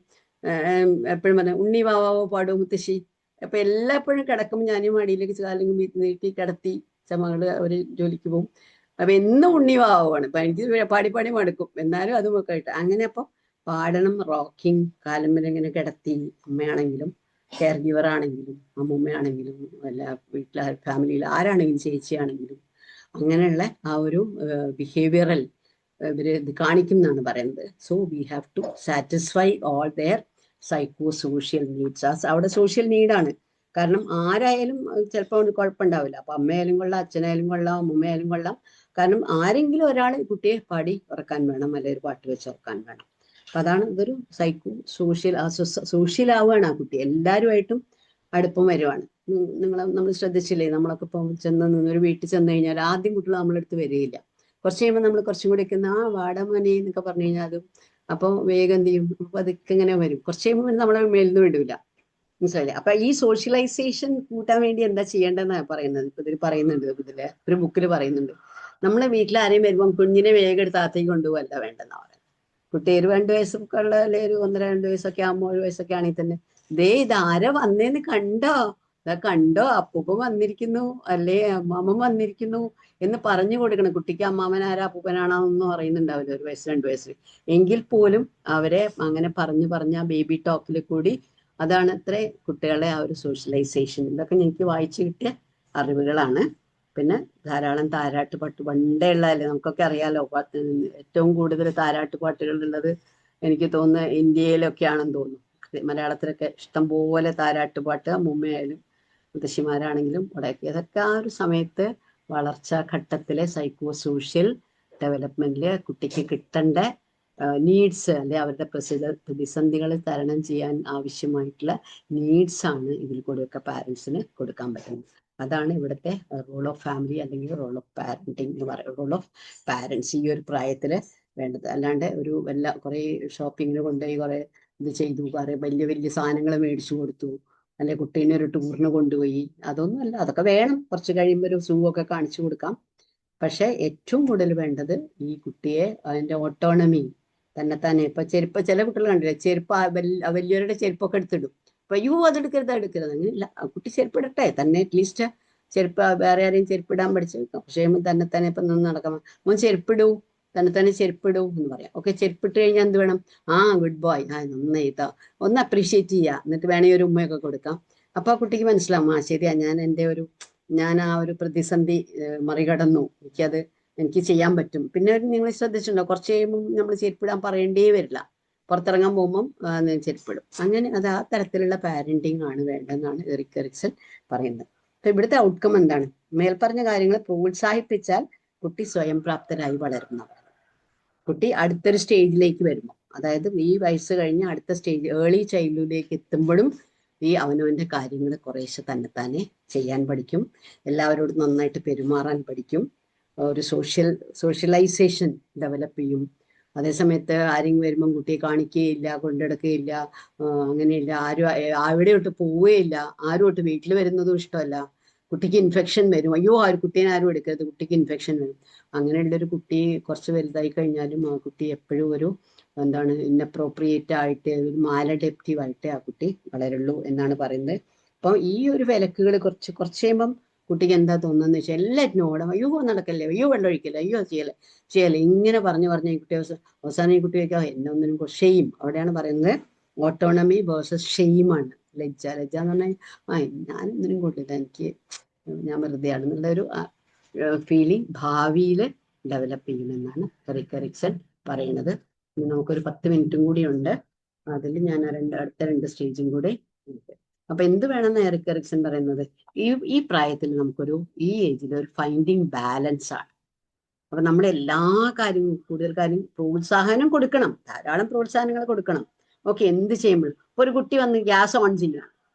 എപ്പോഴും പറഞ്ഞ ഉണ്ണി വാവാവോ പാടൂ മുത്തശ്ശി. അപ്പൊ എല്ലായ്പ്പോഴും കിടക്കുമ്പോൾ ഞാനും മടിയിലേക്ക് അല്ലെങ്കിൽ നീട്ടി കിടത്തി, മകള് അവര് ജോലിക്ക് പോകും. അപ്പൊ എന്നും ഉണ്ണി വാവാണ്. അപ്പൊ എനിക്ക് പാടി മടുക്കും, എന്നാലും അതുമൊക്കെ ആയിട്ട് അങ്ങനെ. അപ്പൊ പാടണം, റോക്കിംഗ്, കാലമ്മൽ ഇങ്ങനെ കിടത്തി, അമ്മയാണെങ്കിലും കെയർ ഗിവർ ആണെങ്കിലും അമ്മൂമ്മയാണെങ്കിലും അല്ല വീട്ടിലെ ഫാമിലിയിൽ ആരാണെങ്കിലും ചേച്ചിയാണെങ്കിലും അങ്ങനെയുള്ള ആ ഒരു ബിഹേവിയറൽ ഇവര് ഇത് കാണിക്കും എന്നാണ് പറയുന്നത്. So we have to satisfy all their psycho social needs. അവിടെ സോഷ്യൽ നീഡാണ്. കാരണം ആരായാലും ചിലപ്പോൾ കുഴപ്പമുണ്ടാവില്ല. അപ്പൊ അമ്മയായാലും കൊള്ളാം, അച്ഛനായാലും കൊള്ളാം, അമ്മൂമ്മയായാലും കൊള്ളാം. കാരണം ആരെങ്കിലും ഒരാൾ കുട്ടിയെ പാടി ഉറക്കാൻ വേണം, അല്ലെങ്കിൽ ഒരു പാട്ട് വെച്ച് ഉറക്കാൻ വേണം. അപ്പൊ അതാണ് ഇതൊരു സോഷ്യൽ ആവുകയാണ് ആ കുട്ടി, എല്ലാവരുമായിട്ടും അടുപ്പം വരുവാണ്. നമ്മൾ ശ്രദ്ധിച്ചില്ലേ, നമ്മളൊക്കെ ഇപ്പം ഒരു വീട്ടിൽ ചെന്ന് കഴിഞ്ഞാൽ ആദ്യം കുട്ടികൾ നമ്മളെടുത്ത് വരികയില്ല. കുറച്ച് കഴിയുമ്പോൾ നമ്മൾ കുറച്ചും കൂടി ഒക്കെ വാടമനെ എന്നൊക്കെ പറഞ്ഞു കഴിഞ്ഞാൽ അതും അപ്പോൾ വേഗം എന്ത് ചെയ്യും, അപ്പൊ അതൊക്കെ ഇങ്ങനെ വരും. കുറച്ച് കഴിയുമ്പോൾ നമ്മളെ മേലിന്ന് വിടൂല. മനസ്സിലായില്ലേ? അപ്പൊ ഈ സോഷ്യലൈസേഷൻ കൂട്ടാൻ വേണ്ടി എന്താ ചെയ്യേണ്ടതെന്നാണ് പറയുന്നത്. ഇപ്പൊ ഇതിൽ പറയുന്നുണ്ട്, ഇതില് ഒരു ബുക്കിൽ പറയുന്നുണ്ട്. നമ്മളെ വീട്ടിൽ ആരെയും വരുമ്പോൾ കുഞ്ഞിനെ വേഗം എടുത്ത് താത്തേക്ക് കൊണ്ടുപോകല്ല വേണ്ടെന്നാ പറയുന്നത്. കുട്ടി ഒരു 2 വയസ്സൊക്കെ ഉള്ള, അല്ലെ ഒരു 1.5-2 വയസ്സൊക്കെ ആകുമ്പോൾ, 1 വയസ്സൊക്കെ ആണെങ്കിൽ തന്നെ ഇതാര വന്നേന്ന് കണ്ടോ, കണ്ടോ അപ്പൂപ്പൻ വന്നിരിക്കുന്നു, അല്ലേ അമ്മാമ്മൻ വന്നിരിക്കുന്നു എന്ന് പറഞ്ഞു കൊടുക്കണം. കുട്ടിക്ക് അമ്മാമൻ ആരാ അപ്പൂപ്പനാണോന്നൊന്നും അറിയുന്നുണ്ടാവില്ല 1 വയസ്സ് 2 വയസ്സ്. എങ്കിൽ പോലും അവരെ അങ്ങനെ പറഞ്ഞ് ആ ബേബി ടോക്കിൽ കൂടി, അതാണ് അത്രേ കുട്ടികളുടെ ആ ഒരു സോഷ്യലൈസേഷൻ. ഇതൊക്കെ എനിക്ക് വായിച്ചു കിട്ടിയ അറിവുകളാണ്. പിന്നെ ധാരാളം താരാട്ടുപാട്ട് പണ്ടേ ഉള്ളതല്ലേ, നമുക്കൊക്കെ അറിയാലോ. ഏറ്റവും കൂടുതൽ താരാട്ടുപാട്ടുകൾ ഉള്ളത് എനിക്ക് തോന്നുന്നത് ഇന്ത്യയിലൊക്കെ ആണെന്ന് തോന്നുന്നു. മലയാളത്തിലൊക്കെ ഇഷ്ടംപോലെ താരാട്ടുപാട്ട്, അമ്മൂമ്മയായാലും മുത്തശ്ശിമാരാണെങ്കിലും ഉടക്കി. അതൊക്കെ ആ ഒരു സമയത്ത് വളർച്ചാ ഘട്ടത്തിലെ സൈക്കോ സോഷ്യൽ ഡെവലപ്മെന്റില് കുട്ടിക്ക് കിട്ടേണ്ട നീഡ്സ്, അല്ലെ അവരുടെ പ്രതിസന്ധികൾ തരണം ചെയ്യാൻ ആവശ്യമായിട്ടുള്ള നീഡ്സ് ആണ് ഇതിൽ കൂടെയൊക്കെ പാരൻസിന് കൊടുക്കാൻ പറ്റുന്നത്. അതാണ് ഇവിടുത്തെ റോൾ ഓഫ് ഫാമിലി അല്ലെങ്കിൽ റോൾ ഓഫ് പാരന്റിങ് എന്ന് പറയുന്നത്. റോൾ ഓഫ് പാരൻസ് ഈ ഒരു പ്രായത്തില് വേണ്ടത്. അല്ലാണ്ട് ഒരു കുറേ ഷോപ്പിങ്ങിന് കൊണ്ടുപോയി കുറേ ഇത് ചെയ്തു, കുറേ വലിയ വലിയ സാധനങ്ങൾ മേടിച്ചു കൊടുത്തു, അല്ലെ കുട്ടീനെ ഒരു ടൂറിന് കൊണ്ടുപോയി, അതൊന്നുമല്ല. അതൊക്കെ വേണം, കുറച്ച് കഴിയുമ്പോൾ ഒരു സൂ ഒക്കെ കാണിച്ചു കൊടുക്കാം. പക്ഷെ ഏറ്റവും കൂടുതൽ വേണ്ടത് ഈ കുട്ടിയെ അതിന്റെ ഓട്ടോണമി, തന്നെത്താനെ. ഇപ്പൊ ചെരുപ്പ് ചില കുട്ടികൾ കണ്ടില്ലേ, ചെരുപ്പ് വലിയവരുടെ ചെരുപ്പൊക്കെ എടുത്തിടും. അപ്പൊ അയ്യോ അതെടുക്കരുത് അതെടുക്കരുത്, അങ്ങനെയില്ല. ആ കുട്ടി ചെരുപ്പ് ഇടട്ടെ, തന്നെ അറ്റ്ലീസ്റ്റ് ചെരുപ്പ് വേറെ ആരെയും ചെരുപ്പിടാൻ പഠിച്ചു. പക്ഷേ തന്നെത്താനെ ഇപ്പൊ നിന്ന് നടക്കാം, മോൻ ചെരുപ്പിടൂ, തന്നെ ചെരുപ്പിടൂ എന്ന് പറയാം. ഓക്കെ, ചെരുപ്പിട്ട് കഴിഞ്ഞാൽ എന്ത് വേണം? ഗുഡ് ബോയ്, നന്നായി കേട്ടോ, ഒന്ന് അപ്രീഷിയേറ്റ് ചെയ്യുക. എന്നിട്ട് വേണമെങ്കിൽ ഒരു ഉമ്മയൊക്കെ കൊടുക്കാം. അപ്പൊ ആ കുട്ടിക്ക് മനസ്സിലാവും, ശരിയാ, ഞാൻ ആ ഒരു പ്രതിസന്ധി മറികടന്നു, എനിക്ക് ചെയ്യാൻ പറ്റും. പിന്നെ നിങ്ങൾ ശ്രദ്ധിച്ചിട്ടുണ്ടോ, കുറച്ച് കഴിയുമ്പോൾ നമ്മൾ ചെരുപ്പിടാൻ പറയേണ്ടേ വരില്ല. പുറത്തിറങ്ങാൻ പോകുമ്പം ചെരുപ്പിടും. അങ്ങനെ അത് ആ തരത്തിലുള്ള പാരന്റിങ് ആണ് വേണ്ടതെന്നാണ് എറിക് എറിക്സൺ പറയുന്നത്. അപ്പൊ ഇവിടുത്തെ ഔട്ട്കം എന്താണ്? മേൽപ്പറഞ്ഞ കാര്യങ്ങൾ പ്രോത്സാഹിപ്പിച്ചാൽ കുട്ടി സ്വയം പ്രാപ്തരായി വളരുന്നതാണ്. കുട്ടി അടുത്തൊരു സ്റ്റേജിലേക്ക് വരുമ്പോൾ, അതായത് ഈ വയസ്സ് കഴിഞ്ഞ് അടുത്ത സ്റ്റേജ് ഏർലി ചൈൽഡ്ഹുഡിലേക്ക് എത്തുമ്പോഴും ഈ അവനവന്റെ കാര്യങ്ങൾ കുറേശ്ശെ തന്നെത്താനെ ചെയ്യാൻ പഠിക്കും, എല്ലാവരോടും നന്നായിട്ട് പെരുമാറാൻ പഠിക്കും, ഒരു സോഷ്യലൈസേഷൻ ഡെവലപ്പ് ചെയ്യും. അതേസമയത്ത് ആരെങ്കിലും വരുമ്പം കുട്ടിയെ കാണിക്കുകയില്ല, കൊണ്ടെടുക്കുകയില്ല, അങ്ങനെയില്ല. അവിടെയോട്ട് പോവുകയില്ല, ആരുമായിട്ട് വീട്ടിൽ വരുന്നതും ഇഷ്ടമല്ല. കുട്ടിക്ക് ഇൻഫെക്ഷൻ വരും, അയ്യോ കുട്ടീനെ ആരും എടുക്കരുത്, കുട്ടിക്ക് ഇൻഫെക്ഷൻ വരും. അങ്ങനെയുള്ളൊരു കുട്ടി കുറച്ച് വലുതായി കഴിഞ്ഞാലും ആ കുട്ടി എപ്പോഴും ഒരു ഇന്നപ്രോപ്രിയേറ്റ് ആയിട്ട്, ഒരു മാലഡെപ്റ്റീവ് ആയിട്ട് ആ കുട്ടി വളരുള്ളൂ എന്നാണ് പറയുന്നത്. അപ്പം ഈ ഒരു വിലക്കുകൾ കുറച്ച് കഴിയുമ്പം കുട്ടിക്ക് എന്താ തോന്നുന്നതെന്ന് വെച്ചാൽ എല്ലാറ്റിനും ഓടാം, അയ്യോ നടക്കല്ലേ, അയ്യോ വെള്ളം ഒഴിക്കല്ലേ, അയ്യോ ചെയ്യല്ലേ, ഇങ്ങനെ പറഞ്ഞു ഈ കുട്ടി അവസാനം ഈ കുട്ടി വയ്ക്കുക എന്നെ ഒന്നിനും ഷെയിം. അവിടെയാണ് പറയുന്നത് ഓട്ടോണമി വേഴ്സസ് ഷെയിമാണ്. ലജ്ജ എന്ന് പറഞ്ഞാൽ ഞാനൊന്നിനും കൊണ്ടില്ല, ഞാൻ വെറുതെ ആണെന്നുള്ളൊരു ഫീലിംഗ് ഭാവിയിൽ ഡെവലപ്പ് ചെയ്യുമെന്നാണ് എറിക് എറിക്സൺ പറയുന്നത്. നമുക്കൊരു 10 മിനിറ്റും കൂടി ഉണ്ട്, അതിൽ ഞാൻ അടുത്ത 2 സ്റ്റേജും കൂടെ. അപ്പൊ എന്ത് വേണമെന്ന് എറിക് എറിക്സൺ പറയുന്നത്, ഈ പ്രായത്തിൽ ഈ ഏജിൽ ഒരു ഫൈൻഡിങ് ബാലൻസ് ആണ്. അപ്പൊ നമ്മൾ എല്ലാ കാര്യങ്ങളും കൂടുതൽ കാര്യം പ്രോത്സാഹനം കൊടുക്കണം, ധാരാളം പ്രോത്സാഹനങ്ങൾ കൊടുക്കണം. ഓക്കെ, എന്ത് ചെയ്യുമ്പോഴും ഇപ്പൊ ഒരു കുട്ടി വന്ന് ഗ്യാസ് ഓൺ ചെയ്യണം,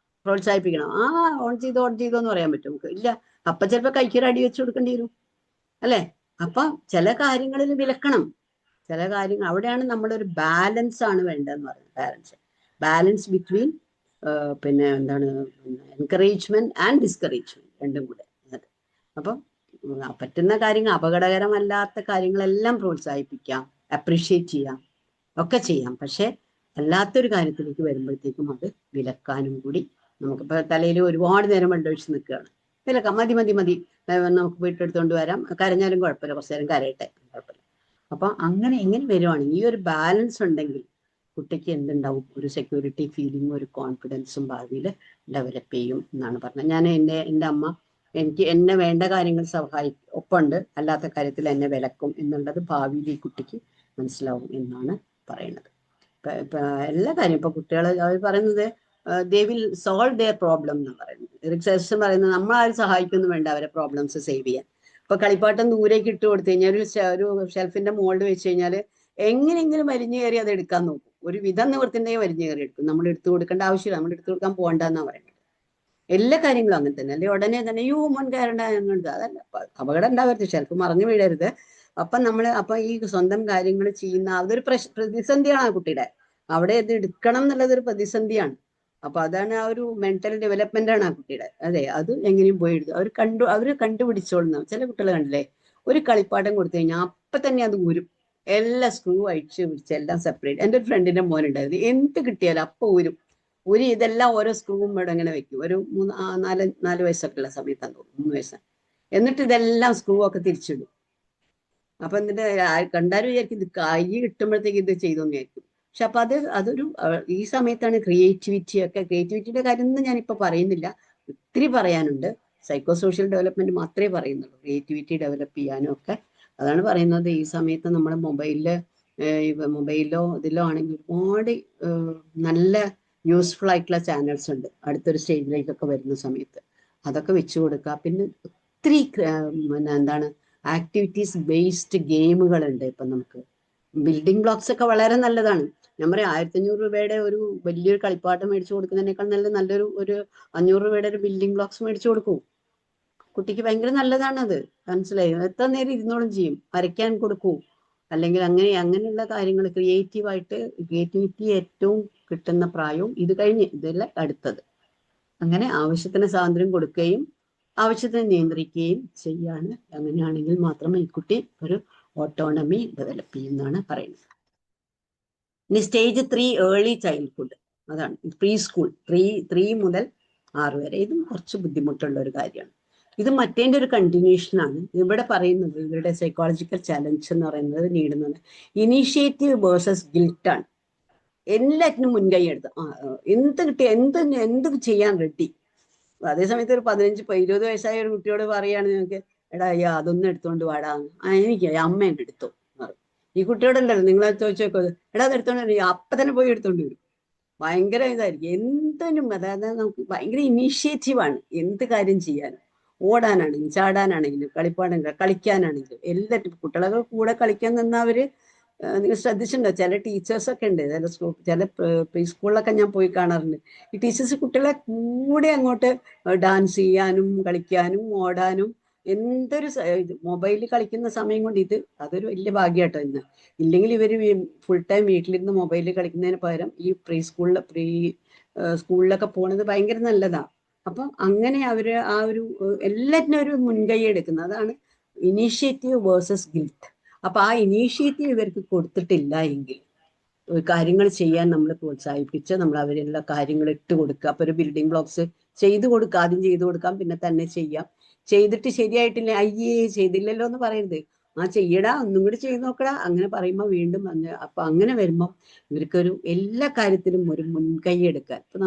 പ്രോത്സാഹിപ്പിക്കണം. ഓൺ ചെയ്തോ എന്ന് പറയാൻ പറ്റും നമുക്ക്? ഇല്ല. അപ്പൊ ചിലപ്പോ കൈക്കൊരു അടി വെച്ച് കൊടുക്കേണ്ടി വരും, അല്ലെ? അപ്പൊ ചില കാര്യങ്ങളിൽ വിലക്കണം, ചില കാര്യങ്ങൾ അവിടെയാണ് നമ്മളൊരു ബാലൻസ് ആണ് വേണ്ടതെന്ന് പറയുന്നത്. Balance between encouragement and discouragement രണ്ടും കൂടെ. അപ്പം പറ്റുന്ന കാര്യങ്ങൾ, അപകടകരമല്ലാത്ത കാര്യങ്ങളെല്ലാം പ്രോത്സാഹിപ്പിക്കാം, അപ്രീഷിയേറ്റ് ചെയ്യാം, ഒക്കെ ചെയ്യാം. പക്ഷെ അല്ലാത്തൊരു കാര്യത്തിലേക്ക് വരുമ്പോഴത്തേക്കും അത് വിലക്കാനും കൂടി. നമുക്കിപ്പോൾ തലയിൽ ഒരുപാട് നേരം വെള്ളമൊഴിച്ച് നിൽക്കുകയാണ്, വിലക്കാം, മതി, നമുക്ക് വീട്ടെടുത്തോണ്ട് വരാം, കരഞ്ഞാലും കുഴപ്പമില്ല, കുറച്ചു നേരം കരയട്ടെ, കുഴപ്പമില്ല. അപ്പൊ ഇങ്ങനെ വരുവാണെങ്കിൽ ഈ ഒരു ബാലൻസ് ഉണ്ടെങ്കിൽ കുട്ടിക്ക് എന്തുണ്ടാവും? ഒരു സെക്യൂരിറ്റി ഫീലിംഗ്, ഒരു കോൺഫിഡൻസും ഭാവിയിൽ ഡെവലപ്പ് ചെയ്യും എന്നാണ് പറഞ്ഞത്. ഞാൻ എൻ്റെ അമ്മ എന്നെ വേണ്ട കാര്യങ്ങൾ ഒപ്പമുണ്ട്, അല്ലാത്ത കാര്യത്തിൽ എന്നെ വിലക്കും എന്നുള്ളത് ഭാവിയിൽ ഈ കുട്ടിക്ക് മനസ്സിലാവും എന്നാണ് പറയുന്നത്. ഇപ്പൊ എല്ലാ കാര്യം ഇപ്പൊ കുട്ടികൾ അവർ പറയുന്നത് they will solve their problem എന്ന് പറയുന്നത്. എറിക് എറിക്സൺ പറയുന്നത് നമ്മളാരും സഹായിക്കൊന്നും വേണ്ട അവരെ പ്രോബ്ലംസ് സേവ് ചെയ്യാൻ. ഇപ്പൊ കളിപ്പാട്ടം ദൂരേക്ക് ഇട്ട് കൊടുത്തു കഴിഞ്ഞാൽ ഒരു ഷെൽഫിന്റെ മുകളിൽ വെച്ച് കഴിഞ്ഞാൽ എങ്ങനെയെങ്കിലും വലിഞ്ഞു കയറി അത് എടുക്കാൻ നോക്കും. ഒരു വിധം നിവർത്തിൻ്റെയും വലിഞ്ഞു കയറി എടുക്കും. നമ്മൾ എടുത്തു കൊടുക്കേണ്ട ആവശ്യമില്ല, നമ്മൾ എടുത്തു കൊടുക്കാൻ പോകണ്ടെന്നാ പറയുന്നത്. എല്ലാ കാര്യങ്ങളും അങ്ങനെ തന്നെ അല്ലെ? ഉടനെ തന്നെ മുൻ കയറേണ്ട, അങ്ങനത്തെ അതല്ല. അപകടം ഉണ്ടാവരുത്, ഷെൽഫ് മറിഞ്ഞു വീഴരുത്. അപ്പൊ ഈ സ്വന്തം കാര്യങ്ങൾ ചെയ്യുന്ന അതൊരു പ്രതിസന്ധിയാണ് ആ കുട്ടിയുടെ. അവിടെ ഇത് എടുക്കണം എന്നുള്ളത് ഒരു പ്രതിസന്ധിയാണ്. അപ്പൊ അതാണ് ആ ഒരു മെന്റൽ ഡെവലപ്മെന്റ് ആണ് ആ കുട്ടിയുടെ. അതെ, അത് എങ്ങനെയും പോയി എടുത്തു അവര് കണ്ടുപിടിച്ചോളുന്ന. ചില കുട്ടികൾ കണ്ടില്ലേ, ഒരു കളിപ്പാട്ടം കൊടുത്തു കഴിഞ്ഞാൽ അപ്പൊ തന്നെ അത് ഊരും, എല്ലാ സ്ക്രൂ അഴിച്ച് പിടിച്ച് എല്ലാം സെപ്പറേറ്റ്. എൻ്റെ ഒരു ഫ്രണ്ടിന്റെ മോനുണ്ടായിരുന്നു, എന്ത് കിട്ടിയാലും അപ്പൊ ഊരും. ഇതെല്ലാം ഓരോ സ്ക്രൂവും ഇവിടെ ഇങ്ങനെ വെക്കും. ഒരു 4 വയസ്സൊക്കെ ഉള്ള സമയത്താന്ന് തോന്നുന്നു, 3 വയസ്സാണ്. എന്നിട്ട് ഇതെല്ലാം സ്ക്രൂ ഒക്കെ തിരിച്ചിടും. അപ്പൊ എന്നിട്ട് കണ്ടാലും വിചാരിക്കും ഇത് കൈ കിട്ടുമ്പോഴത്തേക്ക് ഇത് ചെയ്തോന്ന് വിചാരിക്കും. പക്ഷെ അപ്പൊ അതൊരു ഈ സമയത്താണ് ക്രിയേറ്റിവിറ്റിയുടെ കാര്യം ഒന്നും ഞാനിപ്പോ പറയുന്നില്ല, ഒത്തിരി പറയാനുണ്ട്. സൈക്കോ സോഷ്യൽ ഡെവലപ്മെന്റ് മാത്രമേ പറയുന്നുള്ളൂ, ക്രിയേറ്റിവിറ്റി ഡെവലപ്പ് ചെയ്യാനും ഒക്കെ. അതാണ് പറയുന്നത്. ഈ സമയത്ത് നമ്മുടെ മൊബൈലിലോ ഇതിലോ ആണെങ്കിൽ ഒരുപാട് നല്ല യൂസ്ഫുൾ ആയിട്ടുള്ള ചാനൽസ് ഉണ്ട്. അടുത്തൊരു സ്റ്റേജിലേക്കൊക്കെ വരുന്ന സമയത്ത് അതൊക്കെ വെച്ചു കൊടുക്കുക. പിന്നെ ഒത്തിരി ആക്ടിവിറ്റീസ് ബേസ്ഡ് ഗെയിമുകളുണ്ട്. ഇപ്പം നമുക്ക് ബിൽഡിംഗ് ബ്ലോക്സ് ഒക്കെ വളരെ നല്ലതാണ്. ഞാൻ പറയാം, 1500 രൂപയുടെ ഒരു വലിയൊരു കളിപ്പാട്ടം മേടിച്ചു കൊടുക്കുന്നതിനേക്കാൾ നല്ലൊരു 500 രൂപയുടെ ഒരു ബിൽഡിംഗ് ബ്ലോക്സ് മേടിച്ചു കൊടുക്കൂ. കുട്ടിക്ക് ഭയങ്കര നല്ലതാണത്, മനസ്സിലായി? എത്ര നേരം ഇരുന്നോളും ചെയ്യും. വരയ്ക്കാൻ കൊടുക്കൂ, അല്ലെങ്കിൽ അങ്ങനെയുള്ള കാര്യങ്ങൾ ക്രിയേറ്റിവിറ്റി ഏറ്റവും കിട്ടുന്ന പ്രായവും ഇത് കഴിഞ്ഞ് ഇതല്ല അടുത്തത്. അങ്ങനെ ആവശ്യത്തിന് സ്വാതന്ത്ര്യം കൊടുക്കുകയും ആവശ്യത്തിന് നിയന്ത്രിക്കുകയും ചെയ്യാണ്. അങ്ങനെയാണെങ്കിൽ മാത്രമേ ഈ കുട്ടി ഒരു ഓട്ടോണമി ഡെവലപ്പ് ചെയ്യുന്നതാണ് പറയുന്നത്. ഇനി സ്റ്റേജ് 3 ഏർലി ചൈൽഡ്ഹുഡ്, അതാണ് പ്രീ സ്കൂൾ, 3 മുതൽ 6 വരെ. ഇതും കുറച്ച് ബുദ്ധിമുട്ടുള്ള ഒരു കാര്യമാണ്. ഇത് മറ്റേന്റെ ഒരു കണ്ടിന്യൂഷൻ ആണ്. ഇവിടെ പറയുന്നത് ഇവരുടെ സൈക്കോളജിക്കൽ ചലഞ്ച് എന്ന് പറയുന്നത് നേടുന്നത് ഇനീഷ്യേറ്റീവ് വേഴ്സസ് ഗിൽട്ട് ആണ്. എല്ലാറ്റിനും മുൻകൈ എടുത്ത് എന്ത് കിട്ടിയ എന്ത് ചെയ്യാൻ റെഡി. അതേസമയത്ത് ഒരു 15-20 വയസ്സായ ഒരു കുട്ടിയോട് പറയാണ് നിങ്ങൾക്ക്, എടാ അയ്യാ അതൊന്നും എടുത്തോണ്ട് വാടാന്ന്, എനിക്ക് അമ്മേനെ എടുത്തോ. ഈ കുട്ടിയോടല്ലല്ലോ നിങ്ങൾ ചോദിച്ചോക്കോ, എടാ അത് എടുത്തോണ്ട് അപ്പൊ തന്നെ പോയി എടുത്തോണ്ട് വരും. ഭയങ്കര ഇതായിരിക്കും എന്തിനും. അതായത് നമുക്ക് ഭയങ്കര ഇനീഷ്യേറ്റീവാണ് എന്ത് കാര്യം ചെയ്യാനും. ഓടാനാണെങ്കിലും ചാടാനാണെങ്കിലും കളിക്കാനാണെങ്കിലും എല്ലാറ്റിനും. കുട്ടികളൊക്കെ കൂടെ കളിക്കാൻ നിന്നവര് നിങ്ങൾ ശ്രദ്ധിച്ചിട്ടുണ്ടോ, ചില ടീച്ചേഴ്സൊക്കെ ഉണ്ട്, ചില പ്രീ സ്കൂളിലൊക്കെ ഞാൻ പോയി കാണാറുണ്ട്. ഈ ടീച്ചേഴ്സ് കുട്ടികളെ കൂടെ അങ്ങോട്ട് ഡാൻസ് ചെയ്യാനും കളിക്കാനും ഓടാനും. എന്തൊരു മൊബൈലിൽ കളിക്കുന്ന സമയം കൊണ്ട് അതൊരു വലിയ ഭാഗ്യമാട്ടോ ഇന്ന്. ഇല്ലെങ്കിൽ ഇവര് ഫുൾ ടൈം വീട്ടിലിരുന്ന് മൊബൈലിൽ കളിക്കുന്നതിന് പകരം ഈ സ്കൂളിലൊക്കെ പോണത് ഭയങ്കര നല്ലതാ. അപ്പം അങ്ങനെ അവര് ആ ഒരു എല്ലാറ്റിനും ഒരു മുൻകൈ എടുക്കുന്നത്. അതാണ് ഇനീഷ്യേറ്റീവ് വേഴ്സസ് ഗിൽറ്റ്. അപ്പൊ ആ ഇനീഷ്യേറ്റീവ് ഇവർക്ക് കൊടുത്തിട്ടില്ല എങ്കിൽ കാര്യങ്ങൾ ചെയ്യാൻ നമ്മൾ പ്രോത്സാഹിപ്പിച്ച് നമ്മൾ അവരെല്ലാ കാര്യങ്ങൾ ഇട്ട് കൊടുക്കുക. അപ്പൊ ഒരു ബിൽഡിംഗ് ബ്ലോക്സ് ചെയ്തു കൊടുക്കുക. ആദ്യം ചെയ്തു കൊടുക്കാം, പിന്നെ തന്നെ ചെയ്യാം. ചെയ്തിട്ട് ശരിയായിട്ടില്ല, അയ്യേ ചെയ്തില്ലല്ലോ എന്ന് പറയരുത്. ചെയ്യടാ, ഒന്നും കൂടി ചെയ്ത് നോക്കടാ, അങ്ങനെ പറയുമ്പോൾ വീണ്ടും അപ്പൊ അങ്ങനെ വരുമ്പോൾ ഇവർക്കൊരു എല്ലാ കാര്യത്തിലും ഒരു മുൻകൈ എടുക്കാൻ. ഇപ്പൊ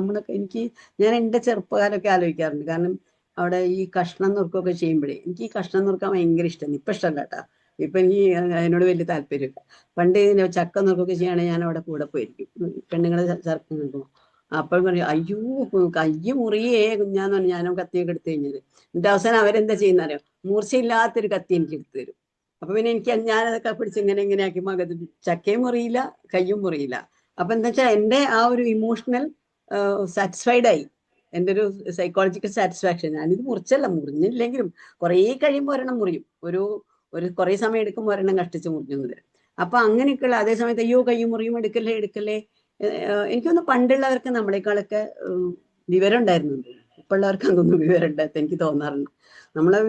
ഞാൻ എൻ്റെ ചെറുപ്പകാലമൊക്കെ ആലോചിക്കാറുണ്ട്. കാരണം അവിടെ ഈ കഷ്ണം നുറുക്കൊക്കെ ചെയ്യുമ്പോഴേ എനിക്ക് ഈ കഷ്ണം നുറുക്കാൻ ഭയങ്കര ഇഷ്ടമാണ്. ഇപ്പൊ ഇഷ്ടമല്ല കേട്ടാ, ഇപ്പൊ എനിക്ക് അതിനോട് വലിയ താല്പര്യമില്ല. പണ്ട് ചക്ക നുറുക്കൊക്കെ ചെയ്യുകയാണെങ്കിൽ ഞാൻ അവിടെ കൂടെ പോയിരിക്കും, പെണ്ണുങ്ങളെ ചർക്ക നിൽക്കുമ്പോൾ. അപ്പോൾ പറയും, അയ്യോ കയ്യ് മുറിയേ കുഞ്ഞാന്ന് പറഞ്ഞു ഞാനോ കത്തിയൊക്കെ എടുത്തു കഴിഞ്ഞത്. എന്നിട്ട് അവസാനം അവരെന്താ ചെയ്യുന്നറിയോ, മൂർച്ചയില്ലാത്തൊരു കത്തി എനിക്ക് എടുത്തു തരും. അപ്പൊ പിന്നെ ഞാനതൊക്കെ പിടിച്ച് ഇങ്ങനെ ആക്കി മകത്ത് ചക്കയും മുറിയില്ല കയ്യും മുറിയില്ല. അപ്പൊ എന്താ വെച്ചാൽ എൻ്റെ ആ ഒരു ഇമോഷണൽ സാറ്റിസ്ഫൈഡ് ആയി, എൻ്റെ ഒരു സൈക്കോളജിക്കൽ സാറ്റിസ്ഫാക്ഷൻ. ഞാനിത് മുറിഞ്ഞില്ലെങ്കിലും കുറേ കഴിയുമ്പോൾ ഒരെണ്ണം മുറിയും, ഒരു കുറേ സമയം എടുക്കുമ്പോൾ ഒരെണ്ണം കഷ്ടിച്ച് മുറിഞ്ഞു തരും. അപ്പൊ അങ്ങനെയൊക്കെയുള്ള. അതേസമയത്ത് അയ്യോ കയ്യും മുറിയും എടുക്കല്ലേ. എനിക്കൊന്ന് പണ്ടുള്ളവർക്ക് നമ്മളെക്കാളൊക്കെ വിവരം ഉണ്ടായിരുന്നു. ഇപ്പൊ ഉള്ളവർക്ക് അതൊന്നും വിവരം ഉണ്ടായിട്ട് എനിക്ക് തോന്നാറുണ്ട്.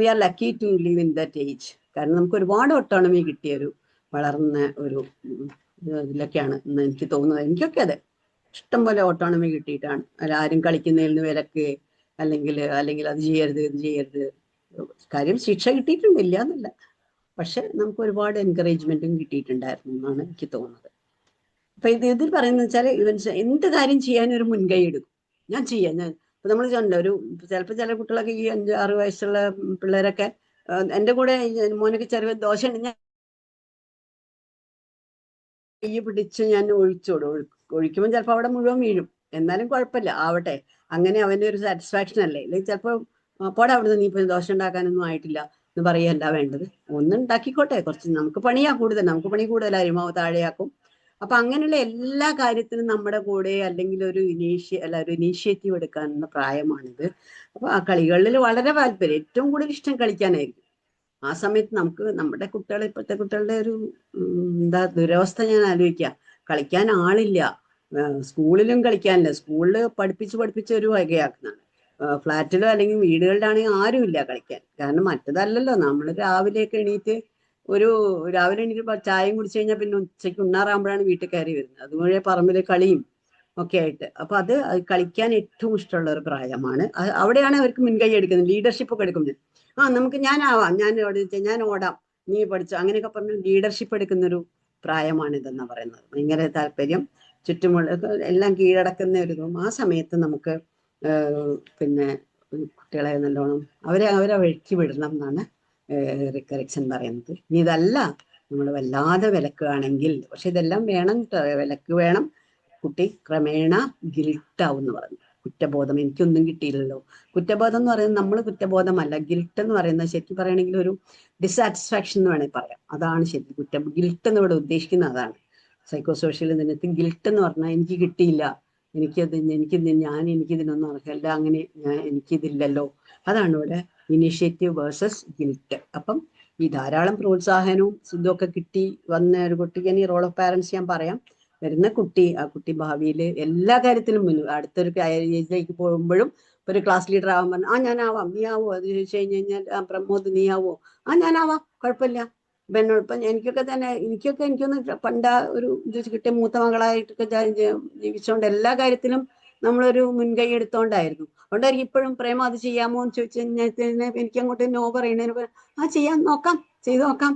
We are lucky to live in that age. കാരണം നമുക്ക് ഒരുപാട് ഓട്ടോണമി കിട്ടിയ വളർന്ന ഒരു ഇതിലൊക്കെയാണ് എന്ന് എനിക്ക് തോന്നുന്നത്. എനിക്കൊക്കെ അതെ, ഇഷ്ടം പോലെ ഓട്ടോണമി കിട്ടിയിട്ടാണ്. ആരും കളിക്കുന്നതിൽ നിന്ന് വിലക്ക് അല്ലെങ്കിൽ അത് ചെയ്യരുത് ഇത് ചെയ്യരുത്. കാര്യം ശിക്ഷ കിട്ടിയിട്ടുണ്ട്, ഇല്ല എന്നല്ല, പക്ഷെ നമുക്ക് ഒരുപാട് എൻകറേജ്മെന്റും കിട്ടിയിട്ടുണ്ടായിരുന്നു എന്നാണ് എനിക്ക് തോന്നുന്നത്. അപ്പൊ ഇതിൽ പറയുന്നത് വെച്ചാൽ ഇവൻ എന്ത് കാര്യം ചെയ്യാനും ഒരു മുൻകൈ എടുക്കും. ഞാൻ ഇപ്പൊ നമ്മൾ ചിലപ്പോൾ ചില കുട്ടികളൊക്കെ ഈ 5-6 വയസ്സുള്ള പിള്ളേരൊക്കെ എൻ്റെ കൂടെ മോനൊക്കെ ചെറിയ ദോശ ഉണ്ട്, ഞാൻ കൈ പിടിച്ച് ഞാൻ ഒഴിക്കുമ്പോൾ ചിലപ്പോൾ അവിടെ മുഴുവൻ വീഴും. എന്നാലും കുഴപ്പമില്ല, ആവട്ടെ, അങ്ങനെ അവൻ്റെ ഒരു സാറ്റിസ്ഫാക്ഷൻ അല്ലേ. അല്ലെങ്കിൽ ചിലപ്പോൾ പോടാ അവിടുന്ന്, നീ ഇപ്പൊ ദോശ ഉണ്ടാക്കാനൊന്നും ആയിട്ടില്ല എന്ന് പറയല്ല വേണ്ടത്. ഉണ്ടാക്കിക്കോട്ടെ, കുറച്ച് നമുക്ക് പണി കൂടുതലായിരിക്കും, മാവ് താഴെയാക്കും. അപ്പൊ അങ്ങനെയുള്ള എല്ലാ കാര്യത്തിനും നമ്മുടെ കൂടെ അല്ലെങ്കിൽ ഒരു ഇനീഷ്യേറ്റീവ് എടുക്കാനുള്ള പ്രായമാണിത്. അപ്പൊ ആ കളികളിൽ വളരെ താല്പര്യം, ഏറ്റവും കൂടുതൽ ഇഷ്ടം കളിക്കാനായിരിക്കും. ആ സമയത്ത് നമ്മുടെ ഇപ്പോഴത്തെ കുട്ടികളുടെ ഒരു ദുരവസ്ഥ ഞാൻ ആലോചിക്കുക. കളിക്കാൻ ആളില്ല, സ്കൂളിലും കളിക്കാനില്ല. സ്കൂളിൽ പഠിപ്പിച്ച് ഒരു വകയാക്കുന്നതാണ്. ഫ്ലാറ്റിലോ അല്ലെങ്കിൽ വീടുകളിലാണെങ്കിൽ ആരുമില്ല കളിക്കാൻ. കാരണം മറ്റതല്ലല്ലോ, നമ്മൾ രാവിലെ എണീറ്റ് ചായയും കുടിച്ചു കഴിഞ്ഞാൽ പിന്നെ ഉച്ചയ്ക്ക് ഉണ്ണാറാകുമ്പോഴാണ് വീട്ടിൽ കയറി വരുന്നത്. അതുവഴി പറമ്പിലെ കളിയും ഒക്കെ ആയിട്ട്. അപ്പൊ അത് കളിക്കാൻ ഏറ്റവും ഇഷ്ടമുള്ള ഒരു പ്രായമാണ്. അവിടെയാണ് അവർക്ക് മുൻകൈ എടുക്കുന്നത്, ലീഡർഷിപ്പ് ഒക്കെ എടുക്കുന്നത്. നമുക്ക് ഞാനാവാം, ഞാൻ ഓടാം, നീ പഠിച്ചോ, അങ്ങനെയൊക്കെ പറഞ്ഞ് ലീഡർഷിപ്പ് എടുക്കുന്നൊരു പ്രായമാണിതെന്നാ പറയുന്നത്. ഭയങ്കര താല്പര്യം, ചുറ്റുമുള്ള എല്ലാം കീഴടക്കുന്ന ഒരു ഇതും. ആ സമയത്ത് നമുക്ക് പിന്നെ കുട്ടികളെ നല്ലോണം അവരെ വഴിക്ക് വിടണം എന്നാണ് റിക്കറക്ഷൻ പറയുന്നത്. ഇനി ഇതല്ല നമ്മൾ വല്ലാതെ വിലക്കുകയാണെങ്കിൽ, പക്ഷെ ഇതെല്ലാം വേണം, വിലക്ക് വേണം. കുട്ടി ക്രമേണ ഗിൽട്ടാവും എന്ന് പറഞ്ഞു. കുറ്റബോധം, എനിക്കൊന്നും കിട്ടിയില്ലല്ലോ. കുറ്റബോധം എന്ന് പറയുന്നത് നമ്മൾ കുറ്റബോധമല്ല. ഗിൽട്ട് എന്ന് പറയുന്നത് ശരിക്കും പറയുകയാണെങ്കിൽ ഒരു ഡിസാറ്റിസ്ഫാക്ഷൻ എന്ന് വേണമെങ്കിൽ പറയാം. അതാണ് ശരിക്കും ഗിൽട്ട് എന്ന് ഇവിടെ ഉദ്ദേശിക്കുന്നത് അതാണ്. സൈക്കോ സോഷ്യൽ ഇതിനകത്ത് ഗിൽട്ട് എന്ന് പറഞ്ഞാൽ എനിക്ക് കിട്ടിയില്ല, എനിക്കിതിനൊന്നും അർഹല്ല, അങ്ങനെ എനിക്കിതില്ലല്ലോ. അതാണ് ഇവിടെ ഇനീഷ്യേറ്റീവ് വേഴ്സസ് ഗിൽട്ട്. അപ്പം ഈ ധാരാളം പ്രോത്സാഹനവും ഇതൊക്കെ കിട്ടി വന്ന ഒരു കുട്ടിക്ക് ഇനി റോൾ ഓഫ് പാരന്റ്സ് ഞാൻ പറയാം. വരുന്ന കുട്ടി, ആ കുട്ടി ഭാവിയിൽ എല്ലാ കാര്യത്തിലും മുന്നിൽ, അടുത്തൊരു ഏജിലേക്ക് പോകുമ്പോഴും ഒരു ക്ലാസ് ലീഡർ ആവാൻ പറഞ്ഞു, ഞാനാവാം, നീ ആവോ? അത് ചോദിച്ചു കഴിഞ്ഞാൽ പ്രമോദ് നീ ആവോ? ഞാനാവാം, കുഴപ്പമില്ല. എന്നോട് ഇപ്പം എനിക്കൊന്ന് പണ്ട ഒരു ഇത് കിട്ടിയ മൂത്ത മകളായിട്ടൊക്കെ ജീവിച്ചുകൊണ്ട് എല്ലാ കാര്യത്തിലും നമ്മളൊരു മുൻകൈ എടുത്തോണ്ടായിരുന്നു. അതുകൊണ്ടായിരിക്കും ഇപ്പോഴും പ്രേമം അത് ചെയ്യാമോ എന്ന് ചോദിച്ചു കഴിഞ്ഞാൽ എനിക്ക് അങ്ങോട്ട് നോ പറയണേന് ചെയ്യാൻ നോക്കാം, ചെയ്തു നോക്കാം.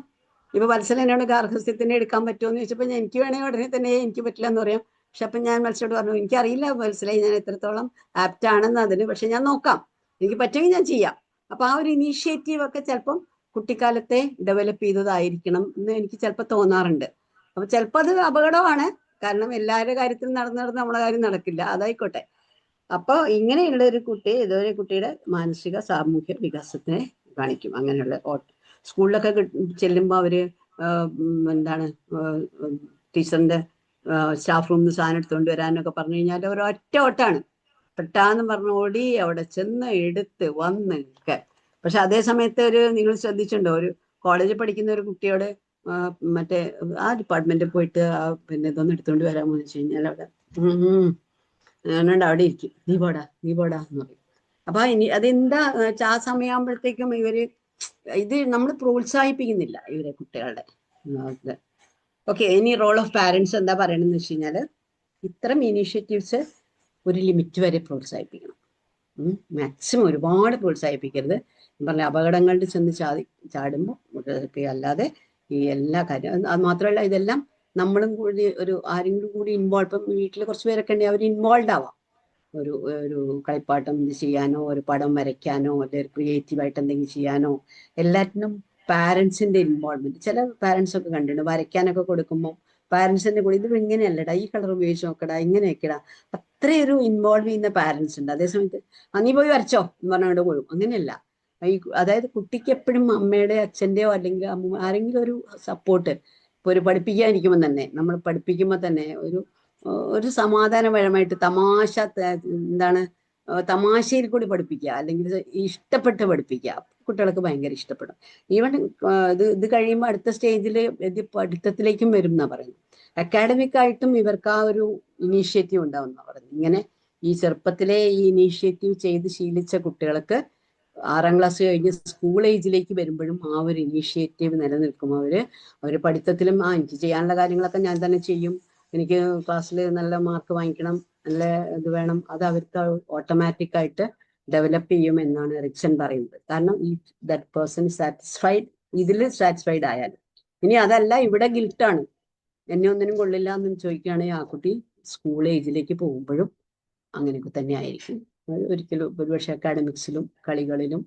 ഇപ്പൊ വത്സല എന്നോട് ഗാർഹസ്ഥ്യത്തിന് എടുക്കാൻ പറ്റുമോ എന്ന് ചോദിച്ചപ്പോൾ എനിക്ക് വേണമെങ്കിൽ ഉടനെ തന്നെ എനിക്ക് പറ്റില്ല എന്ന് പറയാം. പക്ഷെ അപ്പം ഞാൻ വത്സലോട് പറഞ്ഞു, എനിക്കറിയില്ല വത്സല ഞാൻ എത്രത്തോളം ആപ്റ്റ് ആണെന്ന് അതിന്, പക്ഷെ ഞാൻ നോക്കാം, എനിക്ക് പറ്റുമെങ്കിൽ ഞാൻ ചെയ്യാം. അപ്പൊ ആ ഒരു ഇനീഷ്യേറ്റീവ് ഒക്കെ ചിലപ്പം കുട്ടിക്കാലത്തെ ഡെവലപ്പ് ചെയ്തതായിരിക്കണം എന്ന് എനിക്ക് ചിലപ്പോൾ തോന്നാറുണ്ട്. അപ്പൊ ചിലപ്പോൾ അത് അപകടമാണ്, കാരണം എല്ലാവരുടെ കാര്യത്തിലും നടന്ന് നമ്മളെ കാര്യം നടക്കില്ല, അതായിക്കോട്ടെ. അപ്പോൾ ഇങ്ങനെയുള്ള ഒരു കുട്ടി ഇതൊരു കുട്ടിയുടെ മാനസിക സാമൂഹ്യ വികാസത്തിനെ കാണിക്കും. അങ്ങനെയുള്ള സ്കൂളിലൊക്കെ ചെല്ലുമ്പോൾ അവര് എന്താണ് ടീച്ചറിന്റെ സ്റ്റാഫ് റൂമിൽ നിന്ന് സാധനം എടുത്തുകൊണ്ട് വരാനൊക്കെ പറഞ്ഞു കഴിഞ്ഞാൽ ഒരു ഒറ്റ ഓട്ടാണ്, പെട്ടാന്ന് പറഞ്ഞ് ഓടി അവിടെ ചെന്ന് എടുത്ത് വന്ന് ഒക്കെ. പക്ഷെ അതേ സമയത്ത് നിങ്ങൾ ശ്രദ്ധിച്ചിട്ടുണ്ടോ, ഒരു കോളേജിൽ പഠിക്കുന്ന ഒരു കുട്ടിയോട് മറ്റേ ആ ഡിപ്പാർട്ട്മെന്റിൽ പോയിട്ട് പിന്നെ ഇതൊന്നും എടുത്തുകൊണ്ട് വരാമെന്ന് വെച്ച് കഴിഞ്ഞാൽ അവിടെ ഞാനുണ്ട് അവിടെ ഇരിക്കും, നീ പോടാ എന്ന് പറയും. അപ്പൊ അതെന്താ ആ സമയമാകുമ്പോഴത്തേക്കും ഇത് നമ്മൾ പ്രോത്സാഹിപ്പിക്കുന്നില്ല ഇവരെ കുട്ടികളുടെ. ഓക്കെ, ഇനി റോൾ ഓഫ് പാരന്റ്സ് എന്താ പറയണെന്ന് വെച്ച് കഴിഞ്ഞാല് ഇത്തരം ഇനീഷ്യേറ്റീവ്സ് ഒരു ലിമിറ്റ് വരെ പ്രോത്സാഹിപ്പിക്കണം. മാക്സിമം ഒരുപാട് പ്രോത്സാഹിപ്പിക്കരുത്. പറഞ്ഞ അപകടങ്ങളിൽ ചെന്ന് ചാടുമ്പോൾ അല്ലാതെ ഈ എല്ലാ കാര്യം. അത് മാത്രമല്ല, ഇതെല്ലാം നമ്മളും കൂടി ആരെങ്കിലും കൂടി ഇൻവോൾവ്, ഇപ്പം വീട്ടിൽ കുറച്ച് പേരൊക്കെ ഉണ്ടെങ്കിൽ അവർ ഇൻവോൾവ് ആവാം. ഒരു കളിപ്പാട്ടം ചെയ്യാനോ, ഒരു പടം വരയ്ക്കാനോ, അല്ലെങ്കിൽ ക്രിയേറ്റീവായിട്ട് എന്തെങ്കിലും ചെയ്യാനോ, എല്ലാറ്റിനും പാരന്റ്സിന്റെ ഇൻവോൾവ്മെന്റ്. ചില പാരന്റ്സ് ഒക്കെ കണ്ടിട്ടുണ്ട് വരയ്ക്കാനൊക്കെ കൊടുക്കുമ്പോൾ പാരന്റ്സിന്റെ കൂടെ ഇത് ഇങ്ങനെയല്ലടാ, ഈ കളർ ഉപയോഗിച്ച് നോക്കടാ, ഇങ്ങനെയൊക്കെടാ, അത്രയൊരു ഇൻവോൾവ് ചെയ്യുന്ന പാരന്റ്സ് ഉണ്ട്. അതേസമയത്ത് നീ പോയി വരച്ചോ എന്ന് പറഞ്ഞുകൊണ്ട് പോലും അങ്ങനെയല്ല. അതായത് കുട്ടിക്ക് എപ്പോഴും അമ്മയുടെ അച്ഛൻ്റെയോ അല്ലെങ്കിൽ ആരെങ്കിലും ഒരു സപ്പോർട്ട്. ഇപ്പൊ ഒരു പഠിപ്പിക്കാനിരിക്കുമ്പോൾ തന്നെ, നമ്മൾ പഠിപ്പിക്കുമ്പോൾ തന്നെ ഒരു സമാധാനപരമായിട്ട് തമാശയിൽ കൂടി പഠിപ്പിക്കുക, അല്ലെങ്കിൽ ഇഷ്ടപ്പെട്ട് പഠിപ്പിക്കുക, കുട്ടികൾക്ക് ഭയങ്കര ഇഷ്ടപ്പെടും. ഈവൻ ഇത് കഴിയുമ്പോൾ അടുത്ത സ്റ്റേജിൽ പഠിത്തത്തിലേക്കും വരും എന്നാ പറയുന്നത്. അക്കാഡമിക് ആയിട്ടും ഇവർക്ക് ആ ഒരു ഇനീഷ്യേറ്റീവ് ഉണ്ടാവും എന്നാ പറയുന്നത്. ഇങ്ങനെ ഈ ചെറുപ്പത്തിലെ ഈ ഇനീഷ്യേറ്റീവ് ചെയ്ത് ശീലിച്ച കുട്ടികൾക്ക് 6ാം ക്ലാസ് കഴിഞ്ഞ് സ്കൂൾ ഏജിലേക്ക് വരുമ്പോഴും ആ ഒരു ഇനീഷ്യേറ്റീവ് നിലനിൽക്കും. അവര് പഠിത്തത്തിലും എനിക്ക് ചെയ്യാനുള്ള കാര്യങ്ങളൊക്കെ ഞാൻ തന്നെ ചെയ്യും, എനിക്ക് ക്ലാസ്സിൽ നല്ല മാർക്ക് വാങ്ങിക്കണം, നല്ല ഇത് വേണം, അത് അവർക്ക് ഓട്ടോമാറ്റിക് ആയിട്ട് ഡെവലപ്പ് ചെയ്യും എന്നാണ് എറിക്സൺ പറയുന്നത്. കാരണം ഈ ദാറ്റ് പേഴ്സൺ സാറ്റിസ്ഫൈഡ്, സാറ്റിസ്ഫൈഡ് ആയാൽ. ഇനി അതല്ല, ഇവിടെ ഗിൽട്ടാണ്, എന്നെ ഒന്നിനും കൊള്ളില്ല എന്ന് ചോദിക്കുകയാണെങ്കിൽ ആ കുട്ടി സ്കൂൾ ഏജിലേക്ക് പോകുമ്പോഴും അങ്ങനെയൊക്കെ തന്നെ ആയിരിക്കും. ഒരിക്കലും ഒരുപക്ഷെ അക്കാഡമിക്സിലും കളികളിലും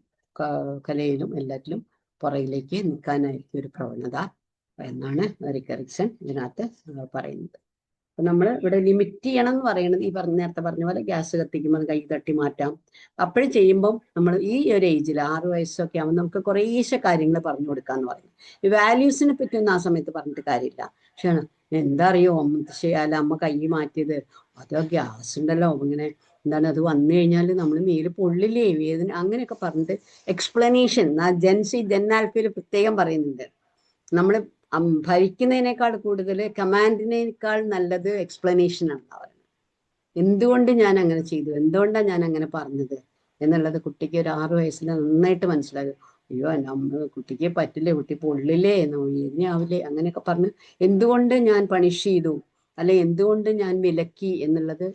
കലയിലും എല്ലാറ്റിലും പുറകിലേക്ക് നിൽക്കാനായിരിക്കും ഒരു പ്രവണത എന്നാണ് എറിക്സൺ ഇതിനകത്ത് പറയുന്നത്. അപ്പൊ നമ്മൾ ഇവിടെ ലിമിറ്റ് ചെയ്യണം എന്ന് പറയുന്നത് ഈ നേരത്തെ പറഞ്ഞ പോലെ ഗ്യാസ് കത്തിക്കുമ്പോൾ കൈ തട്ടി മാറ്റാം. അപ്പോഴും ചെയ്യുമ്പം നമ്മൾ ഈ ഒരു ഏജിൽ 6 വയസ്സൊക്കെ ആകുമ്പോൾ നമുക്ക് കുറേശ്ശെ കാര്യങ്ങൾ പറഞ്ഞു കൊടുക്കാന്ന് പറയുന്നത്. ഈ വാല്യൂസിനെ പറ്റി ഒന്നും ആ സമയത്ത് പറഞ്ഞിട്ട് കാര്യമില്ല. പക്ഷെ എന്താ അറിയോ, അമ്മ കൈ മാറ്റിയത്, അതോ ഗ്യാസ് ഉണ്ടല്ലോ ഇങ്ങനെ അത് വന്നു കഴിഞ്ഞാൽ നമ്മൾ മേല് പൊള്ളില്ലേ, വേദന, അങ്ങനെയൊക്കെ പറഞ്ഞിട്ട് എക്സ്പ്ലനേഷൻ. ജെൻ ആൽഫയിൽ പ്രത്യേകം പറയുന്നുണ്ട്, നമ്മൾ ഭരിക്കുന്നതിനേക്കാൾ കൂടുതൽ കമാൻഡിനേക്കാൾ നല്ലത് എക്സ്പ്ലനേഷൻ ആണ് പറയുന്നത്. എന്തുകൊണ്ട് ഞാൻ അങ്ങനെ ചെയ്തു, എന്തുകൊണ്ടാണ് ഞാൻ അങ്ങനെ പറഞ്ഞത് എന്നുള്ളത് കുട്ടിക്ക് ഒരു 6 വയസ്സിൽ നന്നായിട്ട് മനസ്സിലാകും. അയ്യോ കുട്ടിക്ക് പറ്റില്ലേ, കുട്ടി പൊള്ളില്ലേ, വേദനയാവില്ലേ, അങ്ങനെയൊക്കെ പറഞ്ഞ് എന്തുകൊണ്ട് ഞാൻ പണിഷ് ചെയ്തു, അല്ലെ എന്തുകൊണ്ട് ഞാൻ വിലക്കി എന്നുള്ളത്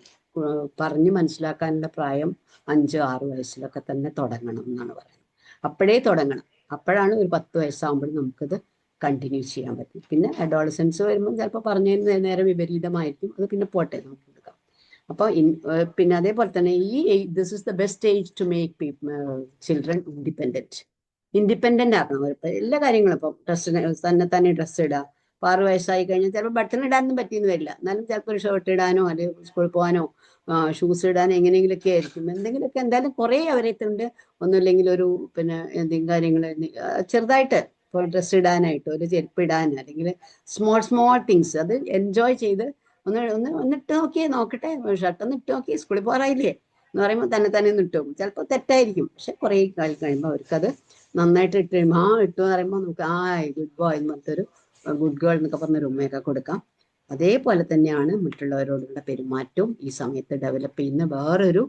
പറഞ്ഞ് മനസ്സിലാക്കാനുള്ള പ്രായം 5-6 വയസ്സിലൊക്കെ തന്നെ തുടങ്ങണം എന്നാണ് പറയുന്നത്. അപ്പോഴേ തുടങ്ങണം. അപ്പോഴാണ് ഒരു 10 വയസ്സാകുമ്പോഴും നമുക്കത് കണ്ടിന്യൂ ചെയ്യാൻ പറ്റും. പിന്നെ അഡോളസൻസ് വരുമ്പോൾ ചിലപ്പോൾ പറഞ്ഞതിന് നേരെ വിപരീതമായിരിക്കും, അത് പിന്നെ പോട്ടെ, നമുക്ക് എടുക്കാം. അപ്പോൾ പിന്നെ അതേപോലെ തന്നെ this is the best age to make children independent ആക്കണം. എല്ലാ കാര്യങ്ങളും ഇപ്പം തന്നെ ഡ്രസ്സ് ഇടുക. 6 വയസ്സായി കഴിഞ്ഞാൽ ചിലപ്പോൾ ബട്ടൺ ഇടാനൊന്നും പറ്റിയെന്ന് വരില്ല, എന്നാലും ചിലപ്പോൾ ഒരു ഷർട്ട് ഇടാനോ അല്ലെങ്കിൽ സ്കൂളിൽ പോകാനോ ഷൂസ് ഇടാനോ എങ്ങനെയെങ്കിലുമൊക്കെ ആയിരിക്കും. എന്തെങ്കിലുമൊക്കെ എന്തായാലും കുറേ അവരെത്തുണ്ട്. ഒന്നുമില്ലെങ്കിൽ ഒരു പിന്നെ എന്തെങ്കിലും കാര്യങ്ങൾ ചെറുതായിട്ട്, ഇപ്പോൾ ഡ്രസ്സ് ഇടാനായിട്ട്, ഒരു ചെരുപ്പ് ഇടാൻ, അല്ലെങ്കിൽ സ്മോൾ തിങ്സ്, അത് എൻജോയ് ചെയ്ത് ഒന്നിട്ട് നോക്കട്ടെ, ഷർട്ടൊന്ന് ഇട്ട് നോക്കി, സ്കൂളിൽ പോകാറായില്ലേ എന്ന് പറയുമ്പോൾ തന്നെ ഒന്ന് ഇട്ട് നോക്കും. ചിലപ്പോൾ തെറ്റായിരിക്കും, പക്ഷെ കുറേ കാലം കഴിയുമ്പോൾ അവർക്കത് നന്നായിട്ട് ഇട്ട് കഴിയുമ്പോൾ ഇട്ടു എന്ന് പറയുമ്പോൾ നമുക്ക് ഗുഡ് ബോയ് എന്ന് പറഞ്ഞൊരു ഗുഡ് ഗേൾ എന്നൊക്കെ പറഞ്ഞൊരു ഉമ്മയൊക്കെ കൊടുക്കാം. അതേപോലെ തന്നെയാണ് മറ്റുള്ളവരോടുള്ള പെരുമാറ്റവും ഈ സമയത്ത് ഡെവലപ്പ് ചെയ്യുന്ന വേറൊരു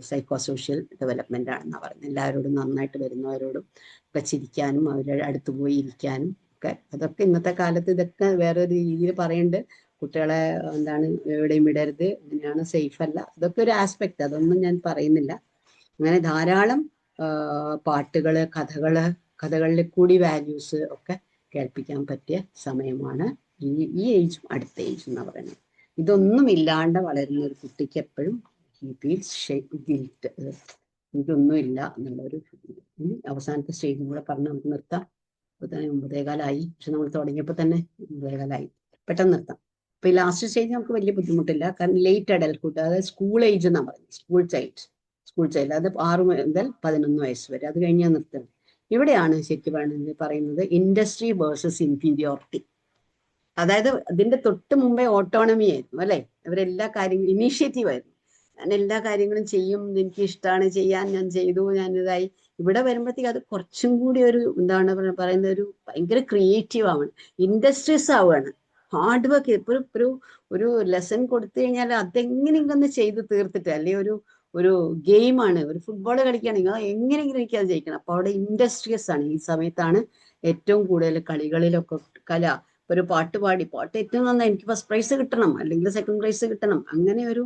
സൈക്കോ സോഷ്യൽ ഡെവലപ്മെന്റ് ആണെന്നാണ് പറയുന്നത്. എല്ലാവരോടും നന്നായിട്ട് വരുന്നവരോടും ഒക്കെ ചിരിക്കാനും അവരുടെ അടുത്ത് പോയി ഇരിക്കാനും ഒക്കെ. അതൊക്കെ ഇന്നത്തെ കാലത്ത് ഇതൊക്കെ വേറൊരു രീതിയിൽ പറയുന്നുണ്ട്. കുട്ടികളെ എന്താണ് എവിടെയും വിടരുത്, അങ്ങനെയാണ്, സേഫ് അല്ല, അതൊക്കെ ഒരു ആസ്പെക്ട്, അതൊന്നും ഞാൻ പറയുന്നില്ല. അങ്ങനെ ധാരാളം പാട്ടുകള്, കഥകളിൽ കൂടി വാല്യൂസ് ഒക്കെ കേൾപ്പിക്കാൻ പറ്റിയ സമയമാണ് ഈ ഏജും അടുത്ത ഏജും എന്ന് പറയുന്നത്. ഇതൊന്നും ഇല്ലാണ്ട് വളരുന്ന ഒരു കുട്ടിക്ക് എപ്പോഴും ഗിൽറ്റ്, ഇതൊന്നും ഇല്ല എന്നുള്ളൊരു അവസാനത്തെ സ്റ്റേജും കൂടെ പറഞ്ഞ് നമുക്ക് നിർത്താം. ഇപ്പൊ തന്നെ 9:15 പക്ഷെ നമ്മൾ തുടങ്ങിയപ്പോൾ തന്നെ 9:15 പെട്ടെന്ന് നിർത്താം. അപ്പൊ ഈ ലാസ്റ്റ് സ്റ്റേജ് നമുക്ക് വലിയ ബുദ്ധിമുട്ടില്ല, കാരണം ലേറ്റ് അഡൽട്ട്ഹുഡ്, അതായത് സ്കൂൾ ഏജ് എന്നാണ് പറയുന്നത്. സ്കൂൾ ചൈൽഡ് അത് 6 മുതൽ 11 വയസ്സ് വരെ, അത് കഴിഞ്ഞാൽ നിർത്തണം. ഇവിടെയാണ് ശരിക്കും പറയുന്നത് ഇൻഡസ്ട്രി വേഴ്സസ് ഇൻഫീരിയോറിറ്റി. അതായത് അതിന്റെ തൊട്ട് മുമ്പേ ഓട്ടോണമി ആയിരുന്നു അല്ലെ, അവരെല്ലാ കാര്യങ്ങളും ഇനീഷ്യേറ്റീവ് ആയിരുന്നു. ഞാൻ എല്ലാ കാര്യങ്ങളും ചെയ്യും, എനിക്ക് ഇഷ്ടമാണ് ചെയ്യാൻ, ഞാൻ ചെയ്തു, ഞാൻ ഇതായി. ഇവിടെ വരുമ്പോഴത്തേക്ക് അത് കുറച്ചും കൂടി ഒരു എന്താണ് പറയുന്നത്, ഒരു ഭയങ്കര ക്രിയേറ്റീവ് ആവാണ്, ഇൻഡസ്ട്രീസ് ആവുകയാണ്. Hard work. ഇപ്പൊ ഒരു ലെസൺ കൊടുത്തു കഴിഞ്ഞാൽ അതെങ്ങനെയെങ്കിലും ചെയ്ത് തീർത്തിട്ട്, അല്ലെങ്കിൽ ഒരു ഗെയിമാണ്, ഒരു ഫുട്ബോൾ കളിക്കുകയാണെങ്കിൽ എങ്ങനെയെങ്കിലും എനിക്ക് അത് ജയിക്കണം. അപ്പൊ അവിടെ ഇൻഡസ്ട്രിയസ് ആണ്. ഈ സമയത്താണ് ഏറ്റവും കൂടുതൽ കളികളിലൊക്കെ ഒരു പാട്ട് ഏറ്റവും നന്നായി എനിക്ക് ഫസ്റ്റ് പ്രൈസ് കിട്ടണം, അല്ലെങ്കിൽ സെക്കൻഡ് പ്രൈസ് കിട്ടണം, അങ്ങനെ ഒരു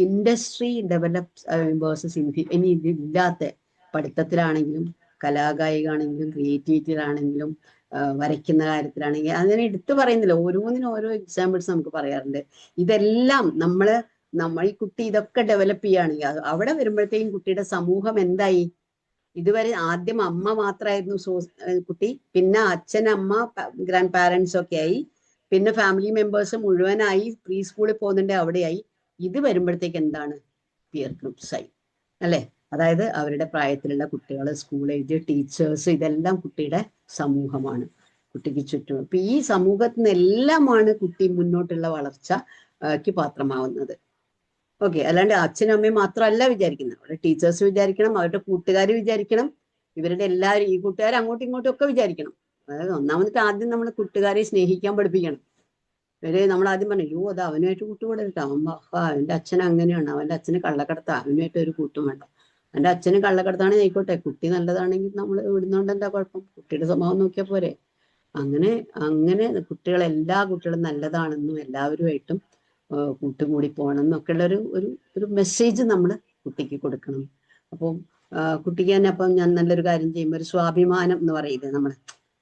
ഇൻഡസ്ട്രി ഡെവലപ്പ് വേഴ്സസ് ഇനി ഇതില്ലാത്ത പഠിത്തത്തിലാണെങ്കിലും കലാകായികാണെങ്കിലും ക്രിയേറ്റിവിറ്റിയിലാണെങ്കിലും വരയ്ക്കുന്ന കാര്യത്തിലാണെങ്കിൽ അങ്ങനെ എടുത്തു പറയുന്നില്ല, ഓരോന്നിനും ഓരോ എക്സാമ്പിൾസ് നമുക്ക് പറയാറുണ്ട്. ഇതെല്ലാം നമ്മൾ ഈ കുട്ടി ഇതൊക്കെ ഡെവലപ്പ് ചെയ്യുകയാണെങ്കിൽ അവിടെ വരുമ്പോഴത്തേക്കും കുട്ടിയുടെ സമൂഹം എന്തായി? ഇതുവരെ ആദ്യം അമ്മ മാത്രമായിരുന്നു കുട്ടി, പിന്നെ അച്ഛൻ, അമ്മ, ഗ്രാൻഡ് പാരൻസ് ഒക്കെ ആയി, പിന്നെ ഫാമിലി മെമ്പേഴ്സ് മുഴുവനായി, പ്രീ സ്കൂളിൽ പോകുന്നുണ്ട് അവിടെയായി. ഇത് വരുമ്പോഴത്തേക്ക് എന്താണ്? പിയർ ഗ്രൂപ്പ്സ് ആയി അല്ലെ. അതായത് അവരുടെ പ്രായത്തിലുള്ള കുട്ടികൾ, സ്കൂൾ ഏജ്, ടീച്ചേഴ്സ്, ഇതെല്ലാം കുട്ടിയുടെ സമൂഹമാണ്, കുട്ടിക്ക് ചുറ്റും. അപ്പൊ ഈ സമൂഹത്തിൽ നിന്നെല്ലാമാണ് കുട്ടി മുന്നോട്ടുള്ള വളർച്ചയ്ക്ക് പാത്രമാവുന്നത്. ഓക്കെ, അല്ലാണ്ട് അച്ഛനും അമ്മയും മാത്രമല്ല വിചാരിക്കുന്നത്, അവിടെ ടീച്ചേഴ്സ് വിചാരിക്കണം, അവരുടെ കൂട്ടുകാർ വിചാരിക്കണം, ഇവരുടെ എല്ലാവരും, ഈ കൂട്ടുകാർ അങ്ങോട്ടും ഇങ്ങോട്ടും ഒക്കെ വിചാരിക്കണം. അതായത് ഒന്നാമത്തെ ആദ്യം നമ്മൾ കൂട്ടുകാരെ സ്നേഹിക്കാൻ പഠിപ്പിക്കണം. നമ്മൾ ആദ്യം പറഞ്ഞു, അയ്യോ അത് അവനുമായിട്ട് കൂട്ടുകൂടരുത്, അവന്റെ അച്ഛൻ അങ്ങനെയാണ്, അവന്റെ അച്ഛന് കള്ളക്കടത്ത, അവനുമായിട്ട് ഒരു കൂട്ടും വേണ്ട. അവന്റെ അച്ഛന് കള്ളക്കടത്താണെങ്കിൽ ആയിക്കോട്ടെ, കുട്ടി നല്ലതാണെങ്കിൽ നമ്മൾ വിടുന്നോണ്ട് എന്താ കുഴപ്പം, കുട്ടിയുടെ സ്വഭാവം നോക്കിയാൽ പോരെ. അങ്ങനെ എല്ലാ കുട്ടികളും നല്ലതാണെന്നും എല്ലാവരുമായിട്ടും കൂട്ടുകൂടി പോകണം എന്നൊക്കെയുള്ള ഒരു മെസ്സേജ് നമ്മൾ കുട്ടിക്ക് കൊടുക്കണം. അപ്പം കുട്ടിക്ക് തന്നെ അപ്പം ഞാൻ നല്ലൊരു കാര്യം ചെയ്യുമ്പോൾ ഒരു സ്വാഭിമാനം എന്ന് പറയില്ലേ, നമ്മൾ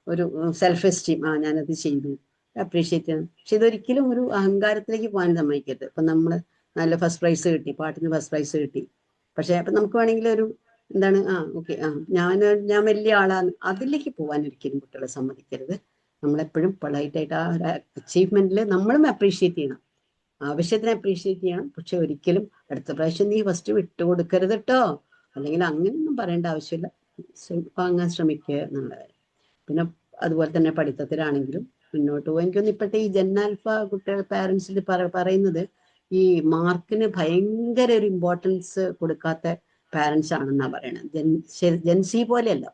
ഒരു സെൽഫ് എസ്റ്റീം, ഞാനത് ചെയ്തു, അപ്രീഷിയേറ്റ് ചെയ്യണം. പക്ഷെ ഇതൊരിക്കലും ഒരു അഹങ്കാരത്തിലേക്ക് പോകാൻ സമ്മതിക്കരുത്. ഇപ്പം നമ്മൾ നല്ല ഫസ്റ്റ് പ്രൈസ് കിട്ടി, പാട്ടിന് ഫസ്റ്റ് പ്രൈസ് കിട്ടി, പക്ഷെ അപ്പം നമുക്ക് വേണമെങ്കിൽ ഒരു എന്താണ് ഓക്കെ ഞാൻ വലിയ ആളാണ്, അതിലേക്ക് പോകാൻ ഒരിക്കലും കുട്ടികളെ സമ്മതിക്കരുത്. നമ്മളെപ്പോഴും പൊളൈറ്റായിട്ട് ആ ഒരു അച്ചീവ്മെന്റിൽ നമ്മളും അപ്രീഷിയേറ്റ് ചെയ്യണം, ആവശ്യത്തിന് അപ്രീഷിയേറ്റ് ചെയ്യണം. പക്ഷെ ഒരിക്കലും അടുത്ത പ്രാവശ്യം നീ ഫസ്റ്റ് വിട്ടുകൊടുക്കരുത് കേട്ടോ, അല്ലെങ്കിൽ അങ്ങനെയൊന്നും പറയേണ്ട ആവശ്യമില്ല, വാങ്ങാൻ ശ്രമിക്കുക എന്നുള്ള കാര്യം. പിന്നെ അതുപോലെ തന്നെ പഠിത്തത്തിലാണെങ്കിലും മുന്നോട്ട് പോകും. എനിക്കൊന്ന് ഇപ്പോഴത്തെ ഈ ജെന്നാൽഫ കുട്ടികൾ പാരൻസിൽ പറയുന്നത് ഈ മാർക്കിന് ഭയങ്കര ഒരു ഇമ്പോർട്ടൻസ് കൊടുക്കാത്ത പാരൻസ് ആണെന്നാണ് പറയണത്. ജെൻസി പോലെയല്ല.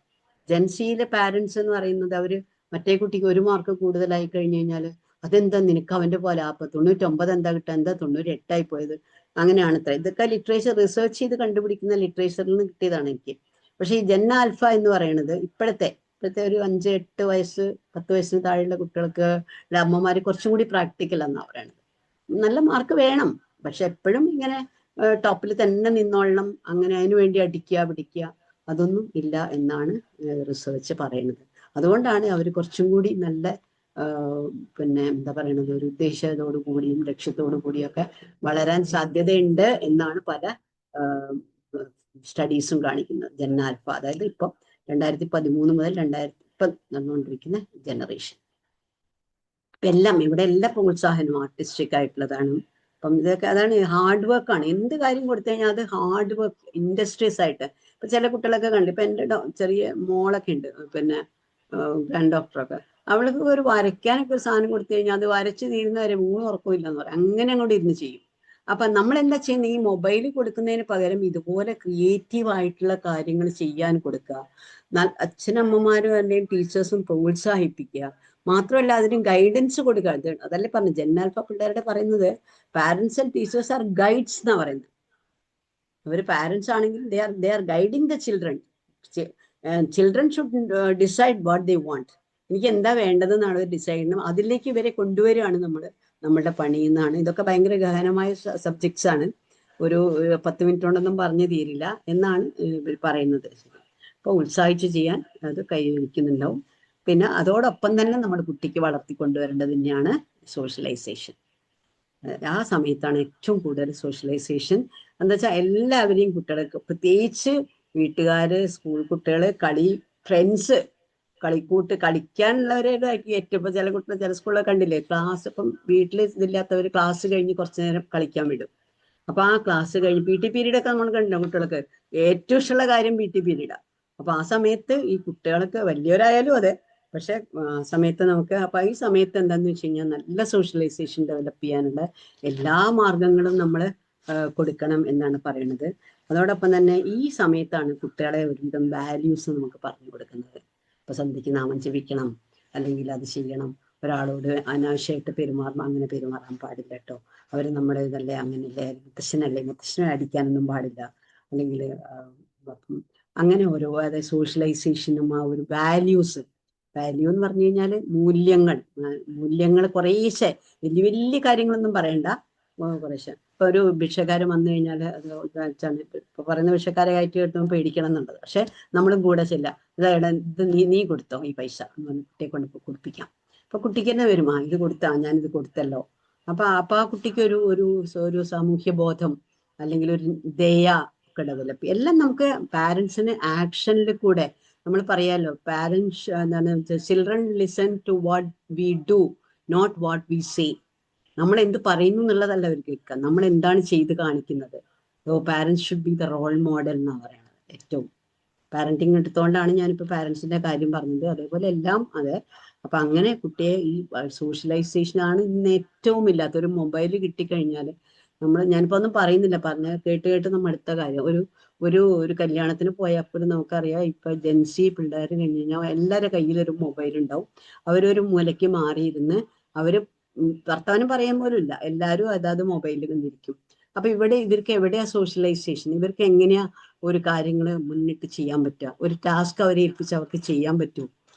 ജെൻസിയിലെ പാരൻസ് എന്ന് പറയുന്നത് അവര് മറ്റേ കുട്ടിക്ക് 1 മാർക്ക് കൂടുതലായി കഴിഞ്ഞു കഴിഞ്ഞാൽ അതെന്താ നിനക്ക് അവന്റെ പോലെ 99 എന്താ കിട്ടുക, എന്താ 98 പോയത്, അങ്ങനെയാണ് ഇത്ര. ഇതൊക്കെ ലിറ്ററേച്ചർ റിസർച്ച് ചെയ്ത് കണ്ടുപിടിക്കുന്ന ലിറ്ററേച്ചറിൽ നിന്ന് കിട്ടിയതാണ് എനിക്ക്. പക്ഷെ ഈ ജെൻ ആൽഫ എന്ന് പറയുന്നത് ഇപ്പോഴത്തെ ഒരു 5, 8 വയസ്സ് 10 വയസ്സിന് താഴെയുള്ള കുട്ടികൾക്ക് അമ്മമാര് കുറച്ചും കൂടി പ്രാക്ടിക്കൽ എന്നാണ് പറയുന്നത്. നല്ല മാർക്ക് വേണം, പക്ഷെ എപ്പോഴും ഇങ്ങനെ ടോപ്പിൽ തന്നെ നിന്നോളണം, അങ്ങനെ അതിനു വേണ്ടി അടിക്കുക പിടിക്കുക, അതൊന്നും ഇല്ല എന്നാണ് റിസർച്ച് പറയുന്നത്. അതുകൊണ്ടാണ് അവർ കുറച്ചും കൂടി നല്ല പിന്നെ എന്താ പറയണത്, ഒരു ഉദ്ദേശത്തോടു കൂടിയും ലക്ഷ്യത്തോടു കൂടിയൊക്കെ വളരാൻ സാധ്യതയുണ്ട് എന്നാണ് പല സ്റ്റഡീസും കാണിക്കുന്നത്. ജെൻ ആൽഫ, അതായത് ഇപ്പം 2013 മുതൽ 2010 നടന്നുകൊണ്ടിരിക്കുന്ന ജനറേഷൻ. ഇപ്പം എല്ലാം ഇവിടെ എല്ലാ പ്രോത്സാഹനവും ആർട്ടിസ്റ്റിക് ആയിട്ടുള്ളതാണ്. അപ്പം ഇതൊക്കെ അതാണ് ഹാർഡ് വർക്കാണ്. എന്ത് കാര്യം കൊടുത്തു കഴിഞ്ഞാൽ അത് ഹാർഡ് വർക്ക്, ഇൻഡസ്ട്രീസ് ആയിട്ട്. ഇപ്പം ചില കുട്ടികളൊക്കെ കണ്ടു, ഇപ്പം എൻ്റെ ചെറിയ മോളൊക്കെ ഉണ്ട്, പിന്നെ ഗ്രാൻഡ് ഡോക്ടറൊക്കെ, അവൾക്ക് ഒരു വരയ്ക്കാനൊക്കെ ഒരു സാധനം കൊടുത്തു കഴിഞ്ഞാൽ അത് വരച്ച് തീരുന്നവരെ 3 ഉറക്കമില്ലെന്ന് പറയും, അങ്ങനെ അങ്ങോട്ട് ഇരുന്ന് ചെയ്യും. അപ്പൊ നമ്മൾ എന്താ ചെയ്യുന്നത്, ഈ മൊബൈൽ കൊടുക്കുന്നതിന് പകരം ഇതുപോലെ ക്രിയേറ്റീവ് ആയിട്ടുള്ള കാര്യങ്ങൾ ചെയ്യാൻ കൊടുക്കുക. അച്ഛനമ്മമാരും അല്ലെങ്കിൽ ടീച്ചേഴ്സും പ്രോത്സാഹിപ്പിക്കുക. മാത്രമല്ല അതിന് ഗൈഡൻസ് കൊടുക്കുക. അതല്ലേ പറഞ്ഞു, ജെന്നാൽഫ പിള്ളേരുടെ പറയുന്നത് parents and teachers are guides എന്നാ പറയുന്നത്. അവർ പാരന്റ്സ് ആണെങ്കിൽ they are guiding the children. Children should decide what they want. എനിക്ക് എന്താ വേണ്ടതെന്നാണ് അവർ ഡിസൈഡ് ചെയ്യണം. അതിലേക്ക് ഇവരെ കൊണ്ടുവരികയാണ് നമ്മളുടെ പണി എന്നാണ്. ഇതൊക്കെ ഭയങ്കര ഗഹനമായ സബ്ജക്ട്സ് ആണ്. ഒരു 10 മിനിറ്റ് കൊണ്ടൊന്നും പറഞ്ഞു തീരില്ല എന്നാണ് ഇവർ പറയുന്നത്. അപ്പോൾ ഉത്സാഹിച്ച് ചെയ്യാൻ അത് കൈവരിക്കുന്നുണ്ടാവും. പിന്നെ അതോടൊപ്പം തന്നെ നമ്മുടെ കുട്ടിക്ക് വളർത്തിക്കൊണ്ടുവരേണ്ടത് തന്നെയാണ് സോഷ്യലൈസേഷൻ. ആ സമയത്താണ് ഏറ്റവും കൂടുതൽ സോഷ്യലൈസേഷൻ. എന്താ വെച്ചാൽ എല്ലാവരെയും കുട്ടികൾക്ക്, പ്രത്യേകിച്ച് വീട്ടുകാര്, സ്കൂൾ കുട്ടികള്, ഫ്രണ്ട്സ്, കളിക്കാനുള്ളവരുടെ ഏറ്റവും. ഇപ്പൊ ചില കുട്ടികൾ ചില സ്കൂളിലൊക്കെ കണ്ടില്ലേ, ക്ലാസ് ഇപ്പം വീട്ടിൽ ഇതില്ലാത്തവർ ക്ലാസ് കഴിഞ്ഞ് കുറച്ചു നേരം കളിക്കാൻ വിടും. അപ്പൊ ആ ക്ലാസ് കഴിഞ്ഞ് PT പീരീഡ് ഒക്കെ നമ്മൾ കണ്ടോ, കുട്ടികൾക്ക് ഏറ്റവും ഇഷ്ടമുള്ള കാര്യം PT പീരീഡാണ്. അപ്പൊ ആ സമയത്ത് ഈ കുട്ടികൾക്ക്, വലിയവരായാലും അതെ, പക്ഷെ സമയത്ത് നമുക്ക്, അപ്പൊ ഈ സമയത്ത് എന്താന്ന് വെച്ച് കഴിഞ്ഞാൽ നല്ല സോഷ്യലൈസേഷൻ ഡെവലപ്പ് ചെയ്യാനുള്ള എല്ലാ മാർഗങ്ങളും നമ്മൾ കൊടുക്കണം എന്നാണ് പറയുന്നത്. അതോടൊപ്പം തന്നെ ഈ സമയത്താണ് കുട്ടികളെ ഒരുവിധം വാല്യൂസ് നമുക്ക് പറഞ്ഞു കൊടുക്കുന്നത്. ഇപ്പൊ സന്ധ്യക്ക് നാമം ജപിക്കണം, അല്ലെങ്കിൽ അത് ചെയ്യണം, ഒരാളോട് അനാവശ്യമായിട്ട് പെരുമാറണം, അങ്ങനെ പെരുമാറാൻ പാടില്ല കേട്ടോ, അവർ നമ്മുടെ ഇതല്ലേ, അങ്ങനെയല്ലേ, മുത്തശ്ശനെ അടിക്കാനൊന്നും പാടില്ല, അല്ലെങ്കിൽ അങ്ങനെ ഓരോ, അതായത് സോഷ്യലൈസേഷനും ആ ഒരു വാല്യൂ എന്ന് പറഞ്ഞു കഴിഞ്ഞാൽ മൂല്യങ്ങൾ കുറേശ്ശെ, വലിയ വലിയ കാര്യങ്ങളൊന്നും പറയണ്ട, കുറേശ്ശെ. ഇപ്പൊ ഒരു ഭിക്ഷക്കാരൻ വന്നു കഴിഞ്ഞാൽ അത് വെച്ചാണ് ഇപ്പൊ പറയുന്ന ഭിക്ഷക്കാരെ കയറ്റി കിട്ടുമ്പോൾ പേടിക്കണം എന്നുള്ളത്. പക്ഷെ നമ്മളും കൂടെ ചെല്ല, ഇത് നീ കൊടുത്തോ ഈ പൈസ എന്ന് പറഞ്ഞ് കുട്ടിയെ കൊണ്ട് കൊടുപ്പിക്കാം. അപ്പൊ കുട്ടിക്ക് തന്നെ വരുമാ, ഇത് കൊടുത്താ, ഞാനിത് കൊടുത്തല്ലോ. അപ്പൊ ആ കുട്ടിക്ക് ഒരു സാമൂഹ്യ ബോധം, അല്ലെങ്കിൽ ഒരു ദയ ഒക്കെ ഡെവലപ്പ്. എല്ലാം നമുക്ക് പാരന്റ്സിന് ആക്ഷനിൽ കൂടെ, നമ്മൾ പറയാലോ, പാരന്റ്സ് എന്താണ്, children listen to what we do, not what we say. നമ്മൾ എന്ത് പറയുന്നു എന്നുള്ളതല്ല അവർ കേൾക്കുക, നമ്മൾ എന്താണ് ചെയ്ത് കാണിക്കുന്നത്. Parents should be the role model എന്നാണ് പറയുന്നത്. ഏറ്റവും പാരന്റിങ് എടുത്തുകൊണ്ടാണ് ഞാനിപ്പോൾ പാരന്റ്സിന്റെ കാര്യം പറഞ്ഞത്. അതേപോലെ എല്ലാം അതെ. അപ്പൊ അങ്ങനെ കുട്ടിയെ ഈ സോഷ്യലൈസേഷൻ ആണ് ഇന്ന് ഏറ്റവും ഇല്ലാത്ത. ഒരു മൊബൈൽ കിട്ടിക്കഴിഞ്ഞാൽ ഞാനിപ്പോ ഒന്നും പറയുന്നില്ല, കേട്ട് നമ്മൾ അടുത്ത കാര്യം. ഒരു കല്യാണത്തിന് പോയപ്പോൾ നമുക്കറിയാം, ഇപ്പൊ ജെൻസി പിള്ളേർ കഴിഞ്ഞ് കഴിഞ്ഞാൽ എല്ലാവരുടെ കയ്യിലൊരു മൊബൈൽ ഉണ്ടാവും. അവരൊരു മൂലയ്ക്ക് മാറിയിരുന്ന് അവര് വർത്തമാനം പറയാൻ പോലും ഇല്ല, എല്ലാവരും അതാത് മൊബൈലിൽ നിന്നിരിക്കും. അപ്പൊ ഇവർക്ക് എവിടെയാ സോഷ്യലൈസേഷൻ? ഇവർക്ക് എങ്ങനെയാ ഒരു കാര്യങ്ങൾ മുന്നിട്ട് ചെയ്യാൻ പറ്റുക? ഒരു ടാസ്ക് അവരെ ഏൽപ്പിച്ച് അവർക്ക് ചെയ്യാൻ പറ്റുമോ?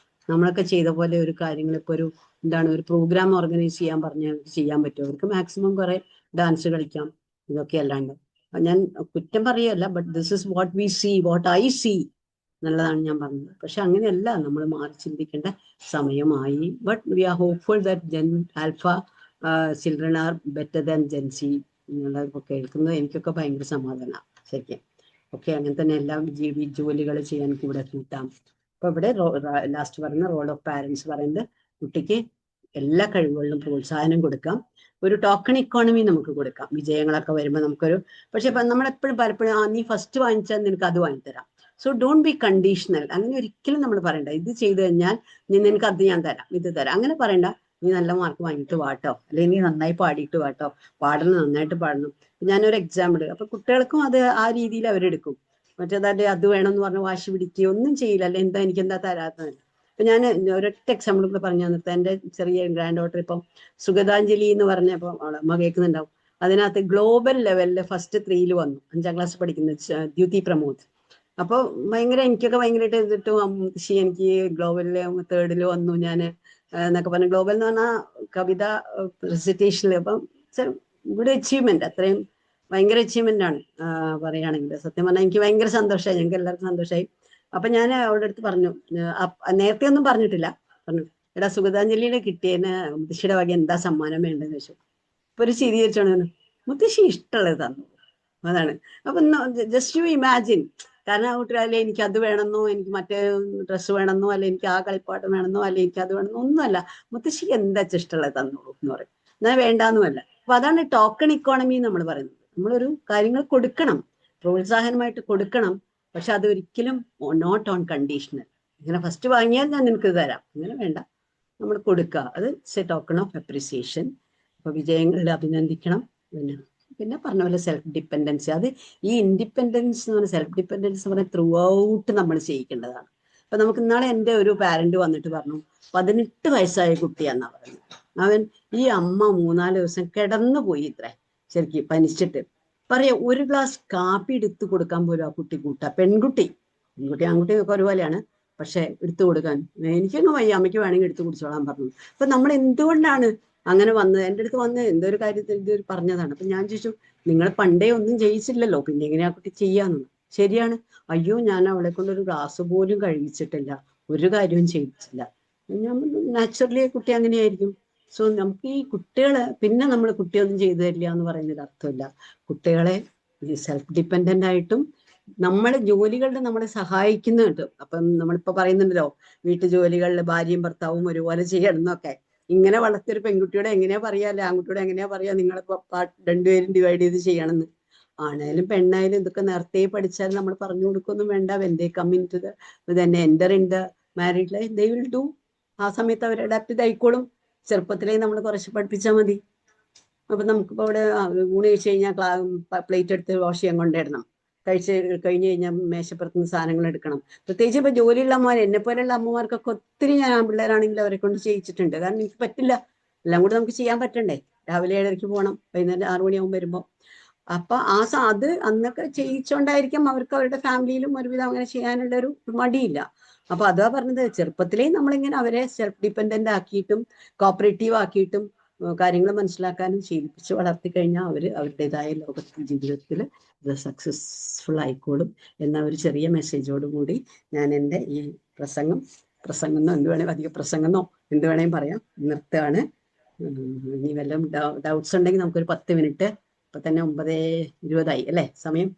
നമ്മളൊക്കെ ചെയ്ത പോലെ ഒരു കാര്യങ്ങൾ, ഇപ്പൊ ഒരു പ്രോഗ്രാം ഓർഗനൈസ് ചെയ്യാൻ പറഞ്ഞാൽ ചെയ്യാൻ പറ്റുമോ? അവർക്ക് മാക്സിമം കുറെ ഡാൻസ് കളിക്കാം, ഇതൊക്കെ അല്ലാണ്ട്. ഞാൻ കുറ്റം പറയല്ല, but this is what we see, what I see എന്നുള്ളതാണ് ഞാൻ പറഞ്ഞത്. പക്ഷെ അങ്ങനെയല്ല, നമ്മൾ മാറി ചിന്തിക്കേണ്ട സമയമായി. But we are hopeful that Gen Alpha children are better than Gen Z എന്നുള്ളതൊക്കെ കേൾക്കുന്നത് എനിക്കൊക്കെ ഭയങ്കര സമാധാനമാണ് ശരിക്കും. ഓക്കെ, അങ്ങനെ തന്നെ എല്ലാം ജോലികൾ ചെയ്യാൻ കൂടെ കൂട്ടാം. അപ്പൊ ഇവിടെ ലാസ്റ്റ് പറയുന്ന റോൾ ഓഫ് പാരന്റ്സ് പറയുന്നത്, കുട്ടിക്ക് എല്ലാ കഴിവുകളിലും പ്രോത്സാഹനം കൊടുക്കാം. ഒരു ടോക്കൺ ഇക്കോണമി നമുക്ക് കൊടുക്കാം. വിജയങ്ങളൊക്കെ വരുമ്പോൾ പക്ഷെ ഇപ്പൊ നമ്മളെപ്പോഴും പലപ്പോഴും നീ ഫസ്റ്റ് വാങ്ങിച്ചാൽ നിനക്ക് അത് വാങ്ങിത്തരാം. So don't be conditional. അങ്ങനെ ഒരിക്കലും നമ്മൾ പറയണ്ട, ഇത് ചെയ്തു കഴിഞ്ഞാൽ നിനക്ക് അത് ഞാൻ തരാം, ഇത് തരാം, അങ്ങനെ പറയണ്ട. നീ നല്ല മാർക്ക് വാങ്ങിയിട്ട് വാട്ടോ, അല്ലെങ്കിൽ നീ നന്നായി പാടിയിട്ട് വാട്ടോ, നന്നായിട്ട് പാടണം. ഞാനൊരു എക്സാമ്പിൾ, അപ്പൊ കുട്ടികൾക്കും അത് ആ രീതിയിൽ അവരെടുക്കും. മറ്റേതാണ്ട് അത് വേണമെന്ന് പറഞ്ഞ് വാശി പിടിക്കുകയോ ഒന്നും ചെയ്യില്ല. അല്ലെ എനിക്ക് എന്താ തരാത്തത്. ഇപ്പൊ ഞാൻ ഒരൊറ്റ എക്സാമ്പിൾ കൂടെ പറഞ്ഞു തന്നിട്ട്, എന്റെ ചെറിയ ഗ്രാൻഡ് ഡോട്ടർ ഇപ്പം സുഗതാഞ്ജലി എന്ന് പറഞ്ഞപ്പോൾ അമ്മ കേൾക്കുന്നുണ്ടാവും. അതിനകത്ത് ഗ്ലോബൽ ലെവലില് ഫസ്റ്റ് 3 വന്നു, 5ാം ക്ലാസ് പഠിക്കുന്ന ദ്യുതി പ്രമോദ്. അപ്പൊ എനിക്കൊക്കെ ഭയങ്കരമായിട്ട് ഇതിട്ടു, എനിക്ക് ഗ്ലോബലില് 3rd വന്നു ഞാൻ എന്നൊക്കെ പറഞ്ഞു. ഗ്ലോബൽ എന്ന് പറഞ്ഞാൽ കവിത റെസിറ്റേഷനിൽ. അപ്പം ഗുഡ് അച്ചീവ്മെന്റ്, അത്രയും ഭയങ്കര അച്ചീവ്മെന്റ് ആണ് പറയുകയാണെങ്കിൽ. സത്യം പറഞ്ഞാൽ എനിക്ക് ഭയങ്കര സന്തോഷമായി, ഞങ്ങൾക്ക് എല്ലാവർക്കും സന്തോഷമായി. അപ്പൊ ഞാൻ അവളുടെ അടുത്ത് പറഞ്ഞു, നേരത്തെ ഒന്നും പറഞ്ഞിട്ടില്ല, പറഞ്ഞു എടാ സുഗതാഞ്ജലിയുടെ കിട്ടിയതിന് മുത്തശ്ശിയുടെ വക എന്താ സമ്മാനം വേണ്ടെന്ന് വെച്ചു. ഇപ്പൊ ഒരു ചിരി വെച്ചോണ്ട്, മുത്തശ്ശി ഇഷ്ടമുള്ളത് തന്നു, അതാണ്. അപ്പൊ ജസ്റ്റ് യു ഇമാജിൻ. കാരണം ആ കുട്ടി അല്ലെ എനിക്ക് അത് വേണമെന്നോ, എനിക്ക് മറ്റേ ഡ്രസ്സ് വേണമെന്നോ, അല്ലെ എനിക്ക് ആ കളിപ്പാട്ടം വേണമെന്നോ, അല്ലെ എനിക്ക് അത് വേണമെന്നോ ഒന്നുമല്ല, മുത്തശ്ശിക്ക് എന്താ ഇഷ്ടമുള്ളത് തന്നോളൂ എന്ന് പറയും. എന്നാൽ വേണ്ടാന്നുമല്ല. അപ്പൊ അതാണ് ടോക്കൺ ഇക്കോണമി നമ്മൾ പറയുന്നത്. നമ്മളൊരു കാര്യങ്ങൾ കൊടുക്കണം, പ്രോത്സാഹനമായിട്ട് കൊടുക്കണം. പക്ഷെ അത് ഒരിക്കലും നോട്ട് ഓൺ കണ്ടീഷണൽ. ഇങ്ങനെ ഫസ്റ്റ് വാങ്ങിയാൽ ഞാൻ നിനക്ക് തരാം, അങ്ങനെ വേണ്ട, നമ്മൾ കൊടുക്കുക. അത് it's A token of appreciation. അപ്പൊ വിജയങ്ങളിൽ അഭിനന്ദിക്കണം. പിന്നെ പിന്നെ പറഞ്ഞ പോലെ സെൽഫ് ഡിപ്പെൻഡൻസി. അത് ഈ ഇൻഡിപെൻഡൻസ് എന്ന് പറഞ്ഞാൽ സെൽഫ് ഡിപ്പെൻഡൻസ് എന്ന് പറഞ്ഞാൽ ത്രൂ ഔട്ട് നമ്മൾ ചെയ്യിക്കേണ്ടതാണ്. അപ്പൊ നമുക്ക് ഇന്നാളെ എൻ്റെ ഒരു പാരന്റ് വന്നിട്ട് പറഞ്ഞു, 18 വയസ്സായ കുട്ടിയാന്നാ പറയുന്നത്. അവൻ ഈ അമ്മ 3-4 ദിവസം കിടന്നു പോയി ഇത്രേ, ശരിക്കും പനിച്ചിട്ട്. പറയാ ഒരു ഗ്ലാസ് കാപ്പി എടുത്തു കൊടുക്കാൻ പോലും ആ കുട്ടി പെൺകുട്ടി ആൺകുട്ടി ഒക്കെ ഒരുപോലെയാണ്, പക്ഷെ എടുത്തു കൊടുക്കാൻ എനിക്കൊന്നും വയ്യ, അമ്മയ്ക്ക് വേണമെങ്കിൽ എടുത്തു കുടിച്ചോളാൻ പറഞ്ഞു. അപ്പൊ നമ്മൾ എന്തുകൊണ്ടാണ് അങ്ങനെ വന്നത്? എൻ്റെ അടുത്ത് വന്ന് എന്തോ ഒരു കാര്യത്തിൽ ഇതൊരു പറഞ്ഞതാണ്. അപ്പൊ ഞാൻ ചോദിച്ചു, നിങ്ങൾ പണ്ടേ ഒന്നും ചെയ്യിച്ചില്ലല്ലോ, പിന്നെ എങ്ങനെയാ കുട്ടി ചെയ്യാന്ന്? ശരിയാണ്. അയ്യോ, ഞാൻ അവളെ കൊണ്ട് ഒരു ഗ്ലാസ് പോലും കഴിച്ചിട്ടില്ല, ഒരു കാര്യവും ചെയ്യിച്ചില്ല. നാച്ചുറലി കുട്ടി അങ്ങനെയായിരിക്കും. സോ നമുക്ക് ഈ കുട്ടികളെ പിന്നെ നമ്മൾ കുട്ടിയൊന്നും ചെയ്തു തരില്ല എന്ന് പറയുന്നതിൽ അർത്ഥമില്ല. കുട്ടികളെ സെൽഫ് ഡിപ്പെൻഡന്റ് ആയിട്ടും നമ്മൾ ജോലികളിൽ നമ്മളെ സഹായിക്കുന്നുണ്ട്. അപ്പം നമ്മളിപ്പോ പറയുന്നുണ്ടല്ലോ, വീട്ടു ജോലികളിൽ ഭാര്യയും ഭർത്താവും ഒരുപോലെ ചെയ്യണം എന്നൊക്കെ. ഇങ്ങനെ വളർത്തിയൊരു പെൺകുട്ടിയോടെ എങ്ങനെയാ പറയാല്ലേ, ആൺകുട്ടിയോടെ എങ്ങനെയാ പറയാ നിങ്ങളിപ്പോ രണ്ടുപേരും ഡിവൈഡ് ചെയ്ത് ചെയ്യണമെന്ന്? ആണായാലും പെണ്ണായാലും ഇതൊക്കെ നേരത്തെ പഠിച്ചാൽ നമ്മൾ പറഞ്ഞു കൊടുക്കൊന്നും വേണ്ട. When they come in to തന്നെ enter in the married life they will do. ആ സമയത്ത് അവർ അഡാപ്റ്റ് ചെയ്തായിക്കോളും. ചെറുപ്പത്തിലേ നമ്മൾ കുറച്ച് പഠിപ്പിച്ചാൽ മതി. അപ്പൊ നമുക്കിപ്പോൾ ഇവിടെ ഊണ് കഴിച്ച് കഴിഞ്ഞാൽ പ്ലേറ്റ് എടുത്ത് വാഷ് ചെയ്യാൻ കൊണ്ടിടണം, കഴിഞ്ഞ് കഴിഞ്ഞാൽ മേശപ്പുറത്ത് നിന്ന് സാധനങ്ങൾ എടുക്കണം. പ്രത്യേകിച്ച് ഇപ്പൊ ജോലിയുള്ള അമ്മമാർ, എന്നെ പോലെയുള്ള അമ്മമാർക്കൊക്കെ ഒത്തിരി ഞാൻ ആൺപിള്ളേരാണെങ്കിൽ അവരെ കൊണ്ട് ചെയ്യിച്ചിട്ടുണ്ട്. കാരണം എനിക്ക് പറ്റില്ല, എല്ലാം കൂടി നമുക്ക് ചെയ്യാൻ പറ്റണ്ടേ. രാവിലെ 7:30 പോകണം, വൈകുന്നേരം 6 മണിയാകുമ്പോൾ വരുമ്പോൾ. അപ്പൊ അത് അന്നൊക്കെ ചെയ്യിച്ചോണ്ടായിരിക്കും അവർക്ക് അവരുടെ ഫാമിലിയിലും ഒരുവിധം അങ്ങനെ ചെയ്യാനുള്ള ഒരു മടിയില്ല. അപ്പൊ അതാ പറഞ്ഞത്, ചെറുപ്പത്തിലേ നമ്മളിങ്ങനെ അവരെ സെൽഫ് ഡിപ്പെൻഡന്റ് ആക്കിയിട്ടും കോപ്പറേറ്റീവ് ആക്കിയിട്ടും കാര്യങ്ങൾ മനസ്സിലാക്കാനും ശീലിപ്പിച്ച് വളർത്തി കഴിഞ്ഞാൽ അവരുടേതായ ലോകത്തിൽ ജീവിതത്തിൽ ഇത് സക്സസ്ഫുൾ ആയിക്കോളും എന്ന ഒരു ചെറിയ മെസ്സേജോടുകൂടി ഞാൻ എൻ്റെ ഈ പ്രസംഗമെന്നോ എന്ത് വേണേലും അധിക പ്രസംഗമെന്നോ എന്ത് വേണേലും പറയാം, നിർത്തുകയാണ്. ഇനി വല്ലതും ഡൗട്ട്സ് ഉണ്ടെങ്കിൽ നമുക്കൊരു 10 മിനിറ്റ്, ഇപ്പൊ തന്നെ 9:20 അല്ലേ സമയം?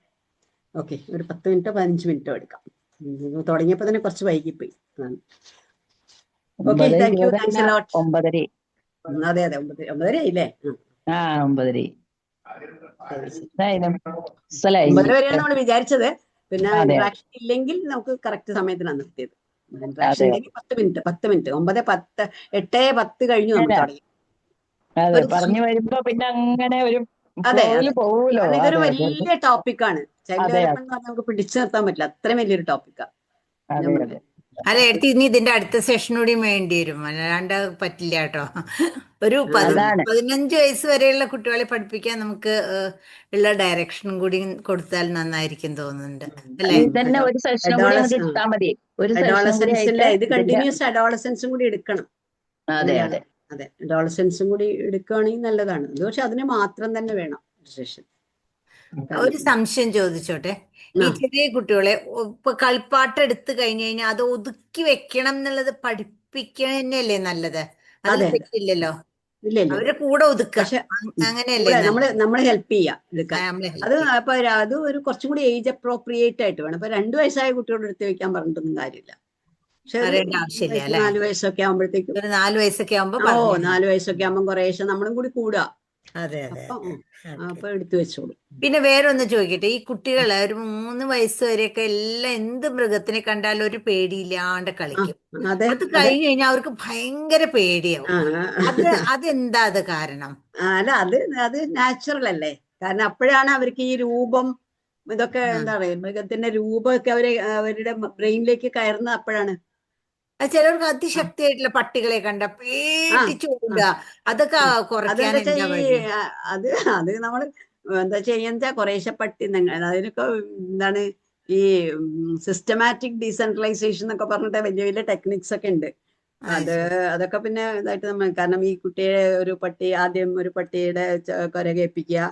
ഓക്കെ, ഒരു 10 മിനിറ്റോ 15 മിനിറ്റോ എടുക്കാം. തുടങ്ങിയപ്പോ തന്നെ കുറച്ച് വൈകിപ്പോയി. Okay, thank U, thanks a lot. 9:30. അതെ 9:30 ആയില്ലേ? 9:30. എന്തായാലും 9:30 വരെയാണ് നമ്മൾ വിചാരിച്ചത്. പിന്നെ ഇൻട്രാക്ഷൻ ഇല്ലെങ്കിൽ നമുക്ക് കറക്റ്റ് സമയത്തിനാണ് നിർത്തിയത്. ഇൻട്രാക്ഷൻ ഉണ്ടെങ്കിൽ 10 മിനിറ്റ് 9:10 8:10 കഴിഞ്ഞു നമ്മൾ തുടങ്ങി. അതെ, പറഞ്ഞു വരുമ്പോ പിന്നെ അങ്ങനെ ഒരു അതെ, പോവൂലോ. ഇതൊരു വലിയ ടോപ്പിക്കാണ്. ചൈൽഡ് ഡെവലപ്മെന്റ് നമുക്ക് പിടിച്ചു നിർത്താൻ പറ്റില്ല, അത്രയും വലിയൊരു ടോപ്പിക്കാണ്. അല്ല, എടുത്ത് ഇനി ഇതിന്റെ അടുത്ത സെഷൻ കൂടി വേണ്ടി വരും, അല്ലാണ്ട് പറ്റില്ല കേട്ടോ. ഒരു 15 വയസ്സ് വരെയുള്ള കുട്ടികളെ പഠിപ്പിക്കാൻ നമുക്ക് ഉള്ള ഡയറക്ഷനും കൂടി കൊടുത്താൽ നന്നായിരിക്കും തോന്നുന്നുണ്ട്, അല്ലേ? ഇതന്നെ ഒരു സെഷനും കൂടി എടുത്താൽ മതി. ഒരു സെഷനും കൂടി ഇത് കണ്ടിന്യൂസ് അഡോളസൻസും കൂടി എടുക്കണം. അതെ, അഡോളസൻസും കൂടി എടുക്കുകയാണെങ്കിൽ നല്ലതാണ്. പക്ഷെ അതിന് മാത്രം തന്നെ വേണം സെഷൻ. ഒരു സംശയം ചോദിച്ചോട്ടെ, ഈ ചെറിയ കുട്ടികളെ ഇപ്പൊ കളിപ്പാട്ടം എടുത്തു കഴിഞ്ഞു കഴിഞ്ഞാൽ അത് ഒതുക്കി വെക്കണം എന്നുള്ളത് പഠിപ്പിക്കണല്ലേ നല്ലത്? അത് തെറ്റില്ലല്ലോ, അവരുടെ കൂടെ ഒതുക്കുക, അങ്ങനെയല്ലേ? നമ്മളെ ഹെൽപ്പ് ചെയ്യാം എടുക്കാൻ. അത് ഒരു കുറച്ചും കൂടി ഏജ് അപ്രോപ്രിയേറ്റ് ആയിട്ട് വേണം. ഇപ്പൊ 2 വയസ്സായ കുട്ടിയോട് എടുത്ത് വെക്കാൻ പറഞ്ഞിട്ടൊന്നും കാര്യമില്ല. പക്ഷെ 4 വയസ്സൊക്കെ ആകുമ്പോഴത്തേക്കും 4 വയസ്സൊക്കെ ആകുമ്പോ 4 വയസ്സൊക്കെ ആകുമ്പോൾ കുറേശ്ശെ നമ്മളും കൂടി കൂടുക. അപ്പൊ എടുത്തു വെച്ചോളൂ. പിന്നെ വേറെ ഒന്ന് ചോദിക്കട്ടെ, ഈ കുട്ടികളെ ഒരു 3 വയസ്സ് വരെയൊക്കെ എല്ലാം എന്ത് മൃഗത്തിനെ കണ്ടാലും ഒരു പേടിയില്ലാണ്ട് കളിക്കും. അത് കഴിഞ്ഞു കഴിഞ്ഞാൽ അവർക്ക് ഭയങ്കര പേടിയാവും. അതെന്താ അത് കാരണം? അല്ല, അത് നാച്ചുറൽ അല്ലേ. കാരണം അപ്പോഴാണ് അവർക്ക് ഈ രൂപം, ഇതൊക്കെ എന്താ പറയാ, മൃഗത്തിന്റെ രൂപമൊക്കെ അവരുടെ ബ്രെയിനിലേക്ക് കയറുന്നത് അപ്പോഴാണ്. ചിലർക്ക് അതിശക്തിയായിട്ടുള്ള പട്ടികളെ കണ്ട പേടിച്ചോടുക, അതൊക്കെ കുറയ്ക്കാൻ അത് നമ്മൾ എന്താ ചെയ്യാന്ന് വെച്ചാൽ കുറേശ്ശെ അതിനൊക്കെ എന്താണ് ഈ സിസ്റ്റമാറ്റിക് ഡീസെൻട്രലൈസേഷൻ എന്നൊക്കെ പറഞ്ഞിട്ട് വലിയ വലിയ ടെക്നിക്സ് ഒക്കെ ഉണ്ട്. അതൊക്കെ പിന്നെ ഇതായിട്ട് കാരണം ഈ കുട്ടിയെ ആദ്യം ഒരു പട്ടിയുടെ കൊര കേൾപ്പിക്കുക,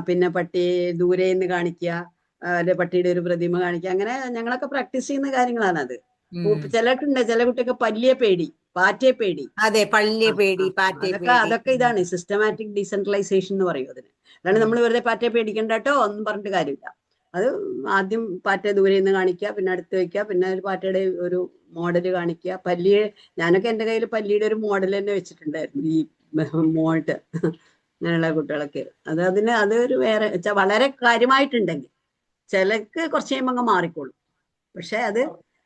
പിന്നെ പട്ടി ദൂരെ നിന്ന് കാണിക്കുക, അല്ലെ പട്ടിയുടെ ഒരു പ്രതിമ കാണിക്കുക, അങ്ങനെ ഞങ്ങളൊക്കെ പ്രാക്ടീസ് ചെയ്യുന്ന കാര്യങ്ങളാണത്. ചില കുട്ടിയൊക്കെ പല്ലിയെ പേടി, പാറ്റയെ പേടി. അതെ, പല്ലിയെ പേടി, പാറ്റയെ പേടി. അതൊക്കെ ഇതാണ് സിസ്റ്റമാറ്റിക് ഡീസെൻട്രലൈസേഷൻ എന്ന് പറയും അതിന്. അതാണ് നമ്മൾ വെറുതെ പാറ്റയെ പേടിക്കണ്ട കേട്ടോ ഒന്നും പറഞ്ഞിട്ട് കാര്യമില്ല. അത് ആദ്യം പാറ്റയെ ദൂരെ നിന്ന് കാണിക്കുക, പിന്നെ അടുത്ത് വെക്കുക, പിന്നെ ഒരു പാറ്റയുടെ ഒരു മോഡല് കാണിക്കുക. ഞാനൊക്കെ എൻ്റെ കയ്യിൽ പല്ലിയുടെ ഒരു മോഡൽ തന്നെ വെച്ചിട്ടുണ്ടായിരുന്നു, ഈ മോൾട്ട്. അങ്ങനെയുള്ള കുട്ടികളൊക്കെ അതൊരു വേറെ വളരെ കാര്യമായിട്ടുണ്ടെങ്കിൽ ചിലക്ക് കുറച്ച് കഴിയുമ്പോൾ അങ്ങ് മാറിക്കോളും. പക്ഷെ അത്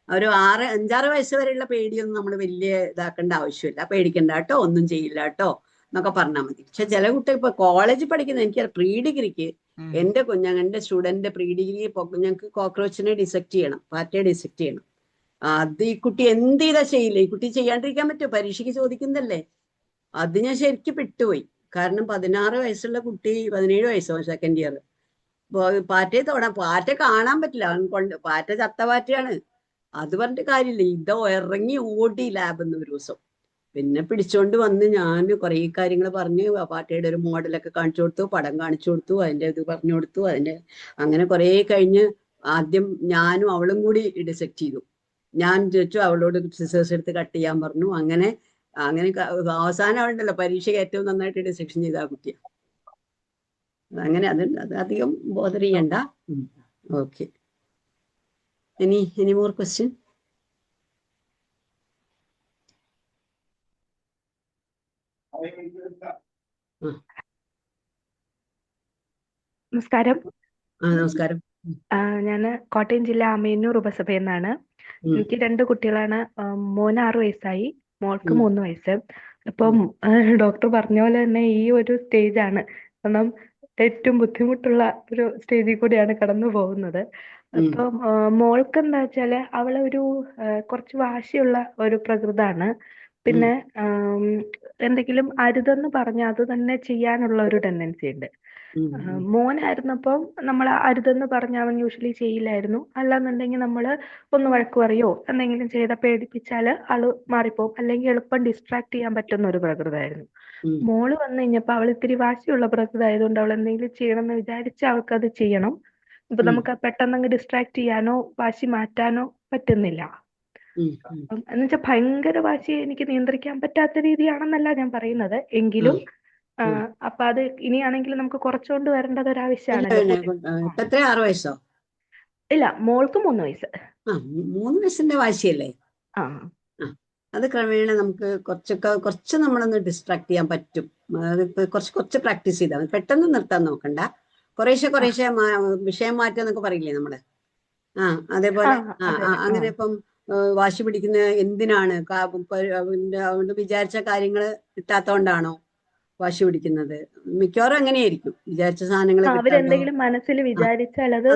ഒരു 5-6 വയസ്സ് വരെയുള്ള പേടിയൊന്നും നമ്മൾ വലിയ ഇതാക്കേണ്ട ആവശ്യമില്ല. പേടിക്കണ്ട കേട്ടോ, ഒന്നും ചെയ്യില്ല കേട്ടോ, എന്നൊക്കെ പറഞ്ഞാൽ മതി. പക്ഷെ ചില കുട്ടികൾ ഇപ്പൊ കോളേജിൽ പഠിക്കുന്ന എനിക്ക് പ്രീ ഡിഗ്രിക്ക് എന്റെ എന്റെ സ്റ്റുഡന്റ് പ്രീ ഡിഗ്രി ഞങ്ങൾക്ക് കോക്രോച്ചിനെ ഡിസെക്ട് ചെയ്യണം, പാറ്റയെ ഡിസെക്ട് ചെയ്യണം. അത് ഈ കുട്ടി എന്ത് ചെയ്താ ചെയ്യില്ല. ഈ കുട്ടി ചെയ്യാണ്ടിരിക്കാൻ പറ്റുമോ? പരീക്ഷയ്ക്ക് ചോദിക്കുന്നതല്ലേ. അത് ഞാൻ ശരിക്കും പെട്ടുപോയി. കാരണം 16 വയസ്സുള്ള കുട്ടി 17 വയസ്സോ സെക്കൻഡ് ഇയർ പാറ്റയെ തൊടാൻ, പാറ്റ കാണാൻ പറ്റില്ല, അവൻ കൊണ്ട് പാറ്റ ചത്ത പാറ്റയാണ്. അത് പറഞ്ഞിട്ട് കാര്യമില്ല. ഇതോ ഇറങ്ങി ഓടി ലാബെന്ന് ഒരു ദിവസം. പിന്നെ പിടിച്ചോണ്ട് വന്ന് ഞാൻ കുറേ കാര്യങ്ങൾ പറഞ്ഞ് പാറ്റയുടെ ഒരു മോഡലൊക്കെ കാണിച്ചു കൊടുത്തു, പടം കാണിച്ചു കൊടുത്തു, അതിന്റെ ഇത് പറഞ്ഞു കൊടുത്തു. അങ്ങനെ കുറേ കഴിഞ്ഞ് ആദ്യം ഞാനും അവളും കൂടി ഡിസെക്ട് ചെയ്തു. ഞാൻ ചോദിച്ചു, അവളോട് സിസേഴ്സ് എടുത്ത് കട്ട് ചെയ്യാൻ പറഞ്ഞു. അങ്ങനെ അവസാനം അവളുണ്ടല്ലോ പരീക്ഷയ്ക്ക് ഏറ്റവും നന്നായിട്ട് ഡിസെക്ഷൻ ചെയ്ത ആ കുട്ടിയാണ്. അങ്ങനെ അത് അധികം ബോധർ ചെയ്യണ്ട. Okay, any more question? നമസ്കാരം. നമസ്കാരം. ഞാൻ കോട്ടയം ജില്ല അമയന്നൂർ ഉപസഭയിൽ നിന്നാണ്. എനിക്ക് 2 കുട്ടികളാണ്. മോന് 6 വയസ്സായി, മോൾക്ക് 3 വയസ്സ്. അപ്പം ഡോക്ടർ പറഞ്ഞ പോലെ തന്നെ ഈ ഒരു സ്റ്റേജാണ്, കാരണം ഏറ്റവും ബുദ്ധിമുട്ടുള്ള ഒരു സ്റ്റേജിൽ കൂടിയാണ് കടന്നു പോകുന്നത്. അപ്പം മോൾക്ക് എന്താ വെച്ചാല് അവളൊരു കുറച്ച് വാശിയുള്ള ഒരു പ്രകൃതാണ്. പിന്നെ എന്തെങ്കിലും അരുതെന്ന് പറഞ്ഞാൽ അത് തന്നെ ചെയ്യാനുള്ള ഒരു ടെൻഡൻസി ഉണ്ട്. മോനായിരുന്നപ്പം നമ്മൾ അരുതെന്ന് പറഞ്ഞ അവൻ യൂഷ്വലി ചെയ്യില്ലായിരുന്നു. അല്ലാന്നുണ്ടെങ്കിൽ നമ്മൾ ഒന്ന് വഴക്ക് പറയോ എന്തെങ്കിലും ചെയ്ത പേടിപ്പിച്ചാൽ ആള് മാറിപ്പോവും, അല്ലെങ്കിൽ എളുപ്പം ഡിസ്ട്രാക്ട് ചെയ്യാൻ പറ്റുന്ന ഒരു പ്രകൃതമായിരുന്നു. മോള് വന്നു കഴിഞ്ഞപ്പോ അവൾ ഇത്തിരി വാശിയുള്ള പ്രകൃതം ആയതുകൊണ്ട് അവൾ എന്തെങ്കിലും ചെയ്യണം എന്ന് വിചാരിച്ചാൽ അവൾക്കത് ചെയ്യണം. ഇപ്പൊ നമുക്ക് പെട്ടെന്ന് ഡിസ്ട്രാക്ട് ചെയ്യാനോ വാശി മാറ്റാനോ പറ്റുന്നില്ല. എന്ന് വെച്ചാൽ ഭയങ്കര വാശി എനിക്ക് നിയന്ത്രിക്കാൻ പറ്റാത്ത രീതിയാണെന്നല്ല ഞാൻ പറയുന്നത്, എങ്കിലും അപ്പൊ അത് ഇനിയാണെങ്കിലും നമുക്ക് കുറച്ചുകൊണ്ട് വരേണ്ടത് ഒരു ആവശ്യമാണല്ലോ. 6 വയസ്സോ? ഇല്ല, മോൾക്ക് 3 വയസ്സ്. 3 വയസ്സിന്റെ വാശിയല്ലേ? അത് ക്രമേണ നമുക്ക് കുറച്ച് നമ്മളൊന്ന് ഡിസ്ട്രാക്ട് ചെയ്യാൻ പറ്റും. കുറച്ച് പ്രാക്ടീസ് ചെയ്താൽ മതി. പെട്ടെന്ന് നിർത്താൻ നോക്കണ്ട. കുറേശ്ശെ വിഷയം മാറ്റുക എന്നൊക്കെ പറയില്ലേ നമ്മള്. അതേപോലെ അങ്ങനെ ഇപ്പം വാശി പിടിക്കുന്ന എന്തിനാണ്? വിചാരിച്ച കാര്യങ്ങൾ കിട്ടാത്തോണ്ടാണോ വാശി പിടിക്കുന്നത്? മിക്കവാറും അങ്ങനെയായിരിക്കും. വിചാരിച്ച സാധനങ്ങൾ അവരെന്തെങ്കിലും മനസ്സിൽ വിചാരിച്ചാൽ അത്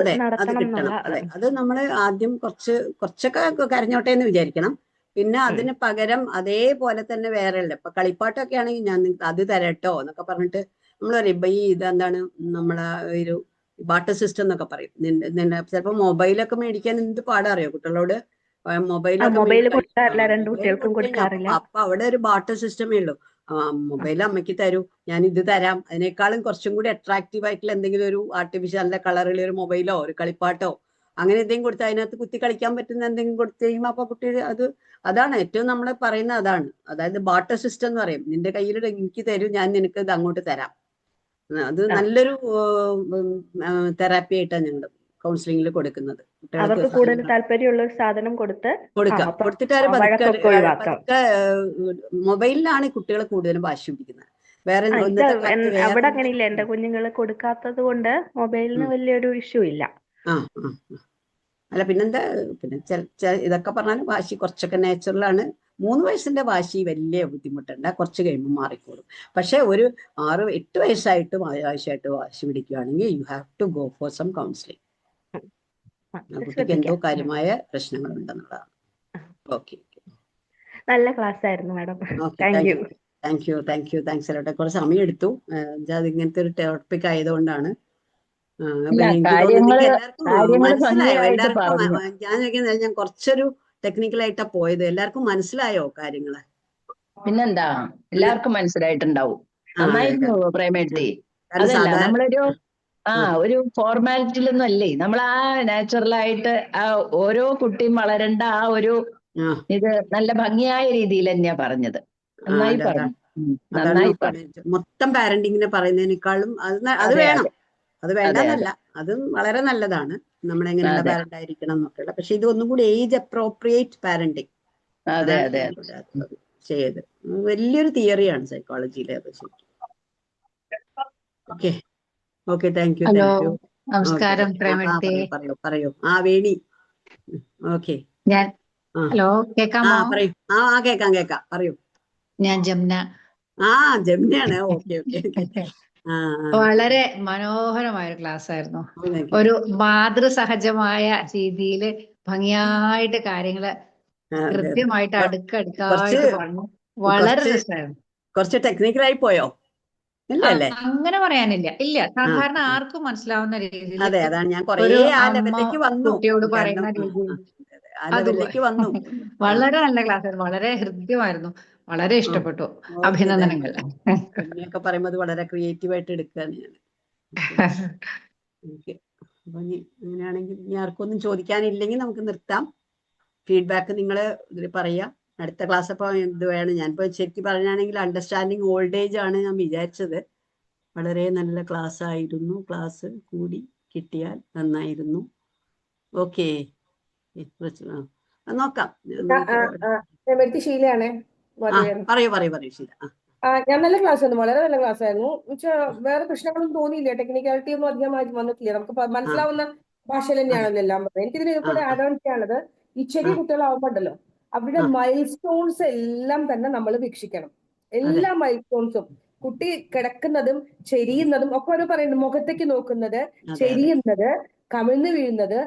കിട്ടണം. അതെ, അത് നമ്മള് ആദ്യം കുറച്ചൊക്കെ കരഞ്ഞോട്ടെ എന്ന് വിചാരിക്കണം. പിന്നെ അതിന് പകരം അതേപോലെ തന്നെ വേറെ ഉള്ള ഇപ്പൊ കളിപ്പാട്ടൊക്കെ ആണെങ്കിൽ ഞാൻ അത് തരട്ടോ എന്നൊക്കെ പറഞ്ഞിട്ട് നമ്മൾ പറയും, ഈ ഇതെന്താണ് നമ്മളെ ഒരു ബാട്ടർ സിസ്റ്റം എന്നൊക്കെ പറയും. ചിലപ്പോ മൊബൈലൊക്കെ മേടിക്കാൻ എന്ത് പാടാ അറിയോ കുട്ടികളോട്? അപ്പൊ അവിടെ ഒരു ബാട്ടർ സിസ്റ്റമേ ഉള്ളൂ. മൊബൈൽ അമ്മയ്ക്ക് തരൂ, ഞാൻ ഇത് തരാം. അതിനേക്കാളും കുറച്ചും കൂടി അട്രാക്റ്റീവ് ആയിട്ടുള്ള എന്തെങ്കിലും ഒരു ആർട്ടിഫിഷ്യൽ നല്ല കളറുള്ള ഒരു മൊബൈലോ ഒരു കളിപ്പാട്ടോ അങ്ങനെ എന്തെങ്കിലും കൊടുത്ത് അതിനകത്ത് കുത്തി കളിക്കാൻ പറ്റുന്ന എന്തെങ്കിലും കൊടുത്തു കഴിയുമ്പോൾ അപ്പൊ കുട്ടി അതാണ് ഏറ്റവും നമ്മൾ പറയുന്നത്. അതായത് ബാട്ടർ സിസ്റ്റം എന്ന് പറയും. നിന്റെ കയ്യിൽ എനിക്ക് തരൂ, ഞാൻ നിനക്ക് ഇത് അങ്ങോട്ട് തരാം. അത് നല്ലൊരു തെറാപ്പി ആയിട്ടാണ് ഞങ്ങൾ കൗൺസിലിംഗിൽ കൊടുക്കുന്നത്. അവർക്ക് കൂടുതൽ താല്പര്യമുള്ള ഒരു സാധനം കൊടുത്തിട്ട് മൊബൈലിലാണ് കുട്ടികൾ കൂടുതലും വാശി പിടിക്കുന്നത്. വേറെ അവിടെ അങ്ങനെയില്ല. എന്റെ കുഞ്ഞുങ്ങൾ കൊടുക്കാത്തത് കൊണ്ട് മൊബൈലിന് വലിയൊരു ഇഷ്യൂ ഇല്ല. അല്ല പിന്നെന്താ, പിന്നെ ഇതൊക്കെ പറഞ്ഞാലും വാശി കുറച്ചൊക്കെ നാച്ചുറലാണ്. 3 വയസ്സിന്റെ വാശി വലിയ ബുദ്ധിമുട്ടുണ്ട്, കുറച്ച് കഴിയുമ്പോൾ മാറിക്കോളും. പക്ഷെ ഒരു 6-8 വയസ്സായിട്ട് ആവശ്യമായിട്ട് വാശി പിടിക്കുകയാണെങ്കിൽ you have to go for some counselling. കുട്ടിക്ക് എന്തോ കാര്യമായ പ്രശ്നങ്ങൾ ഉണ്ടെന്നുള്ളതാണ്. ഓക്കെ, നല്ല ക്ലാസ് ആയിരുന്നു മാഡം. Thanks a lot. കുറച്ച് സമയം എടുത്തു. അത് ഇങ്ങനത്തെ ഒരു ടോപ്പിക് ആയതുകൊണ്ടാണ്. മനസ്സിലായോ എല്ലാവർക്കും? ഞാൻ കുറച്ചൊരു ടെക്നിക്കലായിട്ടാ പോയത്. എല്ലാവർക്കും മനസ്സിലായോ കാര്യങ്ങള്? പിന്നെന്താ, എല്ലാവർക്കും മനസ്സിലായിട്ടുണ്ടാവും. നന്നായിരുന്നു പ്രേമേഴ്ത്തി. അതല്ല നമ്മളൊരു ഒരു ഫോർമാലിറ്റിയിലൊന്നും അല്ലേ, നമ്മൾ ആ നാച്ചുറലായിട്ട് ആ ഓരോ കുട്ടിയും വളരേണ്ട ആ ഒരു ഇത് നല്ല ഭംഗിയായ രീതിയിൽ തന്നെയാ പറഞ്ഞത്. നന്നായി പറഞ്ഞു. മൊത്തം പാരന്റിങ്ങിനെ പറയുന്നതിനേക്കാളും അത് വേണം, അത് വേണ്ടെന്നല്ല, അതും വളരെ നല്ലതാണ്. നമ്മളെങ്ങനെയുള്ള പാരന്റ് ആയിരിക്കണം എന്നൊക്കെയുള്ള. പക്ഷെ ഇതൊന്നും കൂടി ഏജ് അപ്രോപ്രിയേറ്റ് പാരന്റിങ് ചെയ്ത് വലിയൊരു തിയറിയാണ് സൈക്കോളജിയിലെ. അത് ശരിക്കും. Okay, thank U. നമസ്കാരം. പറയൂ. വേണി. ഓക്കെ, ഹലോ, കേക്കാമോ? പറയൂ. കേക്കാം. പറയൂ. ഞാൻ ജമുന. ആ ജെമിനിയാണ്. Okay okay okay. ആ വളരെ മനോഹരമായ ഒരു ക്ലാസ് ആയിരുന്നു. ഓക്കെ. ഒരു മാതൃസഹജമായ രീതിയിൽ ഭംഗിയായിട്ട് കാര്യങ്ങള് അതെ അതെ. കൃത്യമായിട്ട് കുറച്ച് അടുക്കടുക്കായിട്ട് പറഞ്ഞു. വളരെ കുറച്ച് രസമായിരുന്നു. കുറച്ച് ടെക്നിക്കലായി പോയോ? ഇല്ല അല്ലേ? അങ്ങനെ പറയാനില്ല. ഇല്ല, ആ സാധാരണ ആർക്കും മനസ്സിലാവുന്ന രീതിയിൽ അതെ, അതാണ് ഞാൻ കുറേ ഒരു ആ അമ്മ ലെവലിലേക്ക് വന്നു. കുട്ടിയോട് കാരണം പറയുന്ന രീതിയിൽ ആ അത് ലെവലിലേക്ക് വന്നു. വളരെ നല്ല ക്ലാസ് ആയിരുന്നു. വളരെ ഹൃദ്യമായിരുന്നു. വളരെ ഇഷ്ടപ്പെട്ടു. ഓക്കെ, അഭിനന്ദനങ്ങൾ. ജെമിനിയൊക്കെ പറയുമ്പോൾ വളരെ ക്രിയേറ്റീവായിട്ട് എടുക്കുകയാണ് ഞാൻ. ഓക്കെ. അപ്പൊ ഇനി അങ്ങനെയാണെങ്കിൽ ഇനി ആർക്കൊന്നും ചോദിക്കാനില്ലെങ്കിൽ നമുക്ക് നിർത്താം. ഫീഡ്ബാക്ക് നിങ്ങൾ ഇതിൽ പറയുക. അടുത്ത ക്ലാസ് അപ്പോൾ ഇത് വേണം. ഞാനിപ്പോൾ ശരിക്കും പറയുകയാണെങ്കിൽ അണ്ടർസ്റ്റാൻഡിങ് ഓൾഡ് ഏജ് ആണ് ഞാൻ വിചാരിച്ചത്. വളരെ നല്ല ക്ലാസ് ആയിരുന്നു. ക്ലാസ് കൂടി കിട്ടിയാൽ നന്നായിരുന്നു. ഓക്കെ, നോക്കാം. ശീലയാണേ. പറയൂ ശരി. ഞാൻ നല്ല ക്ലാസ് ആയിരുന്നു, വളരെ നല്ല ക്ലാസ് ആയിരുന്നു. വേറെ പ്രശ്നങ്ങളൊന്നും തോന്നിയില്ല, ടെക്നിക്കാലിറ്റി ഒന്നും അധികമായി വന്നിട്ടില്ല. നമുക്ക് മനസ്സിലാവുന്ന ഭാഷയിൽ തന്നെയാണല്ലോ എല്ലാം പറഞ്ഞത്. എനിക്കിതിന് കൂടെ ആഡ് ഓൺ ചെയ്യാനുള്ളത്, ഈ ചെറിയ കുട്ടികളാവുമ്പോണ്ടല്ലോ അവരുടെ മൈൽ സ്റ്റോൺസ് എല്ലാം തന്നെ നമ്മൾ വീക്ഷിക്കണം. എല്ലാ മൈൽ സ്റ്റോൺസും, കുട്ടി കിടക്കുന്നതും ചെരിയുന്നതും ഒക്കെ ഓരോ പറയുന്നുണ്ട്. മുഖത്തേക്ക് നോക്കുന്നത്, ചെരിയുന്നത്, കമിഴ്ന്ന് വീഴുന്നത്,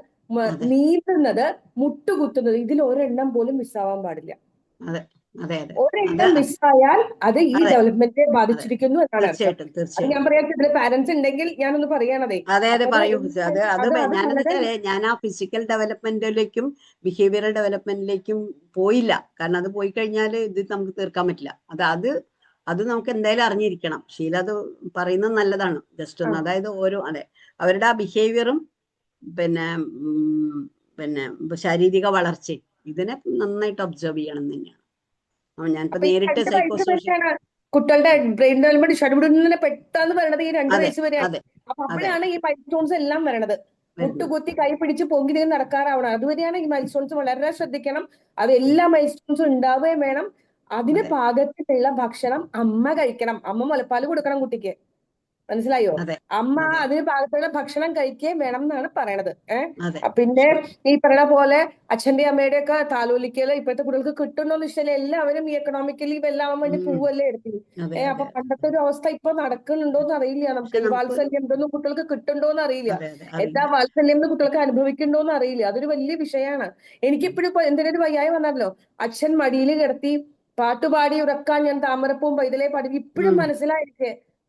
നീട്ടുന്നത്, മുട്ടുകുത്തുന്നത്, ഇതിൽ ഒരെണ്ണം പോലും മിസ്സാവാൻ പാടില്ല. ഒരെണ്ണം മിസ്സായാൽ അത് ഈ ഡെവലപ്മെന്റിനെ ബാധിച്ചിരിക്കുന്നു എന്നാണ് അർത്ഥം. അത് ഞാൻ പറയാം, ഇതിൽ പാരന്റ്സ് ഉണ്ടെങ്കിൽ ഞാനൊന്ന് പറയണതേ. അതെ പറയൂ. ഞാൻ ആ ഫിസിക്കൽ ഡെവലപ്മെന്റിലേക്കും ബിഹേവിയറൽ ഡെവലപ്മെന്റിലേക്കും പോയില്ല. കാരണം അത് പോയി കഴിഞ്ഞാൽ ഇത് നമുക്ക് തീർക്കാൻ പറ്റില്ല. അത് നമുക്ക് എന്തായാലും അറിഞ്ഞിരിക്കണം. ഷീല അത് പറയുന്നത് നല്ലതാണ്. ജസ്റ്റ് ഒന്ന്, അതായത് അവരുടെ ആ ബിഹേവിയറും പിന്നെ ശാരീരിക വളർച്ചയും ഇതിനെ നന്നായിട്ട് ഒബ്സർവ് ചെയ്യണം തന്നെയാണ്. ഞാനിപ്പോ നേരിട്ട് കുട്ടികളുടെ ബ്രെയിൻ ഡെവലപ്മെന്റ് ഷഡ്ബിഡിനെ പെട്ടെന്ന് വരണത് ഈ 2 വയസ്സ് വരെയാണ്. അപ്പൊ അപ്പോഴാണ് ഈ മൈൽ സ്റ്റോൺസ് എല്ലാം വരണത്. മുട്ടുകുത്തി കൈ പിടിച്ച് പൊങ്കി നീങ്ങി നടക്കാറാവണം. അതുവരെയാണ് ഈ മൈൽ സ്റ്റോൺസ്. വളരെ ശ്രദ്ധിക്കണം. അത് എല്ലാ മൈൽ സ്റ്റോൺസും ഉണ്ടാവുകയും വേണം. അതിന് പാകത്തിലുള്ള ഭക്ഷണം അമ്മ കഴിക്കണം. അമ്മ മുലപ്പാല് കൊടുക്കണം കുട്ടിക്ക്. മനസ്സിലായോ? അമ്മ അതിന് പാകത്തിലുള്ള ഭക്ഷണം കഴിക്കുകയും വേണം എന്നാണ് പറയണത്. പിന്നെ ഈ പറയുന്ന പോലെ അച്ഛന്റെ അമ്മയുടെ ഒക്കെ താലോലിക്കല് ഇപ്പോഴത്തെ കുട്ടികൾക്ക് കിട്ടുന്നോന്ന് ഇഷ്ടമല്ല. എല്ലാവരും ഈ എക്കണോമിക്കലി വെല്ലാവാൻ വേണ്ടി പോവല്ലേ എടുത്തി. അപ്പൊ പണ്ടത്തെ ഒരു അവസ്ഥ ഇപ്പൊ നടക്കുന്നുണ്ടോന്ന് അറിയില്ല. നമുക്ക് ഈ വാത്സല്യം എന്തൊന്നും കുട്ടികൾക്ക് കിട്ടുന്നുണ്ടോന്ന് അറിയില്ല. എന്താ വാത്സല്യം എന്ന് കുട്ടികൾക്ക് അനുഭവിക്കണ്ടോന്ന് അറിയില്ല. അതൊരു വലിയ വിഷയമാണ്. എനിക്കിപ്പോഴും ഇപ്പൊ എന്തെങ്കിലും ഒരു വയ്യായി വന്നാലോ അച്ഛൻ മടിയിൽ കിടത്തി പാട്ടുപാടി ഉറക്കാൻ ഞാൻ താമരപ്പൂവും പൈതലേ പാടി ഇപ്പോഴും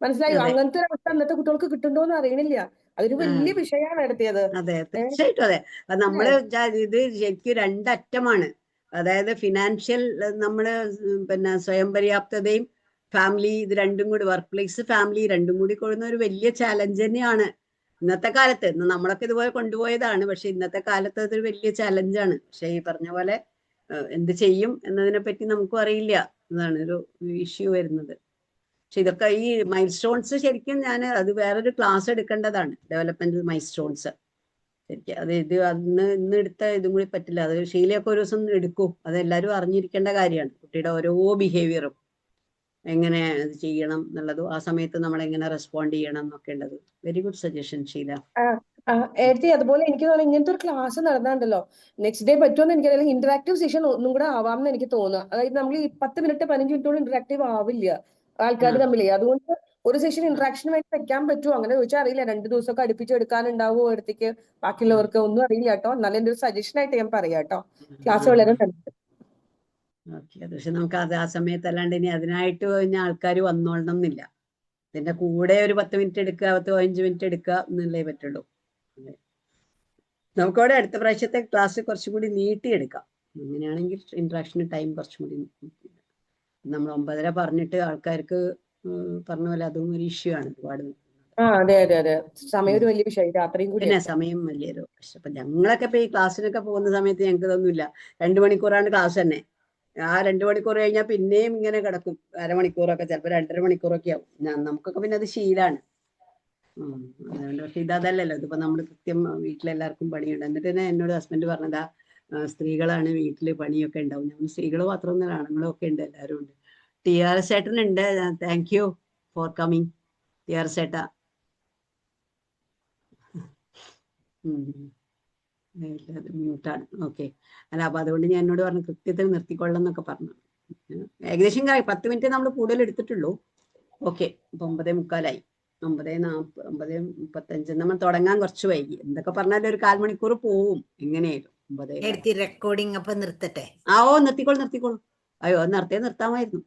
മനസ്സിലായോ? അങ്ങനത്തെ ഒരു അവസ്ഥ അന്നത്തെ കുട്ടികൾക്ക് കിട്ടുന്നുണ്ടോന്ന് അറിയണില്ല. അതൊരു വലിയ വിഷയമാണ് എടുത്തിയത്. അതെ, തീർച്ചയായിട്ടും. അതെ, നമ്മള് ഇത് ശരിക്കും രണ്ടറ്റമാണ്. അതായത് ഫിനാൻഷ്യൽ നമ്മള് സ്വയം പര്യാപ്തതയും ഫാമിലി, ഇത് രണ്ടും കൂടി, വർക്ക് പ്ലേസ് ഫാമിലി രണ്ടും കൂടി കൊള്ളുന്ന ഒരു വലിയ ചാലഞ്ച് തന്നെയാണ് ഇന്നത്തെ കാലത്ത്. നമ്മളൊക്കെ ഇതുപോലെ കൊണ്ടുപോയതാണ്. പക്ഷെ ഇന്നത്തെ കാലത്ത് അതൊരു വലിയ ചാലഞ്ചാണ്. പക്ഷെ ഈ പറഞ്ഞ പോലെ എന്ത് ചെയ്യും എന്നതിനെ പറ്റി നമുക്കും അറിയില്ല. അതാണ് ഒരു ഇഷ്യൂ വരുന്നത്. പക്ഷെ ഇതൊക്കെ ഈ മൈൽ സ്റ്റോൺസ് ശരിക്കും അത് വേറൊരു ക്ലാസ് എടുക്കേണ്ടതാണ്. ഡെവലപ്മെന്റ് മൈൽ സ്റ്റോൺസ് ശരിക്കും ഇന്ന് എടുത്ത ഇതും കൂടി പറ്റില്ല. അത് ഷീലയൊക്കെ ഒരു ദിവസം എടുക്കൂ. അതെല്ലാവരും അറിഞ്ഞിരിക്കേണ്ട കാര്യമാണ്. കുട്ടിയുടെ ഓരോ ബിഹേവിയറും എങ്ങനെ അത് ചെയ്യണം എന്നുള്ളതും ആ സമയത്ത് നമ്മൾ എങ്ങനെ റെസ്പോണ്ട് ചെയ്യണം എന്നൊക്കെ ഉള്ളത്. Very good suggestion Sheela. അതുപോലെ എനിക്ക് തോന്നുന്നു ഇങ്ങനത്തെ ഒരു ക്ലാസ് നടന്നാണ്ടല്ലോ നെക്സ്റ്റ് ഡേ പറ്റുമെന്ന് എനിക്കറിയില്ല. ഇന്ററാക്റ്റീവ് സെഷൻ ഒന്നും കൂടെ ആവാമെന്ന് എനിക്ക് തോന്നുക. അതായത് നമ്മൾ ഈ 10 മിനിറ്റ് 15 മിനിറ്റോളം ഇന്ററാക്റ്റീവ് ആവില്ല ആൾക്കാർ തമ്മിലേ. അതുകൊണ്ട് ഒരു സെഷൻ ഇന്ററാക്ഷൻ വേണ്ടി വെക്കാൻ പറ്റുമോ അങ്ങനെ ചോദിച്ചാൽ അറിയില്ല. 2 ദിവസമൊക്കെ അടുപ്പിച്ചെടുക്കാനുണ്ടാവുമോ അടുത്തേക്ക് ബാക്കിയുള്ളവർക്ക് ഒന്നും അറിയില്ല കേട്ടോ. എന്നാലും എന്റെ ഒരു സജഷൻ ആയിട്ട് ഞാൻ പറയാം കേട്ടോ. ക്ലാസ് വളരെ നല്ലത്. പക്ഷെ നമുക്ക് ആ സമയത്ത് അല്ലാണ്ട് ഇനി അതിനായിട്ട് കഴിഞ്ഞ ആൾക്കാർ വന്നോളണം എന്നില്ല. ഇതിന്റെ കൂടെ ഒരു 10 മിനിറ്റ് എടുക്കുക, 15 മിനിറ്റ് എടുക്കുക എന്നല്ലേ പറ്റുള്ളൂ. നമുക്കവിടെ അടുത്ത പ്രാവശ്യത്തെ ക്ലാസ് കുറച്ചും കൂടി നീട്ടിയെടുക്കാം. അങ്ങനെയാണെങ്കിൽ ഇന്ററാക്ഷന് ടൈം കുറച്ചും കൂടി നമ്മൾ 9:30 പറഞ്ഞിട്ട് ആൾക്കാർക്ക് പറഞ്ഞ പോലെ അതും ഒരു ഇഷ്യൂ ആണ്. ഒരുപാട് സമയം ഒരു വലിയ വിഷയം. രാത്രിയും കൂടി പിന്നെ സമയം വലിയൊരു പ്രശ്നം. അപ്പൊ ഞങ്ങളൊക്കെ ഇപ്പൊ ഈ ക്ലാസ്സിനൊക്കെ പോകുന്ന സമയത്ത് ഞങ്ങൾക്ക് ഇതൊന്നുമില്ല. 2 മണിക്കൂറാണ് ക്ലാസ് തന്നെ. ആ 2 മണിക്കൂർ കഴിഞ്ഞാൽ പിന്നെയും ഇങ്ങനെ കിടക്കും. അരമണിക്കൂറൊക്കെ, ചിലപ്പോൾ 2.5 മണിക്കൂറൊക്കെ ആവും. നമുക്കൊക്കെ പിന്നെ അത് ശീലാണ്. അതുകൊണ്ട് പക്ഷെ ഇതല്ലല്ലോ. ഇതിപ്പോ നമ്മൾ കൃത്യം വീട്ടിലെല്ലാവർക്കും പണിയുണ്ട്. എന്നിട്ട് തന്നെ എന്നോട് ഹസ്ബൻഡ് പറഞ്ഞതാ, സ്ത്രീകളാണ് വീട്ടില് പണിയൊക്കെ ഉണ്ടാവും. ഞങ്ങൾ സ്ത്രീകൾ മാത്രമൊന്നും ആണുങ്ങളും ഒക്കെ ഉണ്ട്, എല്ലാവരും ഉണ്ട്. TRS ചേട്ടനുണ്ട്. Thank you for coming TRS ചേട്ടാ. മ്യൂട്ടാണ്. ഓക്കെ. അല്ല, അപ്പൊ അതുകൊണ്ട് ഞാൻ എന്നോട് പറഞ്ഞു കൃത്യത്തിൽ നിർത്തിക്കൊള്ളാം എന്നൊക്കെ പറഞ്ഞു. ഏകദേശം 10 മിനിറ്റ് നമ്മൾ കൂടുതൽ എടുത്തിട്ടുള്ളൂ. ഓക്കെ, ഇപ്പൊ 9:45, 9:35 നമ്മൾ തുടങ്ങാൻ കുറച്ച് വൈകി. എന്തൊക്കെ പറഞ്ഞാലും ഒരു 1/4 മണിക്കൂർ പോവും എങ്ങനെയായാലും. 9:15. റെക്കോർഡിംഗ് അപ്പൊ നിർത്തട്ടെ? നിർത്തിക്കോളൂ. അയ്യോ, നിർത്താമായിരുന്നു.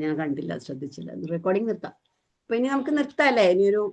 ഞാൻ കണ്ടില്ല, ശ്രദ്ധിച്ചില്ല. റെക്കോർഡിംഗ് നിർത്താം. അപ്പൊ ഇനി നമുക്ക് നിർത്താല്ലേ? ഇനിയൊരു